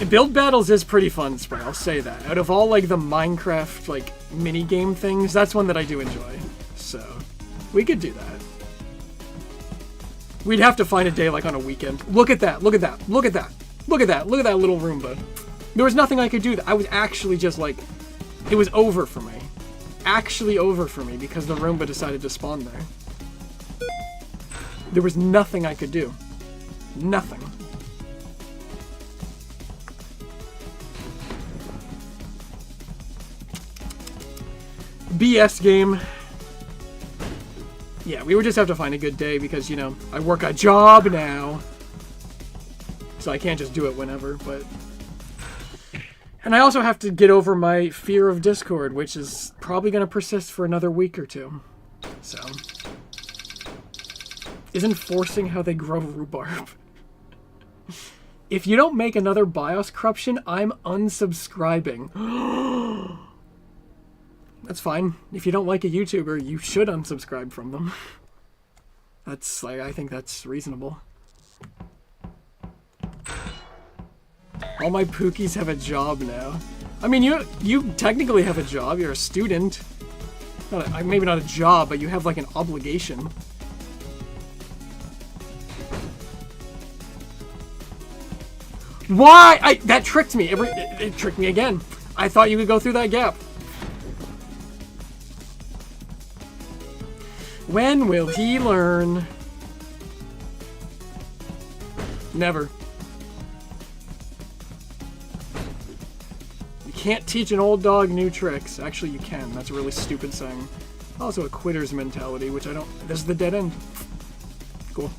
A: Build Battles is pretty fun, Spray, I'll say that. Out of all, like, the Minecraft, like, mini-game things, that's one that I do enjoy. So, we could do that. We'd have to find a day, like, on a weekend. Look at that, look at that, look at that, look at that, look at that little Roomba. There was nothing I could do. I was actually just, like, it was over for me. Actually over for me, because the Roomba decided to spawn there. There was nothing I could do. Nothing. BS game. Yeah, we would just have to find a good day because, you know, I work a job now. So I can't just do it whenever, but... And I also have to get over my fear of Discord, which is probably going to persist for another week or two. So... Isn't forcing how they grow rhubarb. If you don't make another BIOS corruption, I'm unsubscribing. That's fine. If you don't like a YouTuber, you should unsubscribe from them. That's, like, I think that's reasonable. All my Pookies have a job now. I mean, you technically have a job. You're a student. Maybe not a job, but you have, like, an obligation. Why? That tricked me. It tricked me again. I thought you could go through that gap. When will he learn? Never. You can't teach an old dog new tricks. Actually, you can. That's a really stupid saying. Also a quitter's mentality, which I don't... This is the dead end. Cool.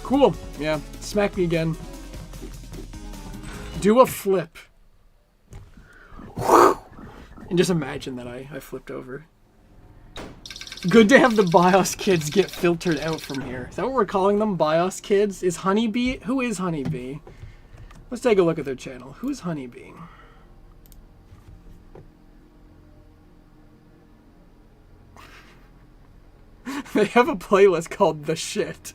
A: Cool. Yeah. Smack me again. Do a flip. And just imagine that I flipped over. Good to have the BIOS kids get filtered out from here. Is that what we're calling them? BIOS kids? Is Honeybee? Who is Honeybee? Let's take a look at their channel. Who is Honeybee? They have a playlist called The Shit.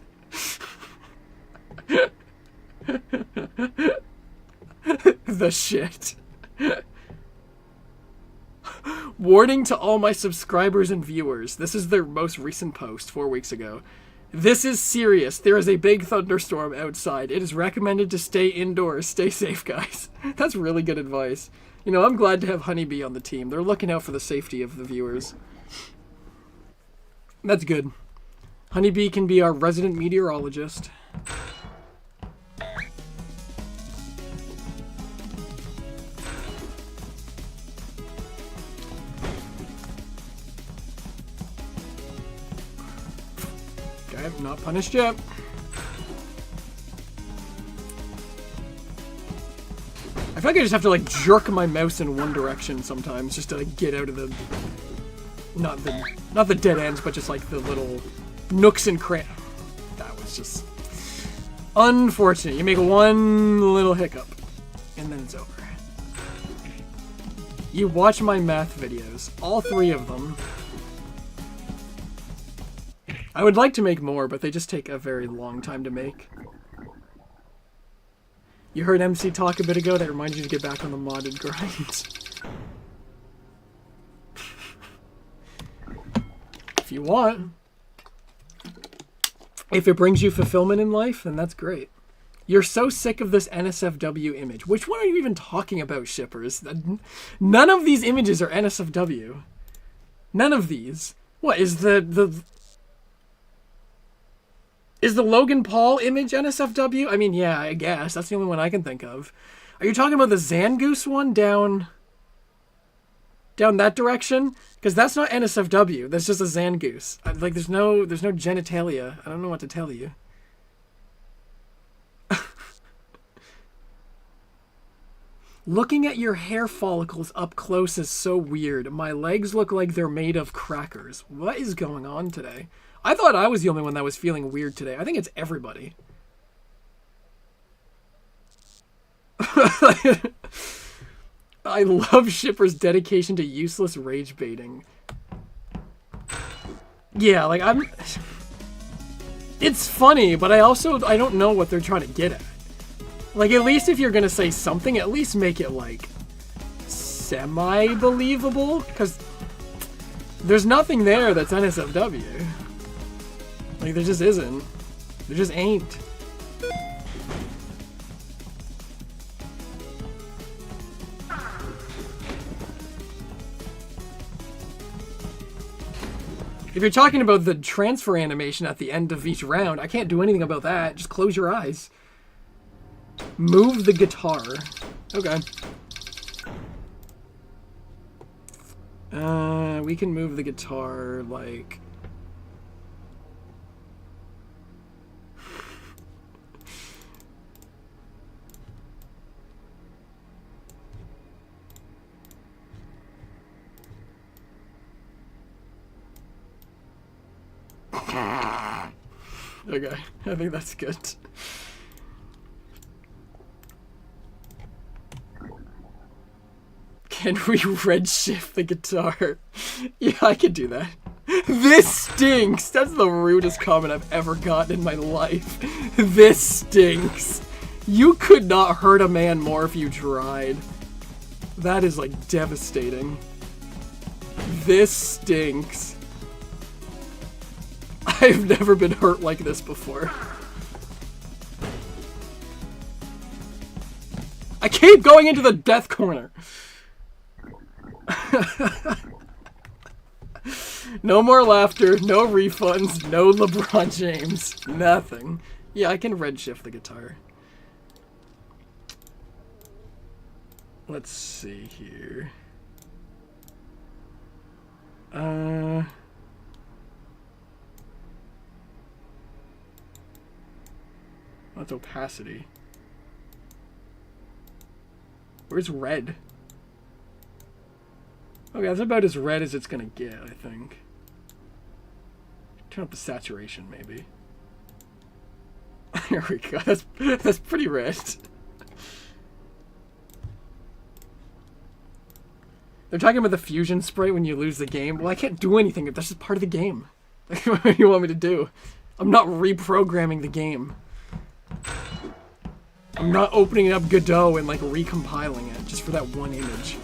A: The Shit. Warning to all my subscribers and viewers. This is their most recent post 4 weeks ago. This is serious. There is a big thunderstorm outside. It is recommended to stay indoors. Stay safe, guys. That's really good advice. You know, I'm glad to have Honeybee on the team. They're looking out for the safety of the viewers. That's good. Honeybee can be our resident meteorologist. Okay, not punished yet. I feel like I just have to, like, jerk my mouse in one direction sometimes just to, like, get out of the... Not the dead ends, but just, like, the little nooks and crannies. That was just... unfortunate. You make one little hiccup, and then it's over. You watch my math videos. All 3 of them. I would like to make more, but they just take a very long time to make. You heard MC talk a bit ago? That reminded you to get back on the modded grind. If you want. If it brings you fulfillment in life, then that's great. You're so sick of this NSFW image. Which one are you even talking about, shippers? None of these images are NSFW. None of these. What, is the Logan Paul image NSFW? I mean, yeah, I guess. That's the only one I can think of. Are you talking about the Zangoose one down that direction? Because that's not NSFW. That's just a Zangoose. Like, there's no genitalia. I don't know what to tell you. Looking at your hair follicles up close is so weird. My legs look like they're made of crackers. What is going on today? I thought I was the only one that was feeling weird today. I think it's everybody. I love Shipper's dedication to useless rage baiting. Yeah, like, it's funny, but I don't know what they're trying to get at. Like, at least if you're gonna say something, at least make it, like, semi-believable, because there's nothing there that's NSFW. Like, there just isn't. There just ain't. If you're talking about the transfer animation at the end of each round, I can't do anything about that. Just close your eyes. Move the guitar. Okay. We can move the guitar, like... Okay, I think that's good. Can we redshift the guitar? Yeah, I could do that. This stinks! That's the rudest comment I've ever gotten in my life. This stinks. You could not hurt a man more if you tried. That is, like, devastating. This stinks. I've never been hurt like this before. I keep going into the death corner. No more laughter, no refunds, no LeBron James, nothing. Yeah, I can redshift the guitar. Let's see here. That's opacity. Where's red? Okay, that's about as red as it's gonna get, I think. Turn up the saturation, maybe. There we go. That's pretty red. They're talking about the fusion spray when you lose the game. Well, I can't do anything. That's just part of the game. What do you want me to do? I'm not reprogramming the game. I'm not opening up Godot and, like, recompiling it just for that one image.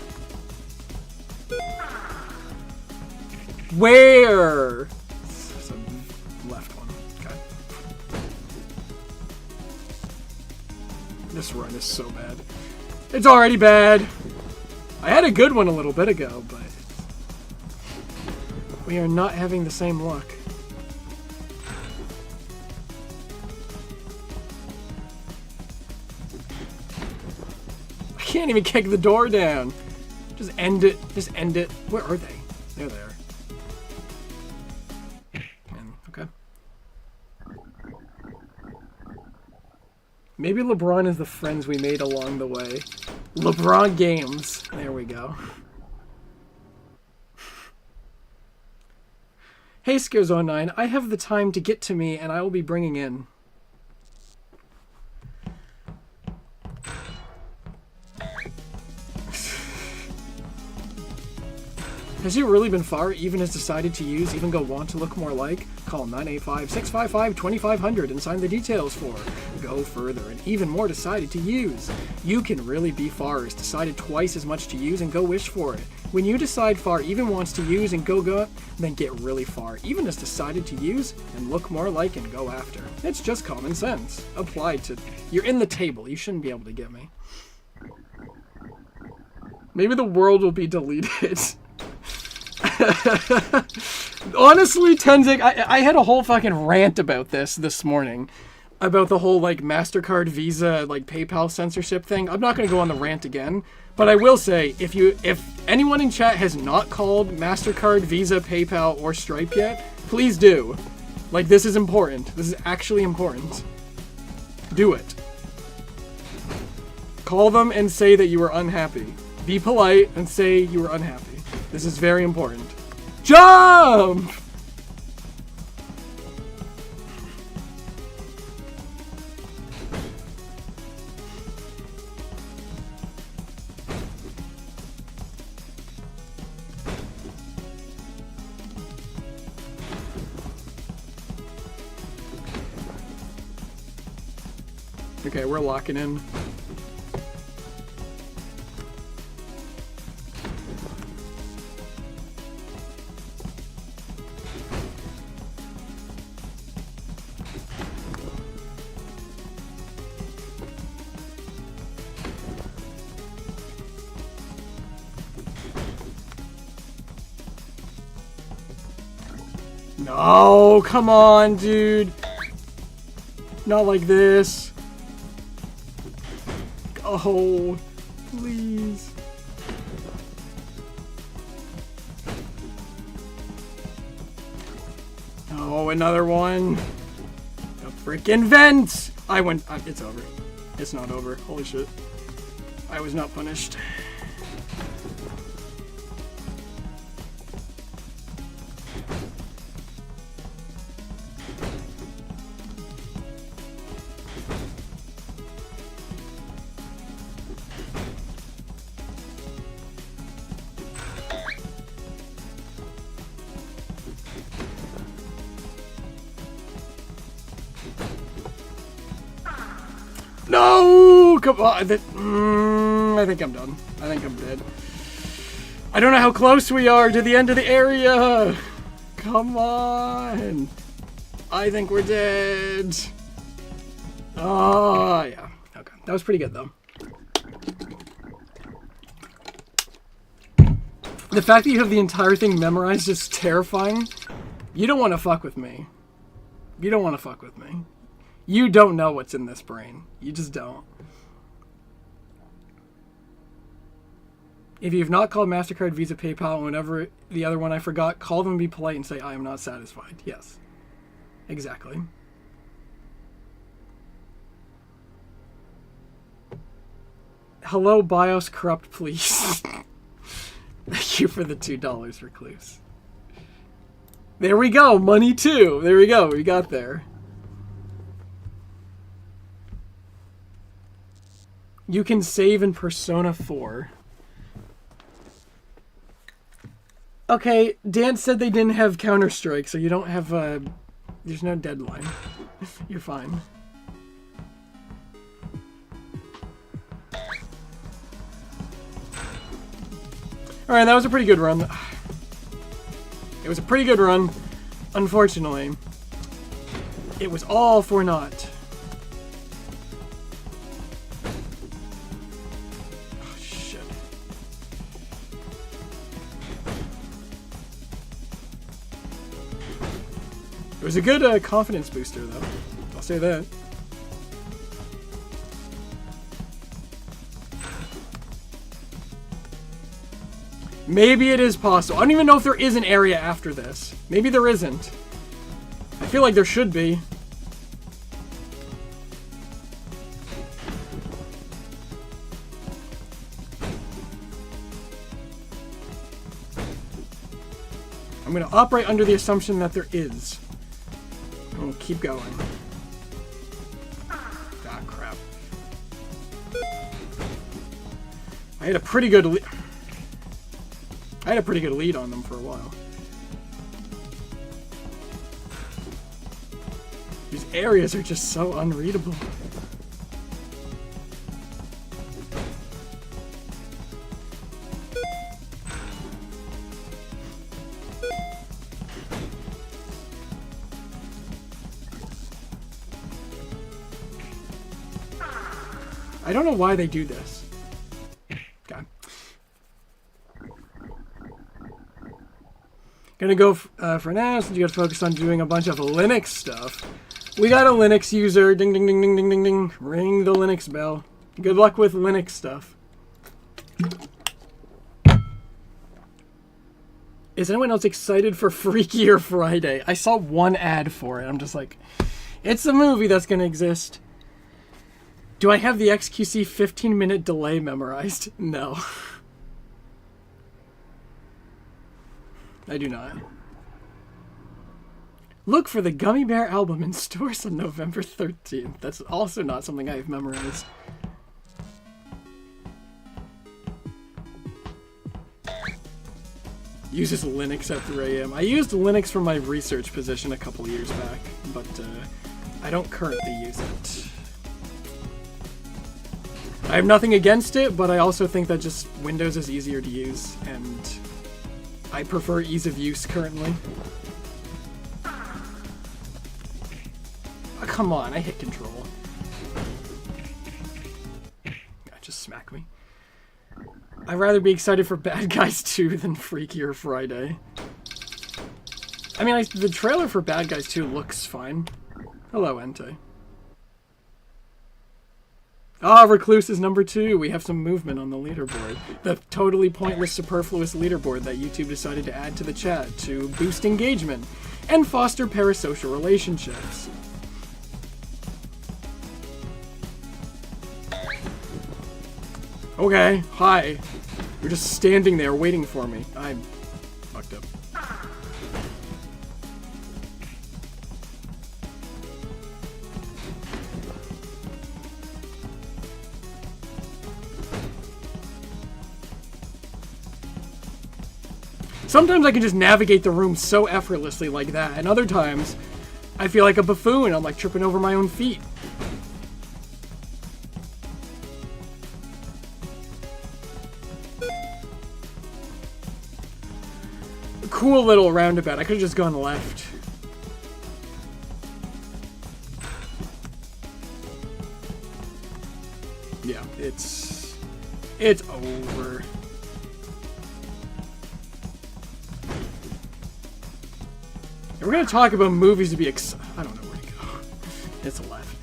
A: Where? It's a left one. Okay. This run is so bad. It's already bad. I had a good one a little bit ago, but we are not having the same luck. I can't even kick the door down. Just end it. Just end it. Where are they? There they are. Okay. Maybe LeBron is the friends we made along the way. LeBron games. There we go. Hey, Scares09, I have the time to get to me, and I will be bringing in. Has he really been far, even has decided to use, even go want to look more like? Call 985-655-2500 and sign the details for Go Further, and even more decided to use. You can really be far, has decided twice as much to use and go wish for it. When you decide far, even wants to use and go, then get really far. Even has decided to use and look more like and go after. It's just common sense. Applied to... You're in the table. You shouldn't be able to get me. Maybe the world will be deleted. Honestly, Tenzing, I had a whole fucking rant about this morning. About the whole, like, Mastercard, Visa, like, PayPal censorship thing. I'm not going to go on the rant again. But I will say, if anyone in chat has not called Mastercard, Visa, PayPal, or Stripe yet, please do. Like, this is important. This is actually important. Do it. Call them and say that you are unhappy. Be polite and say you are unhappy. This is very important. Jump! Okay, we're locking in. No, come on, dude. Not like this. Oh, please. another one. A freaking vent! I went. It's over. It's not over. Holy shit. I was not punished. No! Come on. I think I'm done. I think I'm dead. I don't know how close we are to the end of the area. Come on. I think we're dead. Oh, yeah. Okay. That was pretty good, though. The fact that you have the entire thing memorized is terrifying. You don't want to fuck with me. You don't want to fuck with me. You don't know what's in this brain. You just don't. If you've not called Mastercard, Visa, PayPal, and whatever the other one I forgot, call them and be polite and say, I am not satisfied. Yes. Exactly. Hello, BIOS corrupt, please. Thank you for the $2, Recluse. There we go. Money too. There we go. We got there. You can save in Persona 4. Okay, Dan said they didn't have Counter-Strike, so you don't have there's no deadline. You're fine. Alright, that was a pretty good run. It was a pretty good run. Unfortunately, it was all for naught. Oh, shit. It was a good confidence booster, though. I'll say that. Maybe it is possible. I don't even know if there is an area after this. Maybe there isn't. I feel like there should be. I'm going to operate under the assumption that there is. And we'll keep going. Ah, crap. I had a pretty good lead on them for a while. These areas are just so unreadable. I don't know why they do this. Okay. Gonna go for now, since you gotta focus on doing a bunch of Linux stuff. We got a Linux user. Ding, ding, ding, ding, ding, ding, ding. Ring the Linux bell. Good luck with Linux stuff. Is anyone else excited for Freakier Friday? I saw one ad for it. I'm just like, it's a movie that's gonna exist. Do I have the XQC 15-minute delay memorized? No. I do not. Look for the Gummy Bear album in stores on November 13th. That's also not something I have memorized. Uses Linux at 3 a.m. I used Linux for my research position a couple years back, but I don't currently use it. I have nothing against it, but I also think that just Windows is easier to use, and I prefer ease of use currently. Oh, come on, I hit control. Just smack me. I'd rather be excited for Bad Guys 2 than Freakier Friday. I mean, the trailer for Bad Guys 2 looks fine. Hello, Entei. Ah, Recluse is number 2. We have some movement on the leaderboard. The totally pointless, superfluous leaderboard that YouTube decided to add to the chat to boost engagement. and foster parasocial relationships. Okay, hi. You're just standing there waiting for me. I'm fucked up. Sometimes I can just navigate the room so effortlessly like that, and other times I feel like a buffoon. I'm like tripping over my own feet. A cool little roundabout. I could have just gone left. Yeah, it's over. We're going to talk about movies to be I don't know where to go. It's a left.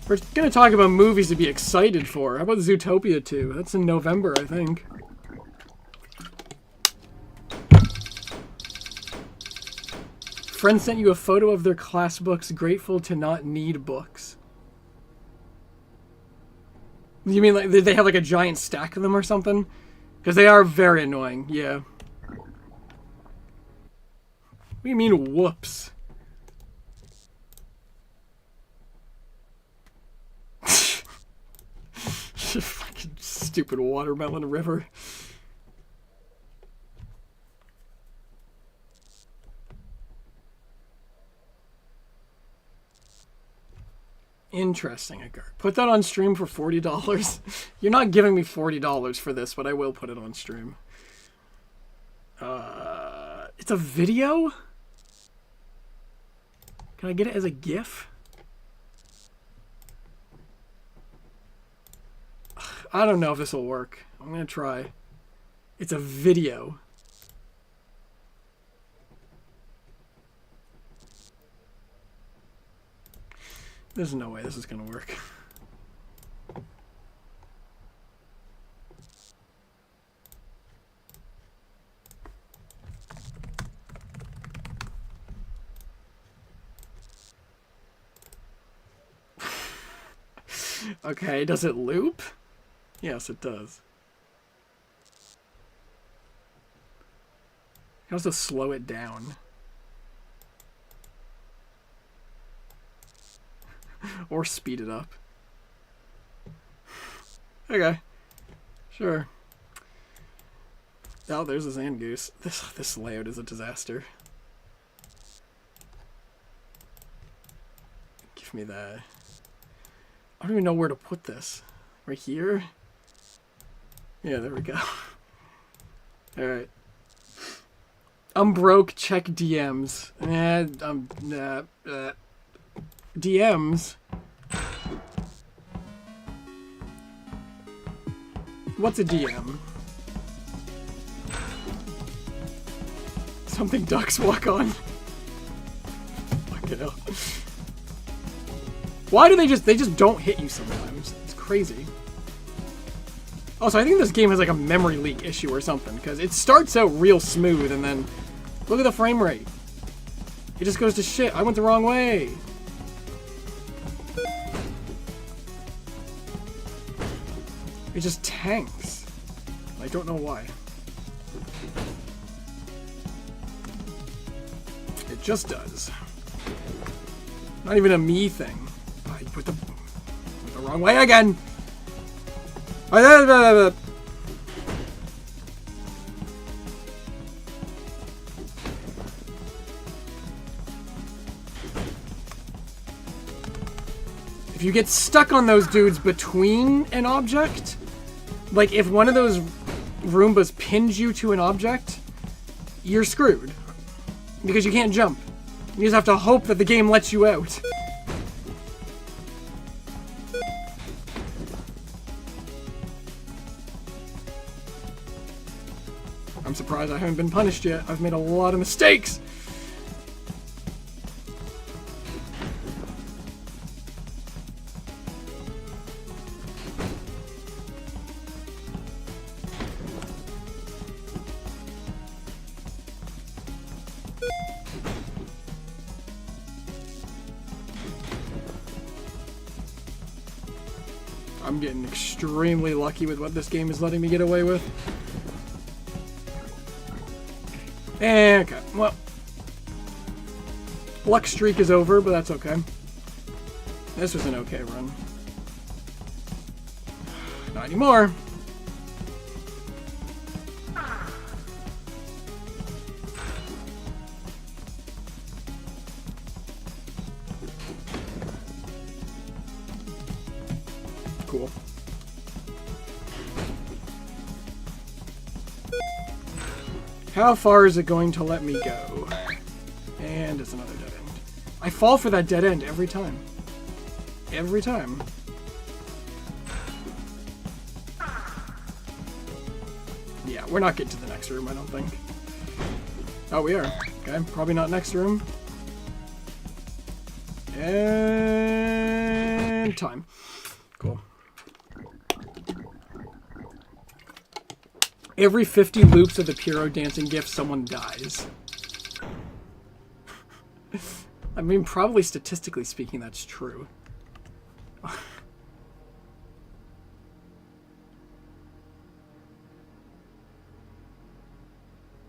A: We're going to talk about movies to be excited for. How about Zootopia 2? That's in November, I think. Friend sent you a photo of their class books, grateful to not need books. You mean like they have like a giant stack of them or something? Because they are very annoying, yeah. What do you mean, whoops? Fucking stupid watermelon river. Interesting, Edgar. Put that on stream for $40. You're not giving me $40 for this, but I will put it on stream. It's a video? Can I get it as a GIF? I don't know if this will work. I'm gonna try. It's a video. There's no way this is gonna work. Okay, does it loop? Yes, it does. You can also slow it down. Or speed it up. Okay. Sure. Oh, there's a sand goose. This layout is a disaster. Give me that. I don't even know where to put this. Right here? Yeah, there we go. Alright. I'm broke, check DMs. DMs? What's a DM? Something ducks walk on. Fuck it up. Why do they just don't hit you sometimes? It's crazy. Also, I think this game has like a memory leak issue or something, because it starts out real smooth and then look at the frame rate. It just goes to shit. I went the wrong way. It just tanks. I don't know why. It just does. Not even a me thing. I put the wrong way again. If you get stuck on those dudes between an object, like if one of those Roombas pins you to an object, you're screwed. Because you can't jump. You just have to hope that the game lets you out. I'm surprised I haven't been punished yet. I've made a lot of mistakes. I'm getting extremely lucky with what this game is letting me get away with. Okay, well. Luck streak is over, but that's okay. This was an okay run. Not anymore. Cool. How far is it going to let me go? And it's another dead end. I fall for that dead end every time. Every time. Yeah, we're not getting to the next room, I don't think. Oh, we are. Okay, probably not next room. And time. Cool. Every 50 loops of the Pyro dancing GIF, someone dies. I mean, probably statistically speaking, that's true.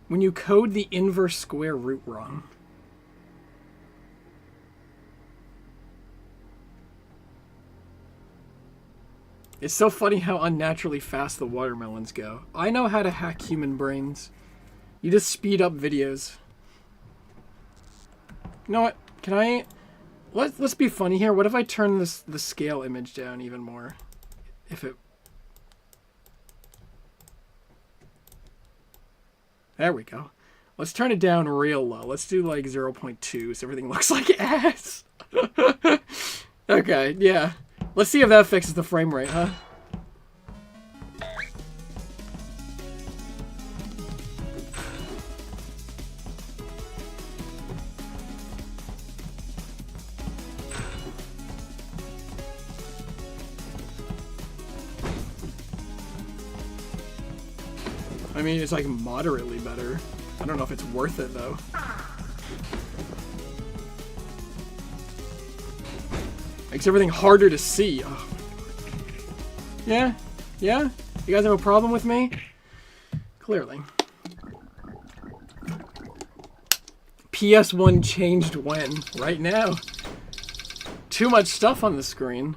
A: When you code the inverse square root wrong. It's so funny how unnaturally fast the watermelons go. I know how to hack human brains. You just speed up videos. You know what? Can I... Let's be funny here. What if I turn the scale image down even more? If it... There we go. Let's turn it down real low. Let's do like 0.2 so everything looks like ass. Okay, yeah. Let's see if that fixes the frame rate, huh? I mean, it's like moderately better. I don't know if it's worth it though. Makes everything harder to see. Oh. Yeah? Yeah? You guys have a problem with me? Clearly. PS1 changed when? Right now. Too much stuff on the screen.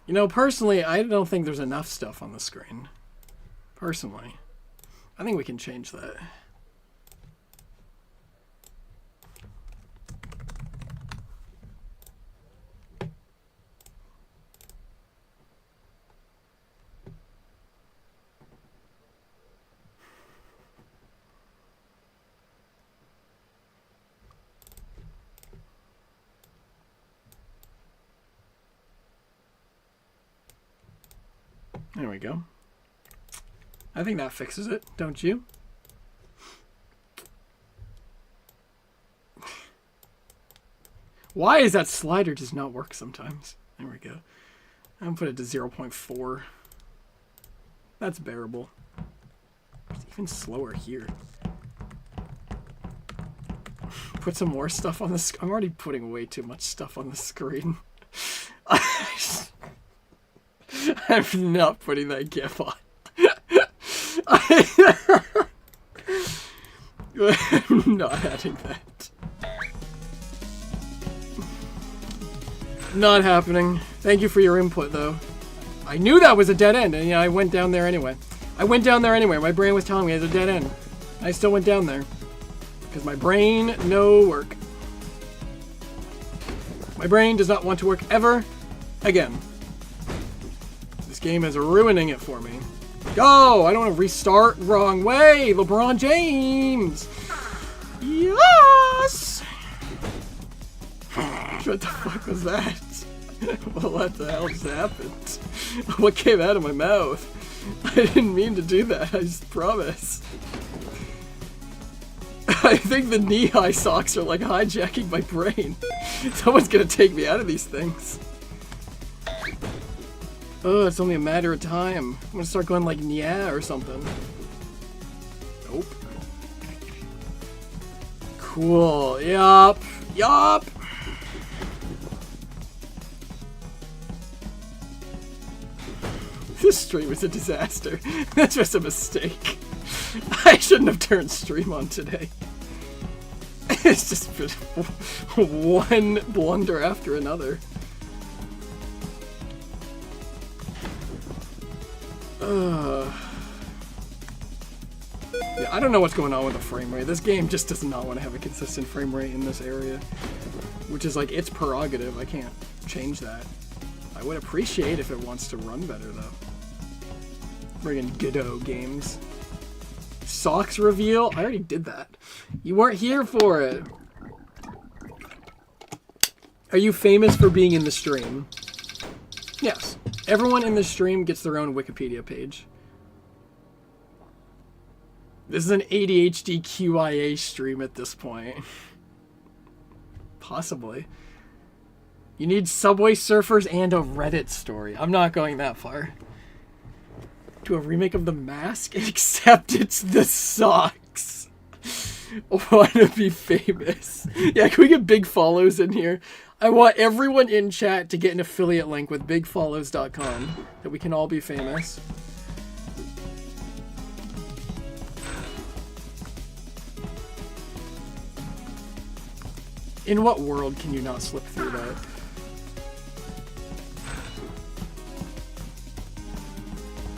A: You know, personally, I don't think there's enough stuff on the screen. Personally. I think we can change that. There we go. I think that fixes it, don't you? Why is that slider does not work sometimes? There we go. I'm gonna put it to 0.4. That's bearable. It's even slower here. Put some more stuff on the I'm already putting way too much stuff on the screen. I'm not putting that GIF on. I'm not adding that. Not happening. Thank you for your input, though. I knew that was a dead end, and yeah, I went down there anyway. My brain was telling me it's a dead end. I still went down there. Because my brain, no work. My brain does not want to work ever again. This game is ruining it for me. Go! I don't want to restart. Wrong way! LeBron James! Yes! What the fuck was that? What the hell just happened? What came out of my mouth? I didn't mean to do that, I just promise. I think the knee-high socks are like hijacking my brain. Someone's gonna take me out of these things. Oh, it's only a matter of time. I'm gonna start going like yeah or something. Nope. Cool. Yup. Yup. This stream is a disaster. That's just a mistake. I shouldn't have turned stream on today. It's just been one blunder after another. Yeah, I don't know what's going on with the frame rate. This game just does not want to have a consistent frame rate in this area. Which is like its prerogative. I can't change that. I would appreciate if it wants to run better though. Friggin' Godot games. Socks reveal? I already did that. You weren't here for it. Are you famous for being in the stream? Yes. Everyone in the stream gets their own Wikipedia page. This is an ADHD QIA stream at this point. Possibly. You need Subway Surfers and a Reddit story. I'm not going that far. To a remake of The Mask, except it's the socks. Want to be famous. Yeah, can we get big follows in here? I want everyone in chat to get an affiliate link with bigfollows.com that we can all be famous. In what world can you not slip through that?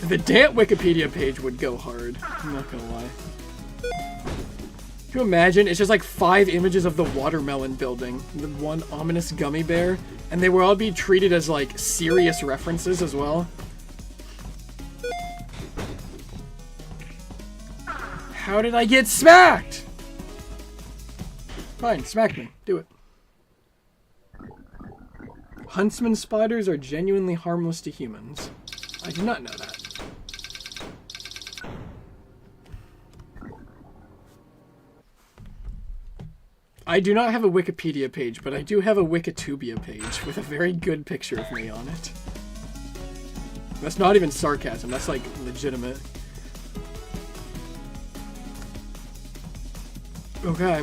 A: The Dant Wikipedia page would go hard. I'm not gonna lie. Can you imagine? It's just like 5 images of the watermelon building. The one ominous gummy bear. And they will all be treated as like serious references as well. How did I get smacked? Fine, smack me. Do it. Huntsman spiders are genuinely harmless to humans. I did not know that. I do not have a Wikipedia page, but I do have a Wikitubia page with a very good picture of me on it. That's not even sarcasm, that's like legitimate. Okay.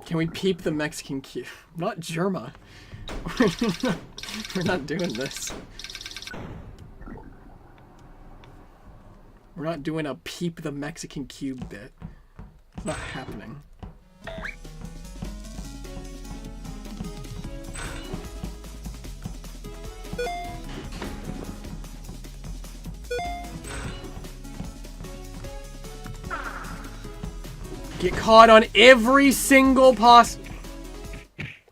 A: Can we peep the Mexican cue? Not Germa. We're not doing this. We're not doing a peep the Mexican cube bit. It's not happening. Get caught on every single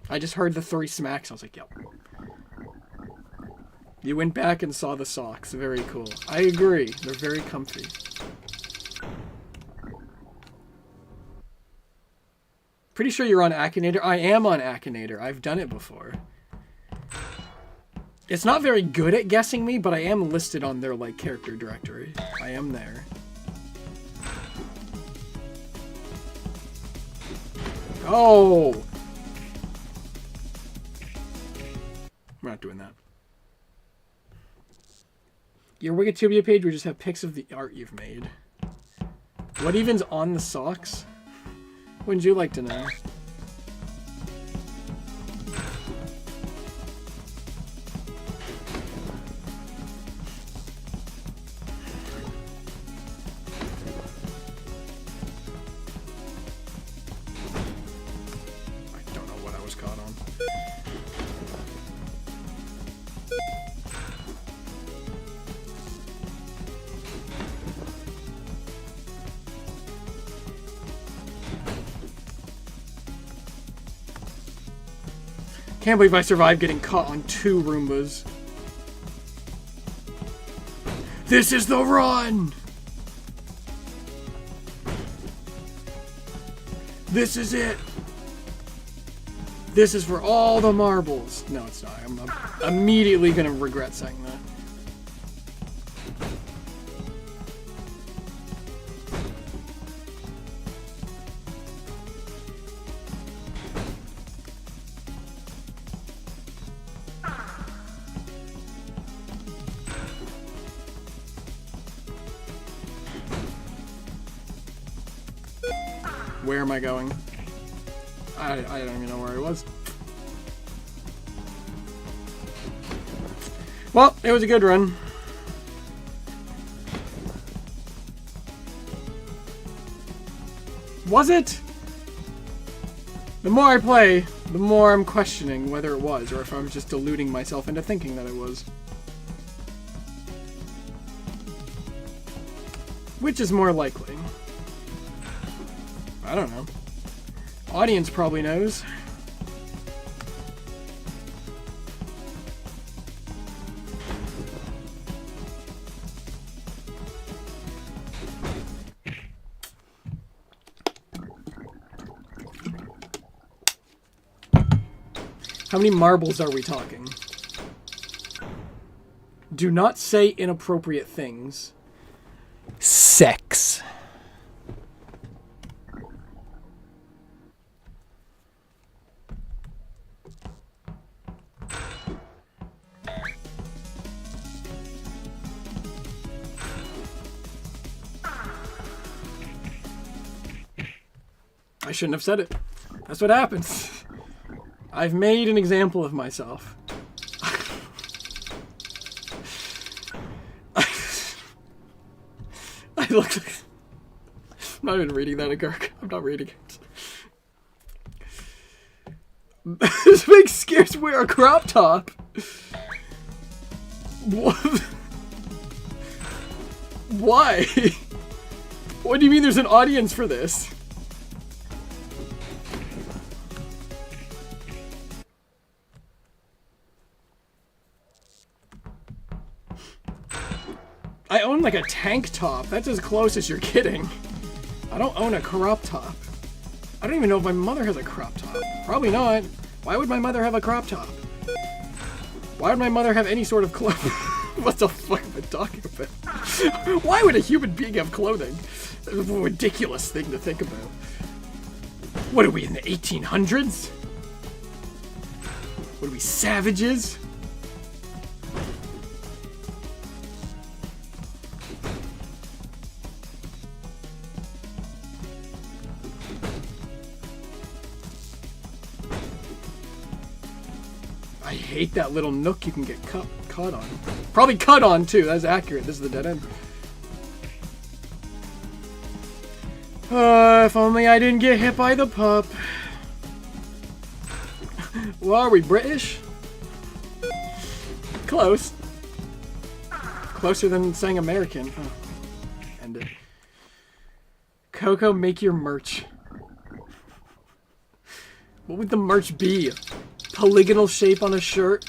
A: I just heard the 3 smacks. I was like, yep. You went back and saw the socks. Very cool. I agree. They're very comfy. Pretty sure you're on Akinator. I am on Akinator. I've done it before. It's not very good at guessing me, but I am listed on their like character directory. I am there. Oh! We're not doing that. Your Wikitubia page would just have pics of the art you've made. What even's on the socks? Wouldn't you like to know? Can't believe I survived getting caught on 2 Roombas. This is the run! This is it! This is for all the marbles. No, it's not. I'm immediately gonna regret saying that. Where am I going? I don't even know where I was. Well, it was a good run. Was it? The more I play, the more I'm questioning whether it was, or if I'm just deluding myself into thinking that it was. Which is more likely? I don't know. Audience probably knows. How many marbles are we talking? Do not say inappropriate things. Sex. I shouldn't have said it. That's what happens. I've made an example of myself. I look like... I'm not even reading that, Agurk. I'm not reading it. This makes scares wear a crop top. What? Why? What do you mean there's an audience for this? I own like a tank top. That's as close as you're getting. I don't own a crop top. I don't even know if my mother has a crop top. Probably not. Why would my mother have a crop top? Why would my mother have any sort of clothes? What the fuck am I talking about? Why would a human being have clothing? That's a ridiculous thing to think about. What are we, in the 1800s? What are we, savages? I hate that little nook you can get caught on. Probably cut on too, that's accurate. This is the dead end. If only I didn't get hit by the pup. Well, are we British? Close. Closer than saying American. Oh. End it. Coco, make your merch. What would the merch be? Polygonal shape on a shirt?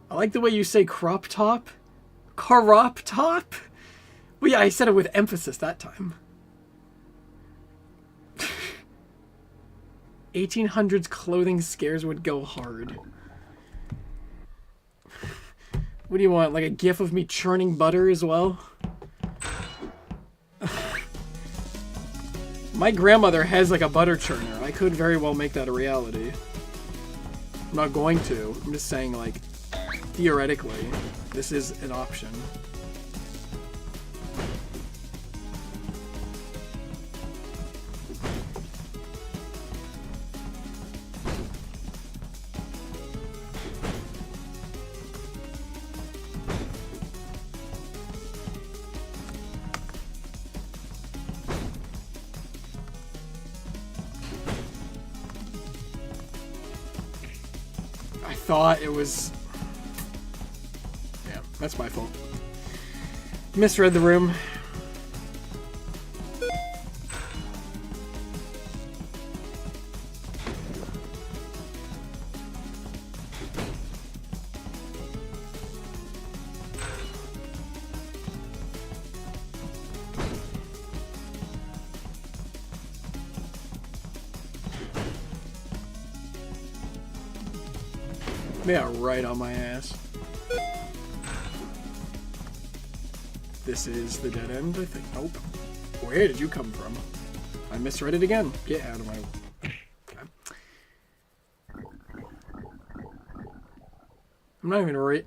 A: I like the way you say crop top. Crop top? Well, yeah, I said it with emphasis that time. 1800s clothing scares would go hard. What do you want? Like a gif of me churning butter as well? My grandmother has like a butter churner. I could very well make that a reality. I'm not going to. I'm just saying, like, theoretically, this is an option. Thought it was... Yeah, that's my fault. Misread the room. Yeah, right on my ass. This is the dead end, I think. Nope. Where did you come from? I misread it again. Get out of my... Okay. I'm not even right.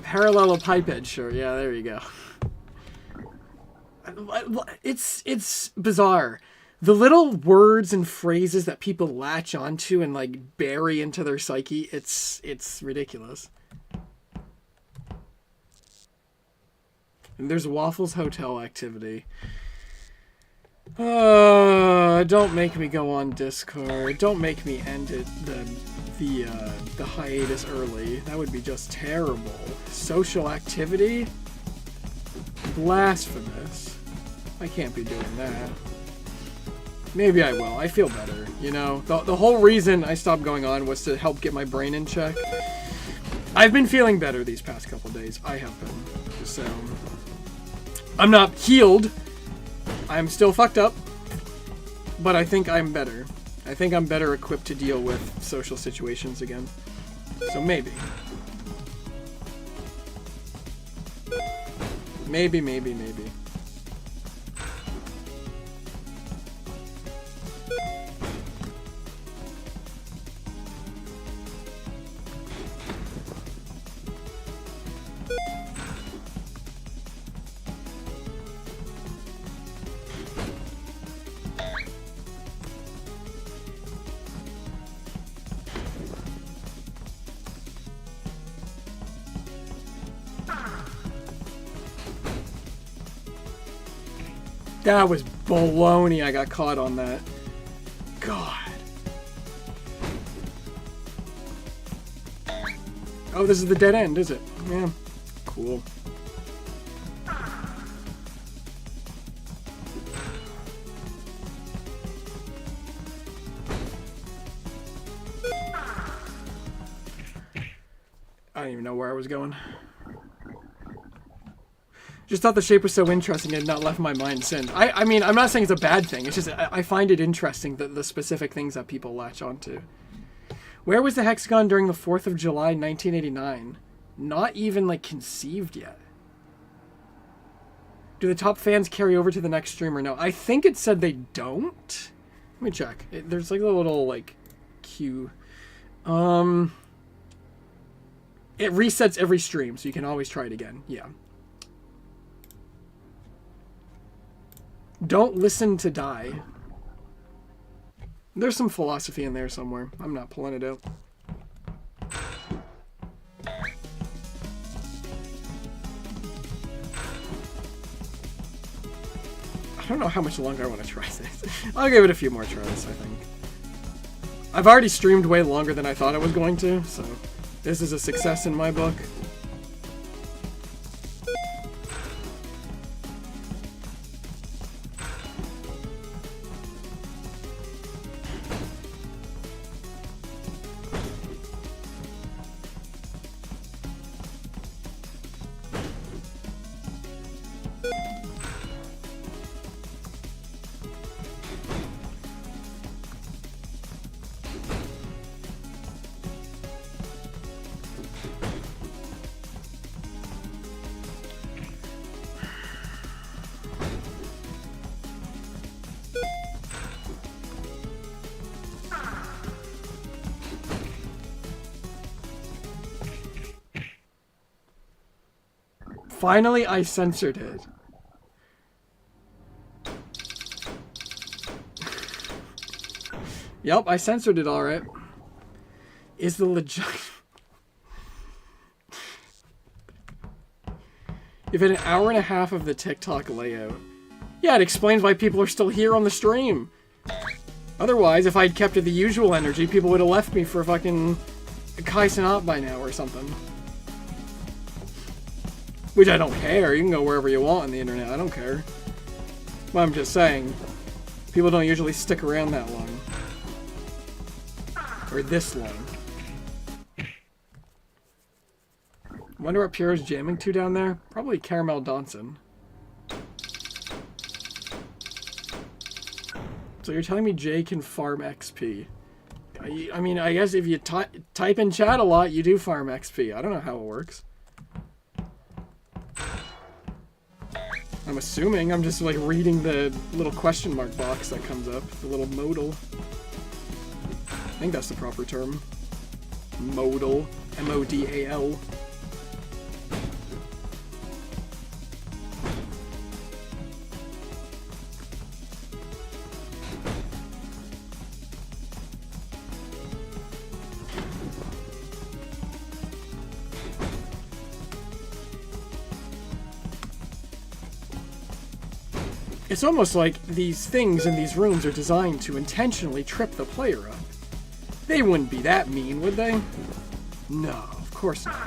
A: Parallelopiped, sure. Yeah, there you go. it's bizarre. The little words and phrases that people latch onto and like bury into their psyche, it's ridiculous. And there's Waffles Hotel activity. Don't make me go on Discord. Don't make me end it the hiatus early. That would be just terrible. Social activity? Blasphemous. I can't be doing that. Maybe I will. I feel better, you know? The whole reason I stopped going on was to help get my brain in check. I've been feeling better these past couple days. I have been. So, I'm not healed. I'm still fucked up. But I think I'm better. I think I'm better equipped to deal with social situations again. So maybe. Maybe. That was baloney. I got caught on that. God. Oh, this is the dead end, is it? Yeah. Cool. I don't even know where I was going. Just thought the shape was so interesting it had not left my mind since. I mean, I'm not saying it's a bad thing. It's just I find it interesting that the specific things that people latch onto. Where was the hexagon during the 4th of July, 1989? Not even, like, conceived yet. Do the top fans carry over to the next stream or no? I think it said they don't. Let me check. There's, like, a little, like, queue. It resets every stream, so you can always try it again. Yeah. Don't listen to die. There's some philosophy in there somewhere. I'm not pulling it out. I don't know how much longer I want to try this. I'll give it a few more tries, I think. I've already streamed way longer than I thought I was going to, so this is a success in my book. Finally, I censored it. Yep, I censored it alright. Is the legit... You've had an hour and a half of the TikTok layout. Yeah, it explains why people are still here on the stream. Otherwise, if I'd kept it the usual energy, people would have left me for fucking Kai Cenat by now or something. Which I don't care. You can go wherever you want on the internet. I don't care. But I'm just saying, people don't usually stick around that long. Or this long. Wonder what Piero's jamming to down there? Probably Caramel Donson. So you're telling me Jay can farm XP? I mean, I guess if you type in chat a lot, you do farm XP. I don't know how it works. I'm assuming. I'm just like reading the little question mark box that comes up. The little modal. I think that's the proper term. Modal. M-O-D-A-L. It's almost like these things in these rooms are designed to intentionally trip the player up. They wouldn't be that mean, would they? No, of course not.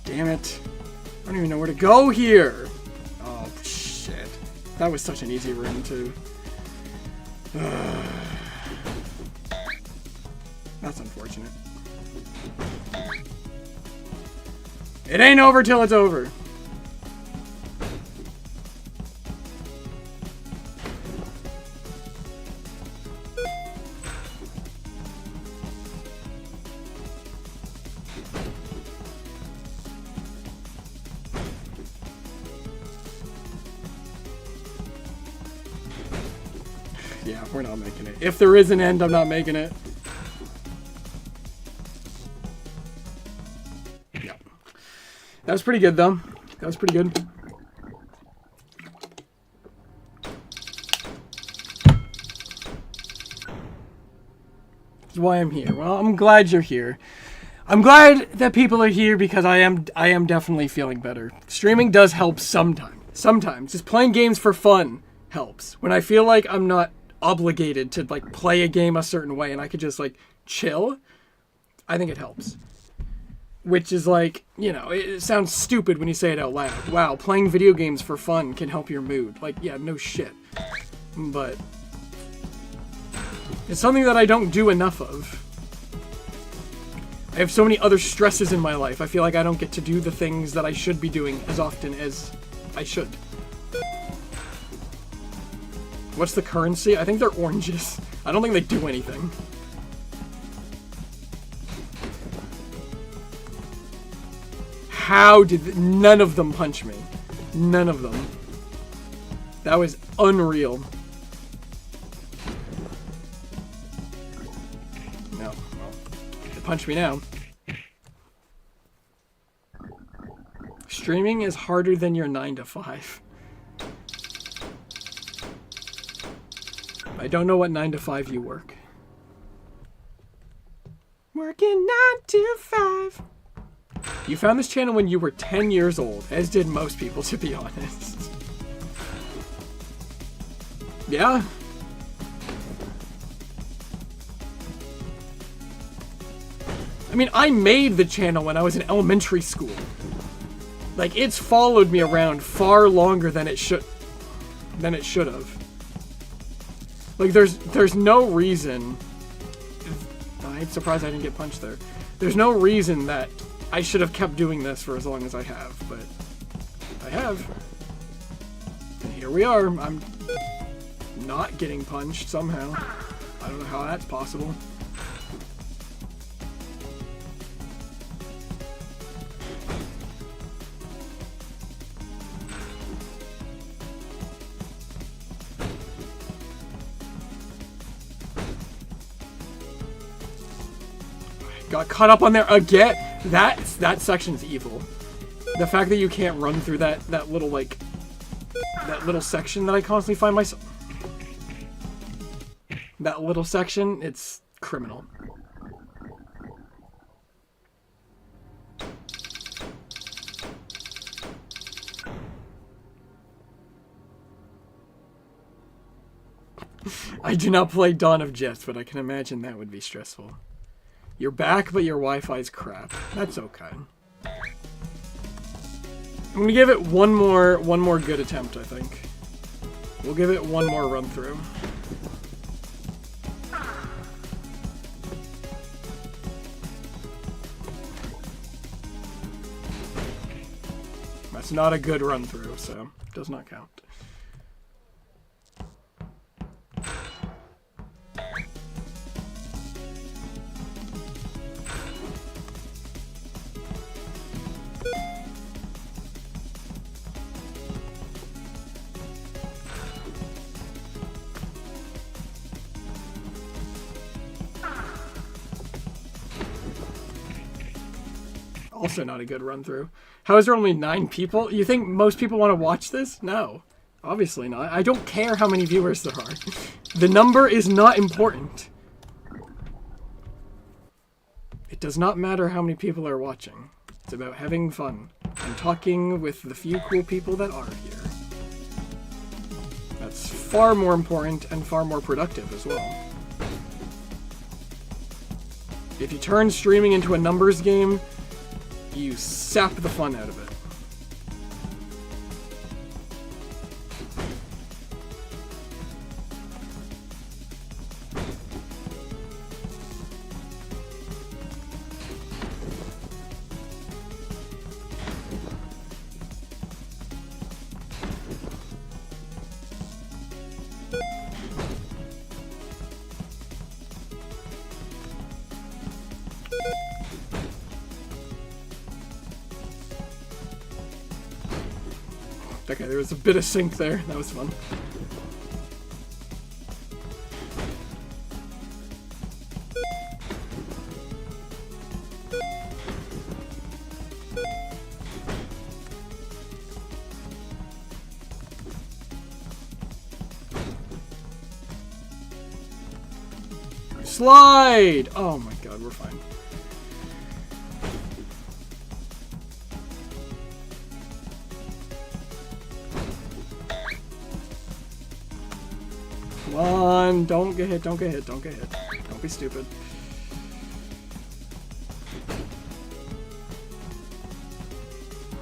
A: Damn it. I don't even know where to go here. Oh, shit. That was such an easy room, too. That's unfortunate. It ain't over till it's over. Yeah, we're not making it. If there is an end, I'm not making it. Yeah. That was pretty good, though. That was pretty good. That's why I'm here. Well, I'm glad you're here. I'm glad that people are here because I am definitely feeling better. Streaming does help sometimes. Sometimes. Just playing games for fun helps. When I feel like I'm not obligated to like play a game a certain way and I could just like chill, I think it helps. Which is like, you know, it sounds stupid when you say it out loud. Wow, playing video games for fun can help your mood. Like, yeah, no shit. But it's something that I don't do enough of. I have so many other stresses in my life. I feel like I don't get to do the things that I should be doing as often as I should. What's the currency? I think they're oranges. I don't think they do anything. How did none of them punch me? None of them. That was unreal. No, well, they punch me now. Streaming is harder than your 9 to 5. I don't know what 9 to 5 you work. Working 9 to 5. You found this channel when you were 10 years old, as did most people, to be honest. Yeah. I mean, I made the channel when I was in elementary school. Like, it's followed me around far longer than it should have. Like, there's no reason. I'm surprised I didn't get punched there. There's no reason that I should have kept doing this for as long as I have, but I have. And here we are. I'm not getting punched somehow. I don't know how that's possible. Got caught up on there again. That section's evil. The fact that you can't run through that little like that little section that I constantly find myself. That little section, it's criminal. I do not play Dawn of Jets, but I can imagine that would be stressful. You're back, but your Wi-Fi's crap. That's okay. I'm gonna give it one more good attempt, I think. We'll give it one more run through. That's not a good run through, so it does not count. Also not a good run through. How is there only 9 people? You think most people want to watch this? No. Obviously not. I don't care how many viewers there are. The number is not important. It does not matter how many people are watching. It's about having fun and talking with the few cool people that are here. That's far more important and far more productive as well. If you turn streaming into a numbers game, you sap the fun out of it. Okay, there was a bit of sync there. That was fun. Slide! Oh my god, we're fine. Come on, don't get hit, don't get hit, don't get hit. Don't be stupid.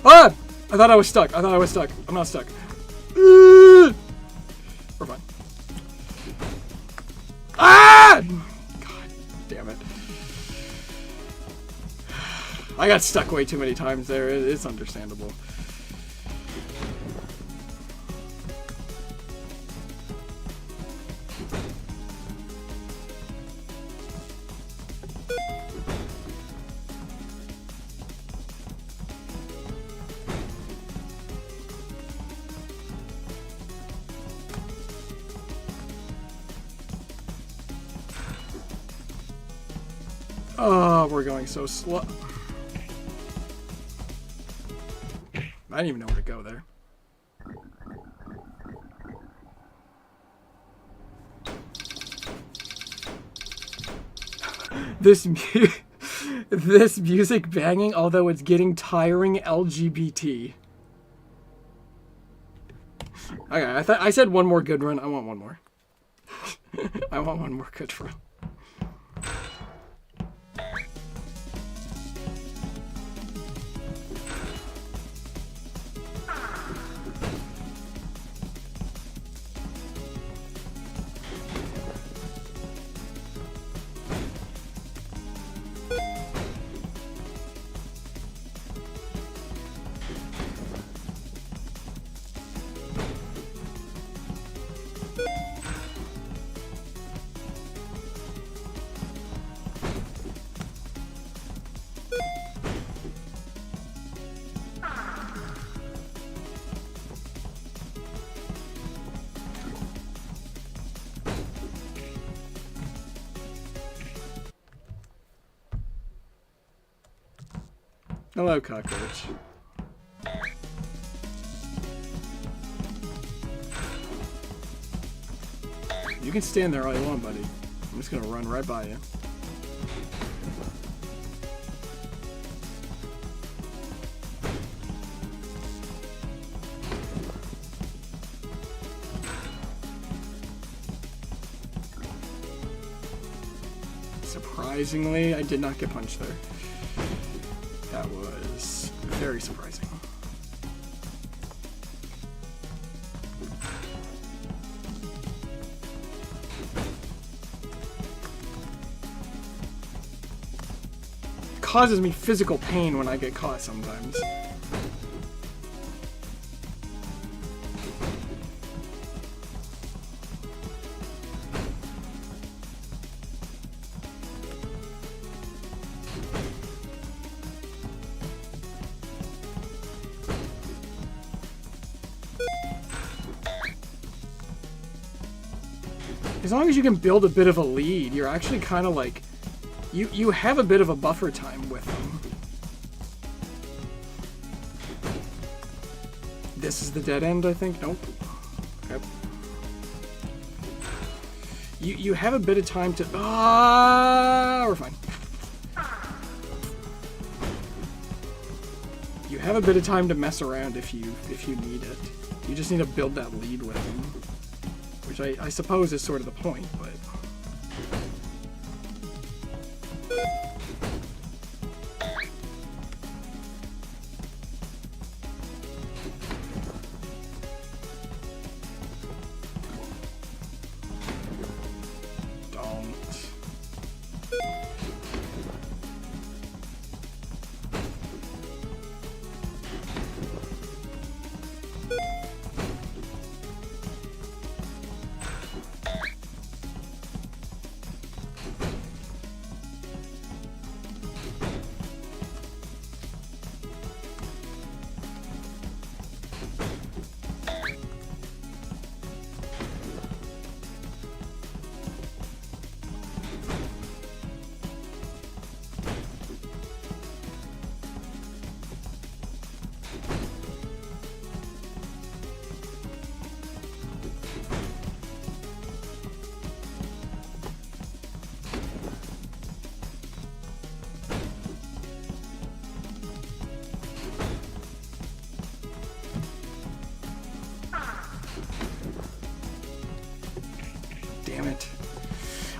A: Ah! I thought I was stuck. I thought I was stuck. I'm not stuck. We're fine. Ah! God damn it. I got stuck way too many times there. It's understandable. Oh, we're going so slow. I didn't even know where to go there. This music banging, although it's getting tiring, LGBT. Okay, I said one more good run. I want one more. I want one more good run. Hello, cockroach. You can stand there all you want, buddy. I'm just gonna run right by you. Surprisingly, I did not get punched there. That was very surprising. It causes me physical pain when I get caught sometimes. As long as you can build a bit of a lead, you're actually kind of like... You have a bit of a buffer time with them. This is the dead end, I think? Nope. Yep. You have a bit of time to... we're fine. You have a bit of time to mess around if you need it. You just need to build that lead with them. Which I suppose is sort of the point, but...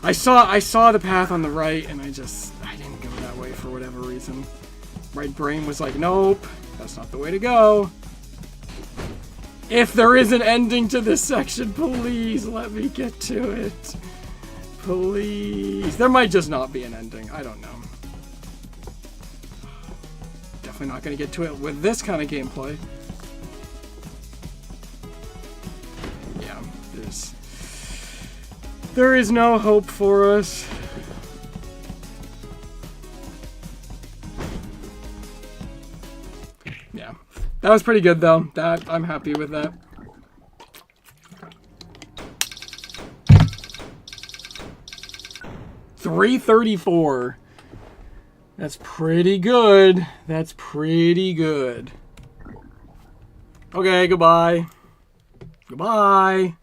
A: I saw the path on the right, and I didn't go that way for whatever reason. Right brain was like, nope, that's not the way to go. If there is an ending to this section, please let me get to it. Please. There might just not be an ending. I don't know. Definitely not going to get to it with this kind of gameplay. Yeah, there is no hope for us. Yeah, that was pretty good though. I'm happy with that. $334. That's pretty good. That's pretty good. Okay, goodbye. Goodbye.